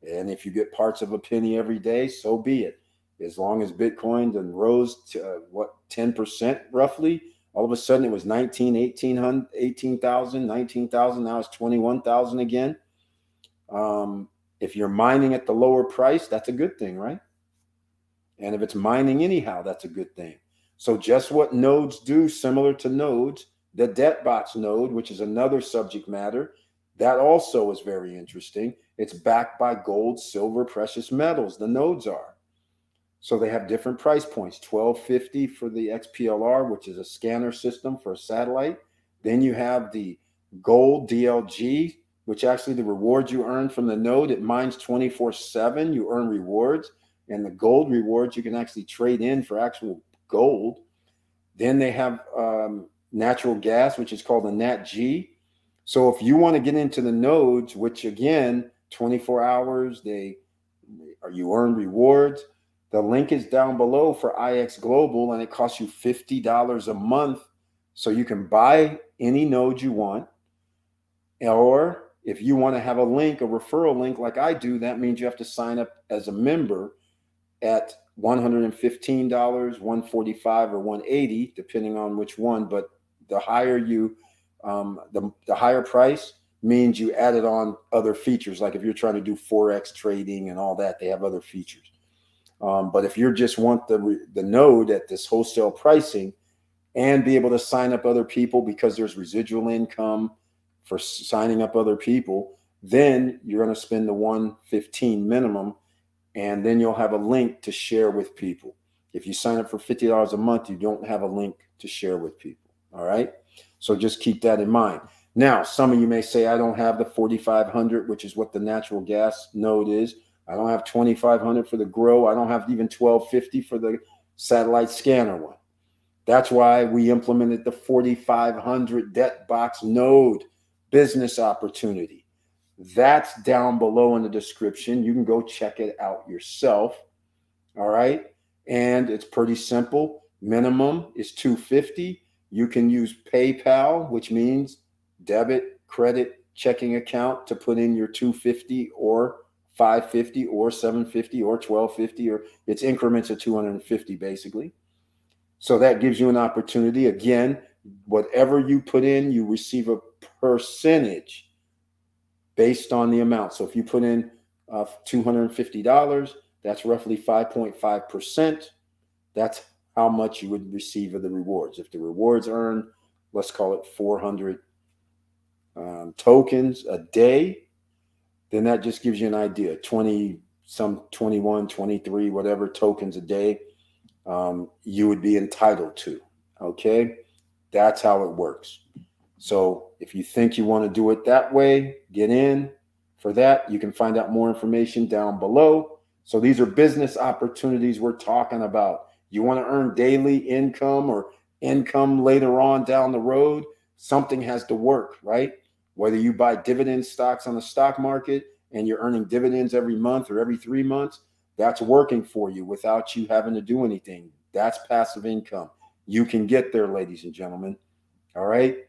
And if you get parts of a penny every day, so be it. As long as Bitcoin then rose to 10% roughly, all of a sudden it was 18,000, 19,000. Now it's 21,000 again. If you're mining at the lower price, that's a good thing, right? And if it's mining anyhow, that's a good thing. So just what nodes do, similar to nodes, the debt box node, which is another subject matter, that also is very interesting. It's backed by gold, silver, precious metals. The nodes are. So they have different price points. $12.50 for the XPLR, which is a scanner system for a satellite. Then you have the gold DLG, which actually the rewards you earn from the node, it mines 24/7. You earn rewards. And the gold rewards you can actually trade in for actual gold. Then they have natural gas, which is called a Nat G. So if you want to get into the nodes, which again, 24 hours, you earn rewards. The link is down below for IX Global, and it costs you $50 a month. So you can buy any node you want. Or if you want to have a link, a referral link like I do, that means you have to sign up as a member at $115, $145, or $180, depending on which one. But the higher the higher price means you added on other features. Like if you're trying to do Forex trading and all that, they have other features. But if you just want the node at this wholesale pricing and be able to sign up other people because there's residual income for signing up other people, then you're going to spend the $115 minimum. And then you'll have a link to share with people. If you sign up for $50 a month, you don't have a link to share with people. All right. So just keep that in mind. Now, some of you may say, I don't have the 4,500, which is what the natural gas node is. I don't have 2,500 for the grow. I don't have even 1,250 for the satellite scanner one. That's why we implemented the 4,500 debt box node business opportunity. That's down below in the description. You can go check it out yourself. All right. And it's pretty simple. Minimum is $250. You can use PayPal, which means debit, credit, checking account to put in your $250 or $550 or $750 or $1,250, or it's increments of $250 basically. So that gives you an opportunity. Again, whatever you put in, you receive a percentage based on the amount. So if you put in $250, that's roughly 5.5%. That's how much you would receive of the rewards. If the rewards earn, let's call it 400 tokens a day, then that just gives you an idea. 21, 23, whatever tokens a day you would be entitled to. Okay, that's how it works. So if you think you want to do it that way, get in for that. You can find out more information down below. So these are business opportunities we're talking about. You want to earn daily income or income later on down the road, something has to work, right? Whether you buy dividend stocks on the stock market and you're earning dividends every month or every 3 months, that's working for you without you having to do anything. That's passive income. You can get there, ladies and gentlemen. All right.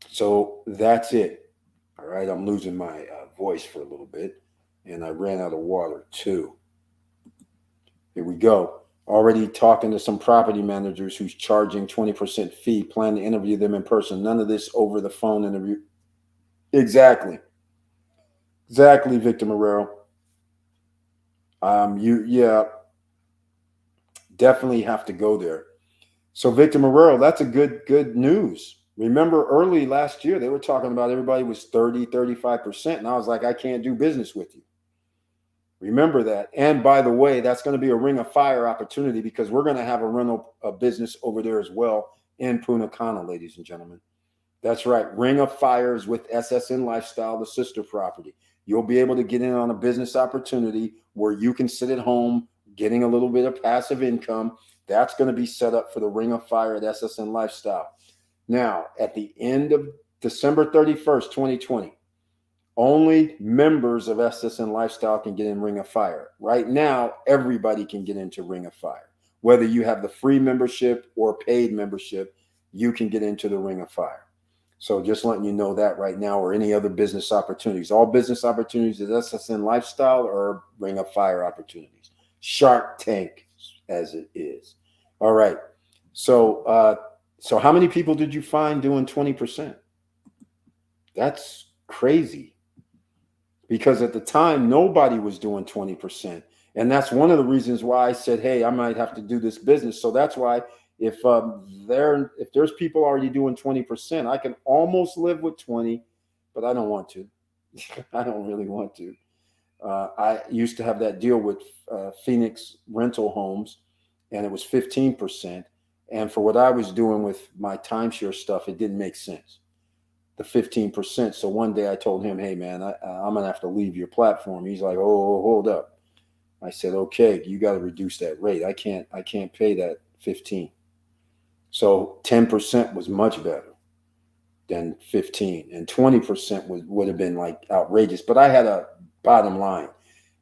So that's it. All right. I'm losing my voice for a little bit, and I ran out of water too. Here we go. Already talking to some property managers who's charging 20% fee. Plan to interview them in person. None of this over the phone interview. Exactly, Victor Marrero. Definitely have to go there. So Victor Marrero, that's a good news. Remember early last year, they were talking about everybody was 30, 35%. And I was like, I can't do business with you. Remember that. And by the way, that's going to be a ring of fire opportunity because we're going to have a rental business over there as well in Punta, Cana, ladies and gentlemen. That's right. Ring of Fires with SSN Lifestyle, the sister property. You'll be able to get in on a business opportunity where you can sit at home, getting a little bit of passive income. That's going to be set up for the Ring of Fire at SSN Lifestyle. Now, at the end of December 31st, 2020, only members of SSN Lifestyle can get in Ring of Fire. Right now, everybody can get into Ring of Fire. Whether you have the free membership or paid membership, you can get into the Ring of Fire. So just letting you know that right now, or any other business opportunities. All business opportunities at SSN Lifestyle or Ring of Fire opportunities. Shark Tank, as it is. All right. So how many people did you find doing 20%? That's crazy. Because at the time, nobody was doing 20%. And that's one of the reasons why I said, hey, I might have to do this business. So that's why if there's people already doing 20%, I can almost live with 20, but I don't want to. I don't really want to. I used to have that deal with Phoenix Rental Homes, and it was 15%. And for what I was doing with my timeshare stuff, it didn't make sense. The 15%. So one day I told him, hey, man, I'm going to have to leave your platform. He's like, oh, hold up. I said, okay, you got to reduce that rate. I can't pay that 15. So 10% was much better than 15, and 20% would have been like outrageous. But I had a bottom line.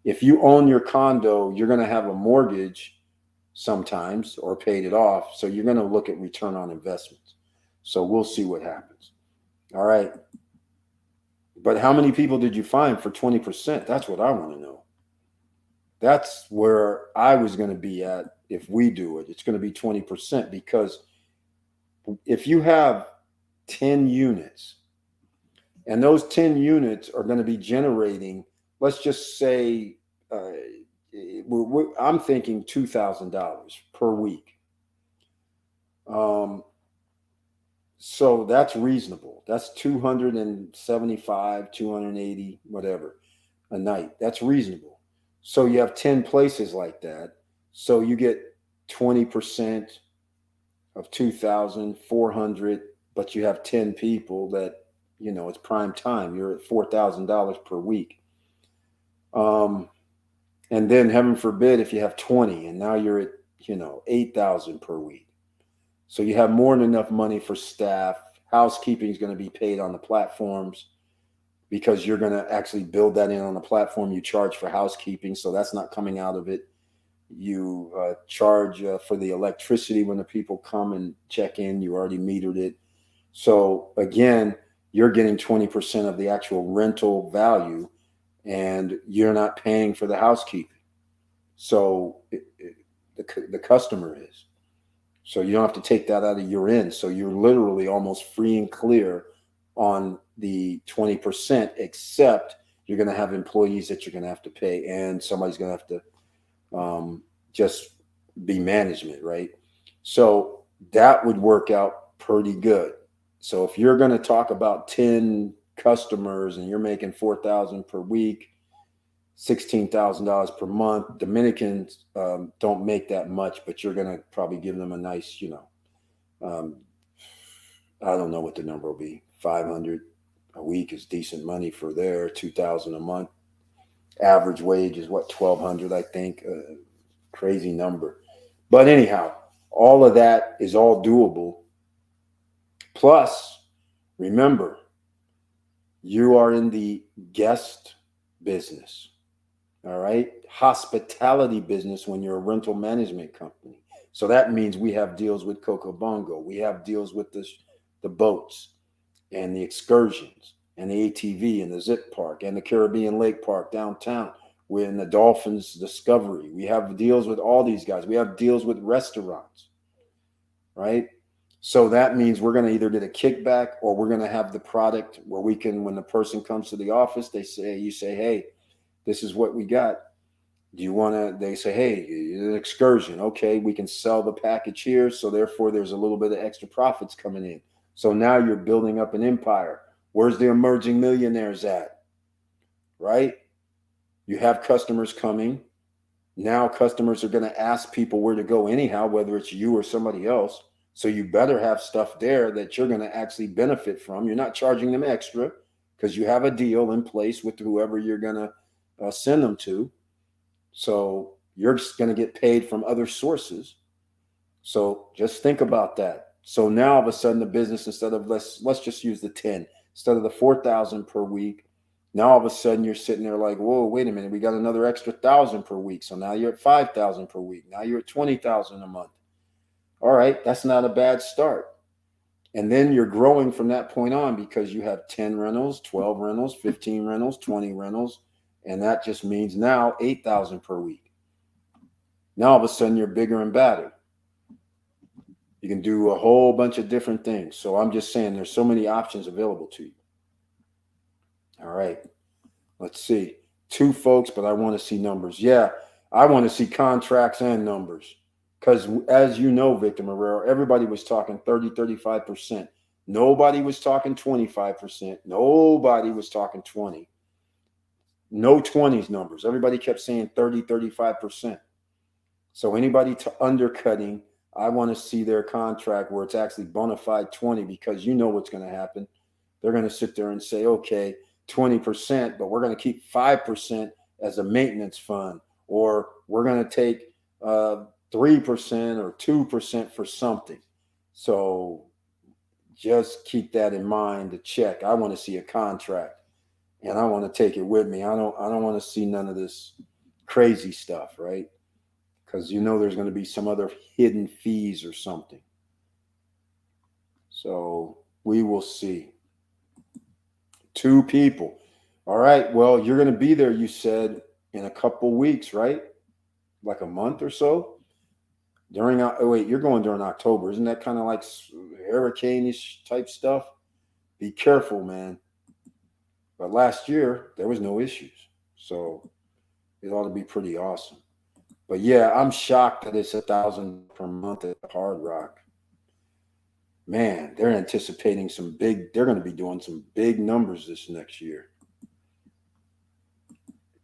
If you own your condo, you're going to have a mortgage sometimes or paid it off. So you're going to look at return on investments. So we'll see what happens. All right. But how many people did you find for 20%? That's what I want to know. That's where I was going to be at if we do it. It's going to be 20%, because if you have 10 units and those 10 units are going to be generating, let's just say, I'm thinking $2,000 per week. So that's reasonable. That's 275, 280, whatever a night. That's reasonable. So you have 10 places like that. So you get 20% of 2,400, but you have 10 people that, it's prime time. You're at $4,000 per week. And then heaven forbid if you have 20 and now you're at, 8,000 per week. So you have more than enough money for staff. Housekeeping is going to be paid on the platforms, because you're going to actually build that in on the platform. You charge for housekeeping, so that's not coming out of it. You charge for the electricity when the people come and check in. You already metered it. So again, you're getting 20% of the actual rental value, and you're not paying for the housekeeping. So the customer is. So you don't have to take that out of your end. So you're literally almost free and clear on the 20%, except you're going to have employees that you're going to have to pay, and somebody's going to have to just be management, right? So that would work out pretty good. So if you're going to talk about 10 customers and you're making $4,000 per week, $16,000 per month. Dominicans don't make that much, but you're going to probably give them a nice, I don't know what the number will be. 500 a week is decent money for there. 2,000 a month. Average wage is what, 1,200, I think. Crazy number. But anyhow, all of that is all doable. Plus, remember, you are in the guest business. All right. Hospitality business when you're a rental management company. So that means we have deals with Coco Bongo. We have deals with the boats and the excursions and the ATV and the zip park and the Caribbean Lake Park downtown. We're in the Dolphins Discovery. We have deals with all these guys. We have deals with restaurants, right? So that means we're going to either get a kickback, or we're going to have the product where we can, when the person comes to the office, you say, hey, this is what we got. Do you want to, they say, hey, an excursion. Okay, we can sell the package here. So therefore there's a little bit of extra profits coming in. So now you're building up an empire. Where's the emerging millionaires at? Right? You have customers coming. Now customers are going to ask people where to go anyhow, whether it's you or somebody else. So you better have stuff there that you're going to actually benefit from. You're not charging them extra because you have a deal in place with whoever you're going to send them to. So you're going to get paid from other sources. So just think about that. So now all of a sudden the business, instead of let's just use the 10, instead of the 4,000 per week, now all of a sudden you're sitting there like, whoa, wait a minute, we got another extra 1,000 per week. So now you're at 5,000 per week. Now you're at 20,000 a month. All right, that's not a bad start. And then you're growing from that point on because you have 10 rentals, 12 rentals, 15 rentals, 20 rentals. And that just means now 8,000 per week. Now all of a sudden you're bigger and badder. You can do a whole bunch of different things. So I'm just saying there's so many options available to you. All right, let's see. 2 folks, but I want to see numbers. Yeah, I want to see contracts and numbers. Because as you know, Victor Marrero, everybody was talking 30, 35%. Nobody was talking 25%. Nobody was talking 20. No 20s numbers. Everybody kept saying 30, 35%. So anybody undercutting, I want to see their contract where it's actually bona fide 20, because you know what's going to happen. They're going to sit there and say, okay, 20%, but we're going to keep 5% as a maintenance fund, or we're going to take 3% or 2% for something. So just keep that in mind to check. I want to see a contract, and I want to take it with me. I don't want to see none of this crazy stuff, right? Because you know there's going to be some other hidden fees or something. So we will see. 2 people. All right. Well, you're going to be there, you said, in a couple weeks, right? Like a month or so. You're going during October. Isn't that kind of like hurricane-ish type stuff? Be careful, man. But last year, there was no issues. So it ought to be pretty awesome. But yeah, I'm shocked that it's 1,000 per month at Hard Rock. Man, they're anticipating they're going to be doing some big numbers this next year.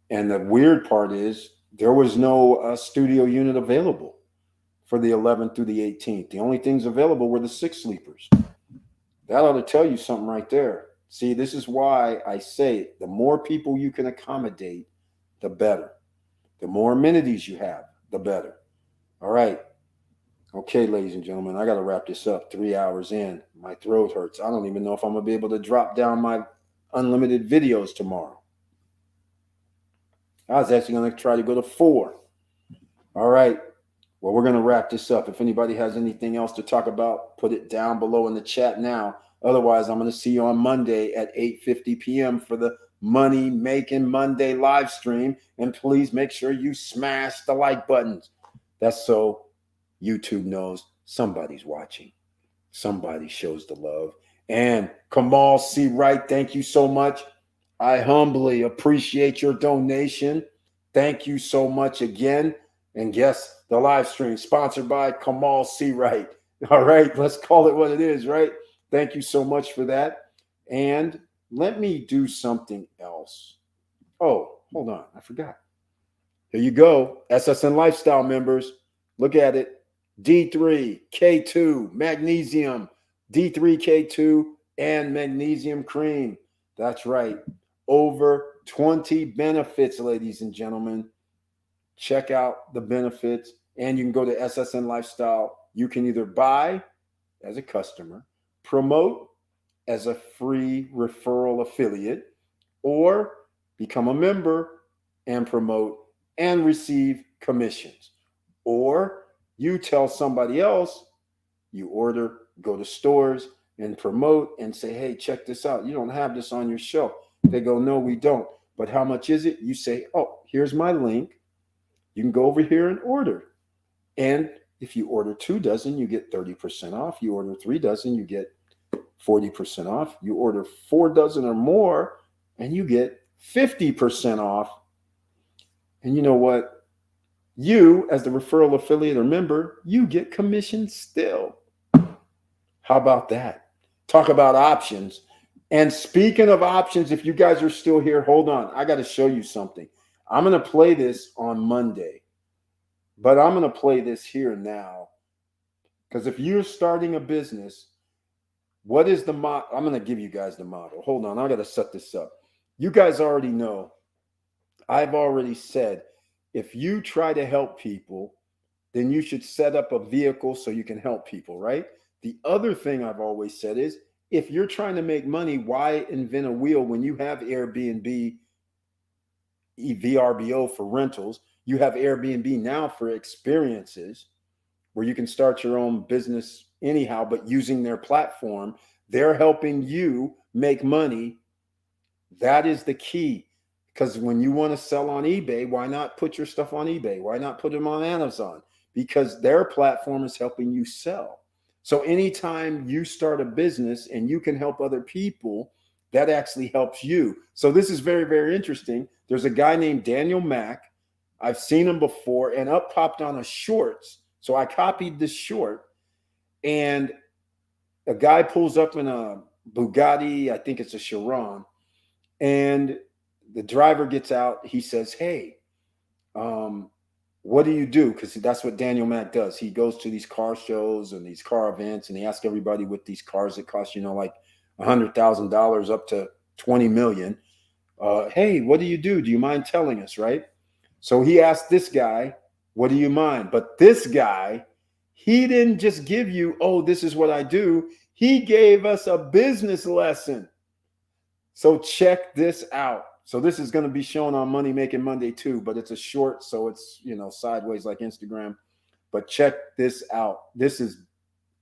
And the weird part is there was no studio unit available for the 11th through the 18th. The only things available were the 6 sleepers. That ought to tell you something right there. See, this is why I say the more people you can accommodate, the better. The more amenities you have, the better. All right. Okay, ladies and gentlemen, I got to wrap this up. 3 hours in. My throat hurts. I don't even know if I'm going to be able to drop down my unlimited videos tomorrow. I was actually going to try to go to 4. All right. Well, we're going to wrap this up. If anybody has anything else to talk about, put it down below in the chat now. Otherwise, I'm going to see you on Monday at 8:50 p.m. for the Money Making Monday live stream. And please make sure you smash the like buttons. That's so YouTube knows somebody's watching. Somebody shows the love. And Kamal C. Wright, thank you so much. I humbly appreciate your donation. Thank you so much again. And yes, the live stream sponsored by Kamal C. Wright. All right, let's call it what it is, right? Thank you so much for that. And let me do something else. Oh, hold on. I forgot. Here you go. SSN Lifestyle members. Look at it. D3, K2, magnesium, D3, K2, and magnesium cream. That's right. Over 20 benefits, ladies and gentlemen. Check out the benefits, and you can go to SSN Lifestyle. You can either buy as a customer, promote as a free referral affiliate, or become a member and promote and receive commissions. Or you tell somebody else, you order, go to stores and promote and say, hey, check this out. You don't have this on your shelf. They go, no, we don't. But how much is it? You say, oh, here's my link. You can go over here and order. And if you order 2 dozen, you get 30% off. You order 3 dozen, you get 40% off. You order 4 dozen or more, and you get 50% off. And you know what? You, as the referral affiliate or member, you get commission still. How about that? Talk about options. And speaking of options, if you guys are still here, hold on. I got to show you something. I'm going to play this on Monday, but I'm going to play this here now. Because if you're starting a business, what is the model? I'm going to give you guys the model. Hold on. I got to set this up. You guys already know. I've already said, if you try to help people, then you should set up a vehicle so you can help people, right? The other thing I've always said is, if you're trying to make money, why invent a wheel when you have Airbnb, VRBO for rentals? You have Airbnb now for experiences where you can start your own business anyhow, but using their platform. They're helping you make money. That is the key. Because when you want to sell on eBay, why not put your stuff on eBay? Why not put them on Amazon? Because their platform is helping you sell. So anytime you start a business and you can help other people, that actually helps you. So this is very, very interesting. There's a guy named Daniel Mack. I've seen him before, and up popped on a shorts. So I copied this short, and a guy pulls up in a Bugatti, I think it's a Chiron, and the driver gets out. He says, "Hey, what do you do?" Because that's what Daniel Mack does. He goes to these car shows and these car events, and he asks everybody with these cars that cost, like $100,000 up to 20 million. Hey, what do you do? Do you mind telling us, right? So he asked this guy, "What do you mind?" But this guy, he didn't just give you, "Oh, this is what I do." He gave us a business lesson. So check this out. So this is going to be shown on Money Making Monday too, but it's a short, so it's, sideways like Instagram. But check this out. This is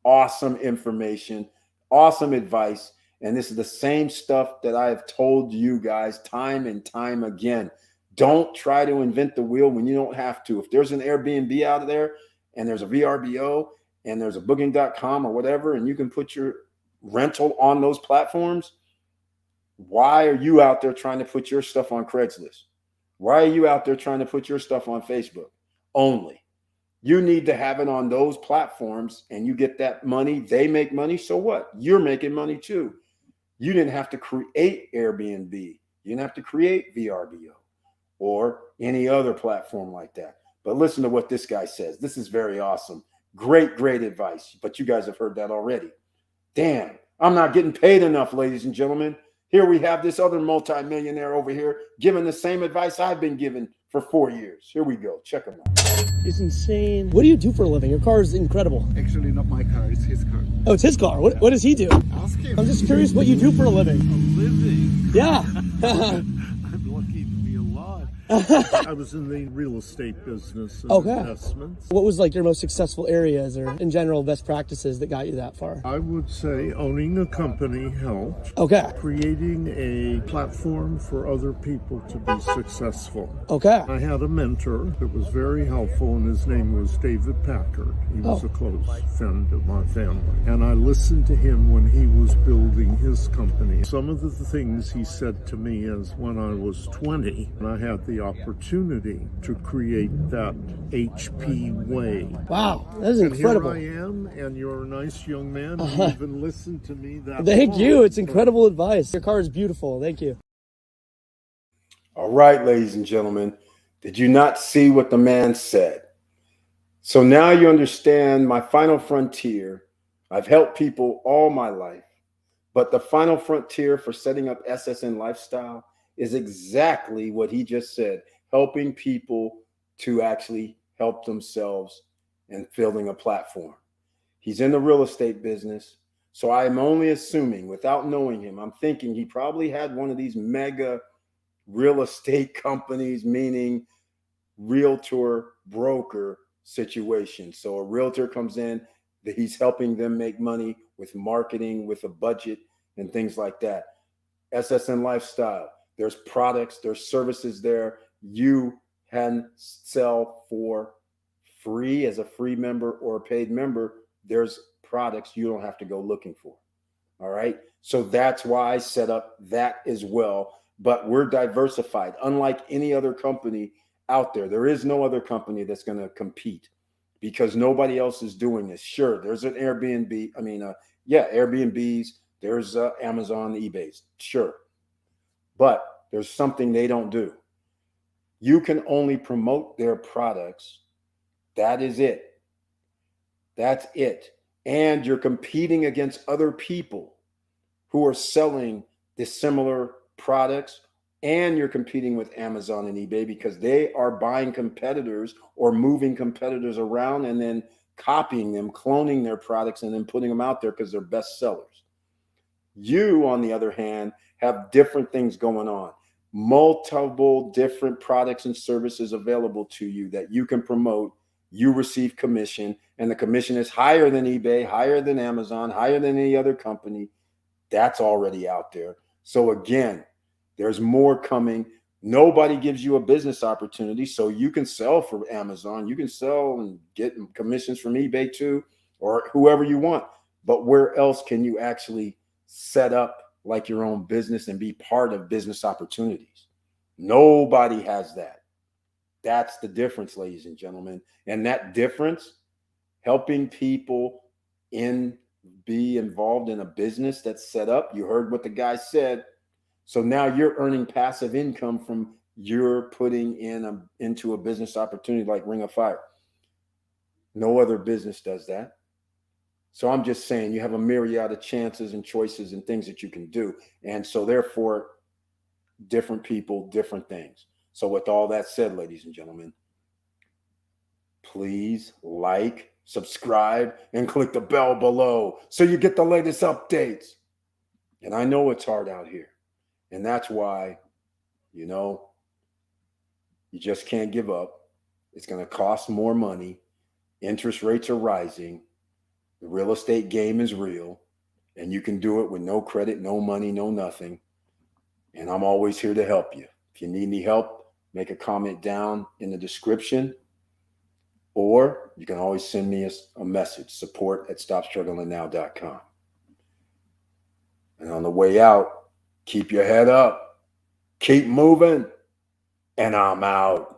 awesome information, awesome advice. And this is the same stuff that I have told you guys time and time again. Don't try to invent the wheel when you don't have to. If there's an Airbnb out there and there's a VRBO and there's a booking.com or whatever, and you can put your rental on those platforms, why are you out there trying to put your stuff on Craigslist? Why are you out there trying to put your stuff on Facebook only? You need to have it on those platforms, and you get that money. They make money. So what? You're making money too. You didn't have to create Airbnb. You didn't have to create VRBO or any other platform like that. But listen to what this guy says. This is very awesome. Great, great advice. But you guys have heard that already. Damn, I'm not getting paid enough, ladies and gentlemen. Here we have this other multimillionaire over here giving the same advice I've been given for 4 years. Here we go. Check him out. It's insane. What do you do for a living? Your car is incredible. Actually, not my car. It's his car. Oh, it's his car. What does he do? Ask him. I'm just curious what you do for a living. A living? Yeah. I'm lucky to be alive. I was in the real estate business and investments. What was like your most successful areas or in general best practices that got you that far? I would say owning a company helped. Okay. Creating a platform for other people to be successful. Okay. I had a mentor that was very helpful, and his name was David Packard. He was a close friend of my family. And I listened to him when he was building his company. Some of the things he said to me is when I was 20, and I had the opportunity to create that HP way. Wow, that is incredible. And here I am, and you're a nice young man. You even listened to me that Thank long. you. It's incredible advice. Your car is beautiful. Thank you. All right, ladies and gentlemen, did you not see what the man said? So now you understand my final frontier. I've helped people all my life, but the final frontier for setting up SSN Lifestyle is exactly what he just said, helping people to actually help themselves and building a platform. He's in the real estate business. So I'm only assuming, without knowing him, I'm thinking he probably had one of these mega real estate companies, meaning realtor broker situation. So a realtor comes in, that he's helping them make money with marketing, with a budget and things like that. SSN Lifestyle. There's products, there's services there. You can sell for free as a free member or a paid member. There's products you don't have to go looking for. All right. So that's why I set up that as well. But we're diversified. Unlike any other company out there, there is no other company that's going to compete because nobody else is doing this. Sure, there's an Airbnb. Airbnbs. There's Amazon, eBays. Sure. But there's something they don't do. You can only promote their products. That is it. That's it. And you're competing against other people who are selling dissimilar products and you're competing with Amazon and eBay because they are buying competitors or moving competitors around and then copying them, cloning their products, and then putting them out there because they're best sellers. You, on the other hand, have different things going on, multiple different products and services available to you that you can promote. You receive commission, and the commission is higher than eBay, higher than Amazon, higher than any other company. That's already out there. So again, there's more coming. Nobody gives you a business opportunity, so you can sell for Amazon. You can sell and get commissions from eBay too, or whoever you want. But where else can you actually set up like your own business and be part of business opportunities? Nobody has that. That's the difference, ladies and gentlemen. And that difference, helping people be involved in a business that's set up. You heard what the guy said. So now you're earning passive income from you're putting into a business opportunity like Ring of Fire. No other business does that. So I'm just saying you have a myriad of chances and choices and things that you can do. And so therefore, different people, different things. So with all that said, ladies and gentlemen, please like, subscribe, and click the bell below so you get the latest updates. And I know it's hard out here. And that's why, you just can't give up. It's going to cost more money. Interest rates are rising. The real estate game is real. And you can do it with no credit, no money, no nothing. And I'm always here to help you. If you need any help, make a comment down in the description. Or you can always send me a message, support@stopstrugglingnow.com. And on the way out, keep your head up, keep moving, and I'm out.